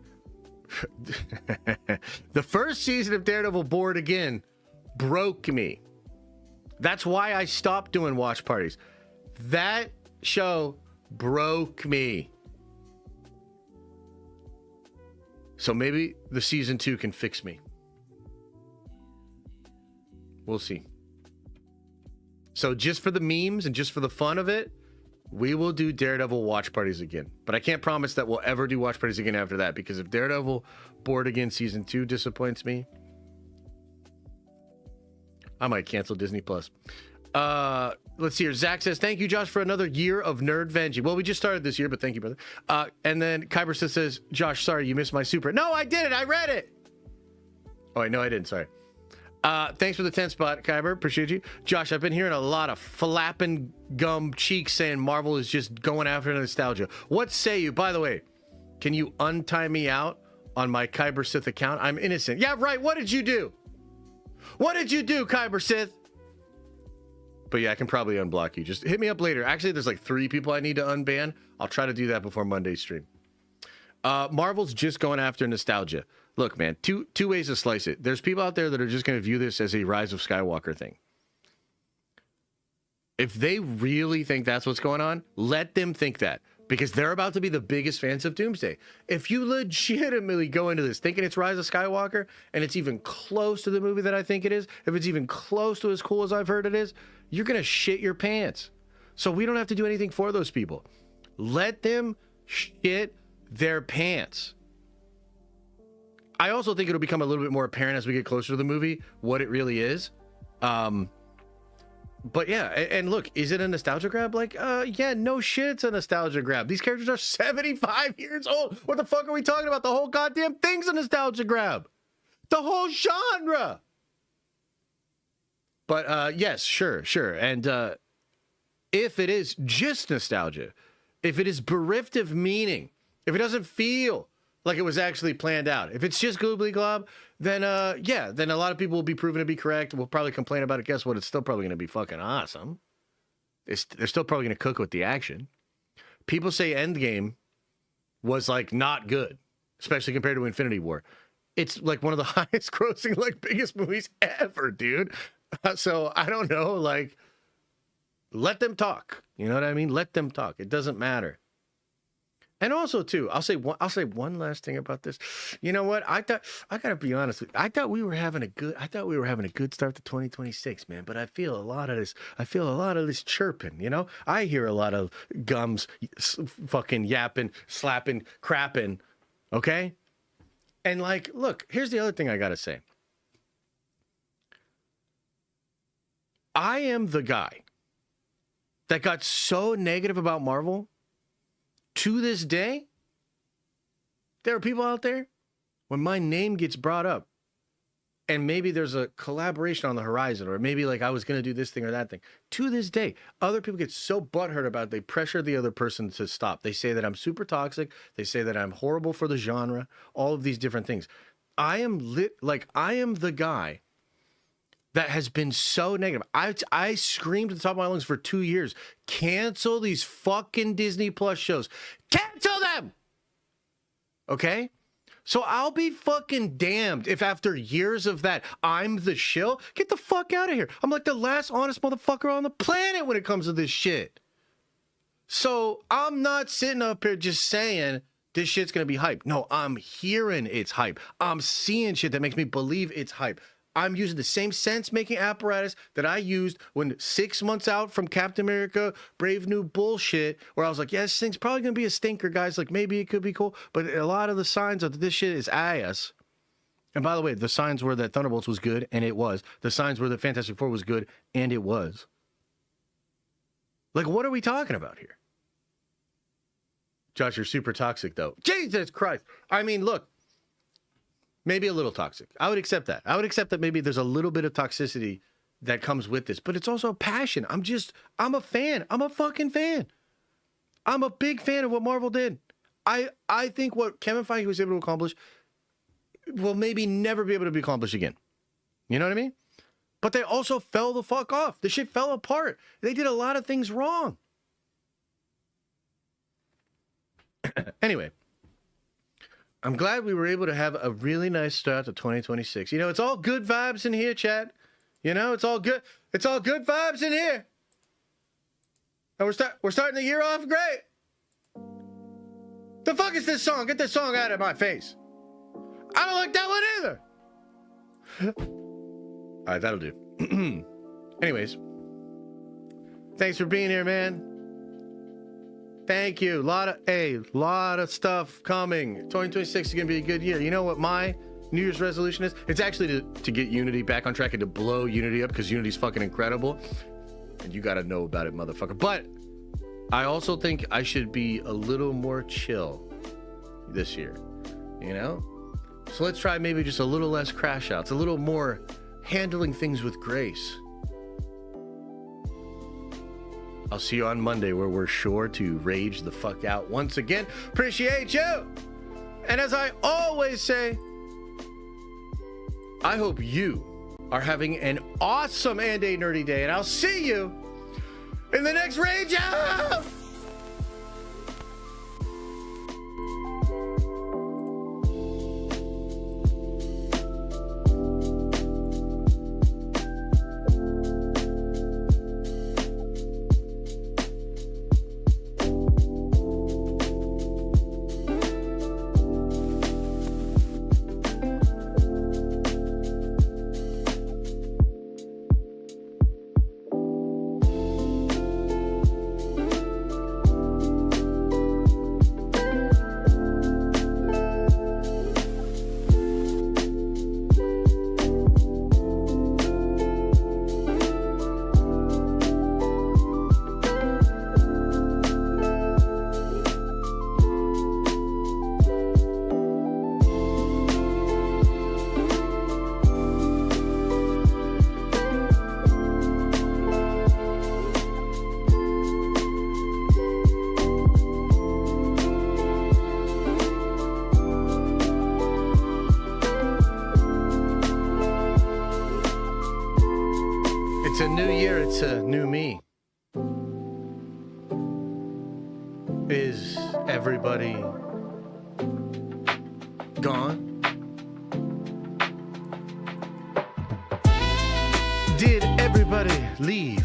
The first season of Daredevil Born Again broke me. That's why I stopped doing watch parties. That show broke me. So maybe the season 2 can fix me. We'll see. So just for the memes and just for the fun of it, we will do Daredevil watch parties again. But I can't promise that we'll ever do watch parties again after that, because if Daredevil Born Again season 2 disappoints me, I might cancel Disney Plus. Let's see here. Zach says, thank you, Josh, for another year of nerd venging. Well, we just started this year, but thank you, brother. And then Kyber says, Josh, sorry, you missed my super. No, I didn't. I read it. Oh, wait, no, I didn't. Sorry. Thanks for the 10 spot, Kyber. Appreciate you. Josh, I've been hearing a lot of flapping gum cheeks saying Marvel is just going after nostalgia. What say you? By the way, can you untie me out on my Kyber Sith account? I'm innocent. Yeah, right. What did you do? What did you do, Kyber Sith? But yeah, I can probably unblock you. Just hit me up later. Actually, there's like 3 people I need to unban. I'll try to do that before Monday's stream. Marvel's just going after nostalgia. Look, man, two ways to slice it. There's people out there that are just going to view this as a Rise of Skywalker thing. If they really think that's what's going on, let them think that, because they're about to be the biggest fans of Doomsday. If you legitimately go into this thinking it's Rise of Skywalker and it's even close to the movie that I think it is, if it's even close to as cool as I've heard it is, you're going to shit your pants. So we don't have to do anything for those people. Let them shit their pants. I also think it'll become a little bit more apparent as we get closer to the movie what it really is. But yeah, and look, is it a nostalgia grab? Like, yeah, no shit, it's a nostalgia grab. These characters are 75 years old. What the fuck are we talking about? The whole goddamn thing's a nostalgia grab. The whole genre. But yes, sure. And if it is just nostalgia, if it is bereft of meaning, if it doesn't feel like it was actually planned out, if it's just gloobly glob, then yeah, then a lot of people will be proven to be correct. We'll probably complain about it. Guess what? It's still probably going to be fucking awesome. They're still probably going to cook with the action. People say Endgame was like not good, especially compared to Infinity War. It's like one of the highest grossing, like biggest movies ever, dude. So I don't know, like, let them talk. You know what I mean? Let them talk. It doesn't matter. And also, too, I'll say one last thing about this. You know what? I gotta be honest with you. I thought we were having a good start to 2026, man. But I feel a lot of this chirping. You know, I hear a lot of gums, fucking yapping, slapping, crapping. Okay. And like, look, here's the other thing I gotta say. I am the guy that got so negative about Marvel. To this day, there are people out there, when my name gets brought up, and maybe there's a collaboration on the horizon, or maybe like I was going to do this thing or that thing. To this day, other people get so butthurt about it, they pressure the other person to stop. They say that I'm super toxic. They say that I'm horrible for the genre, all of these different things. I am the guy that has been so negative. I screamed at the top of my lungs for 2 years. Cancel these fucking Disney Plus shows. Cancel them! Okay? So I'll be fucking damned if after years of that, I'm the shill. Get the fuck out of here. I'm like the last honest motherfucker on the planet when it comes to this shit. So I'm not sitting up here just saying this shit's gonna be hype. No, I'm hearing it's hype. I'm seeing shit that makes me believe it's hype. I'm using the same sense-making apparatus that I used when 6 months out from Captain America, Brave New bullshit, where I was like, yeah, this thing's probably going to be a stinker, guys. Like, maybe it could be cool. But a lot of the signs of this shit is ass. And by the way, the signs were that Thunderbolts was good, and it was. The signs were that Fantastic Four was good, and it was. Like, what are we talking about here? Josh, you're super toxic, though. Jesus Christ. I mean, look. Maybe a little toxic. I would accept that. I would accept that maybe there's a little bit of toxicity that comes with this, but it's also a passion. I'm a fan. I'm a fucking fan. I'm a big fan of what Marvel did. I think what Kevin Feige was able to accomplish will maybe never be able to be accomplished again. You know what I mean? But they also fell the fuck off. The shit fell apart. They did a lot of things wrong. Anyway. I'm glad we were able to have a really nice start to 2026. You know, it's all good vibes in here, Chad. You know, it's all good. It's all good vibes in here. And we're starting the year off great. The fuck is this song? Get this song out of my face. I don't like that one either. All right, that'll do. Anyways, thanks for being here, man. Thank you. Lot of stuff coming. 2026 is gonna be a good year. You know what my New Year's resolution is? It's actually to get Unity back on track and to blow Unity up, because Unity's fucking incredible. And you gotta know about it, motherfucker. But I also think I should be a little more chill this year, you know? So let's try maybe just a little less crash outs, a little more handling things with grace. I'll see you on Monday, where we're sure to rage the fuck out once again. Appreciate you! And as I always say, I hope you are having an awesome and a nerdy day, and I'll see you in the next Rage Out! It's a new year, it's a new me. Is everybody gone? Did everybody leave?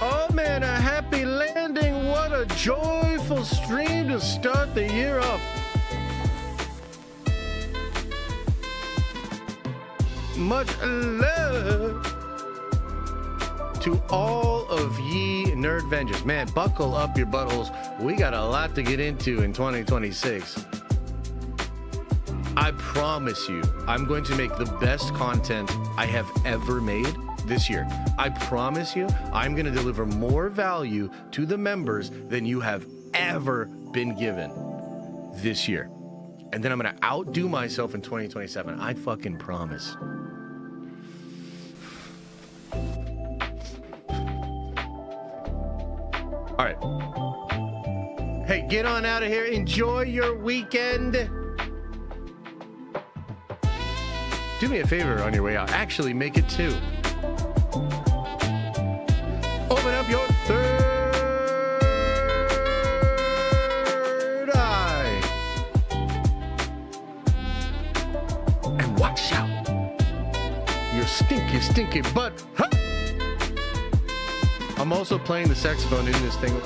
Oh man, a happy landing. What a joyful stream to start the year off. Much love to all of ye nerd Avengers. Man, buckle up your buttholes. We got a lot to get into in 2026. I promise you, I'm going to make the best content I have ever made this year. I promise you, I'm going to deliver more value to the members than you have ever been given this year. And then I'm going to outdo myself in 2027. I fucking promise. All right. Hey, get on out of here. Enjoy your weekend. Do me a favor on your way out. Actually, make it two. Open up your third eye. And watch out. Your stinky butt. Huh? I'm also playing the saxophone in this thing.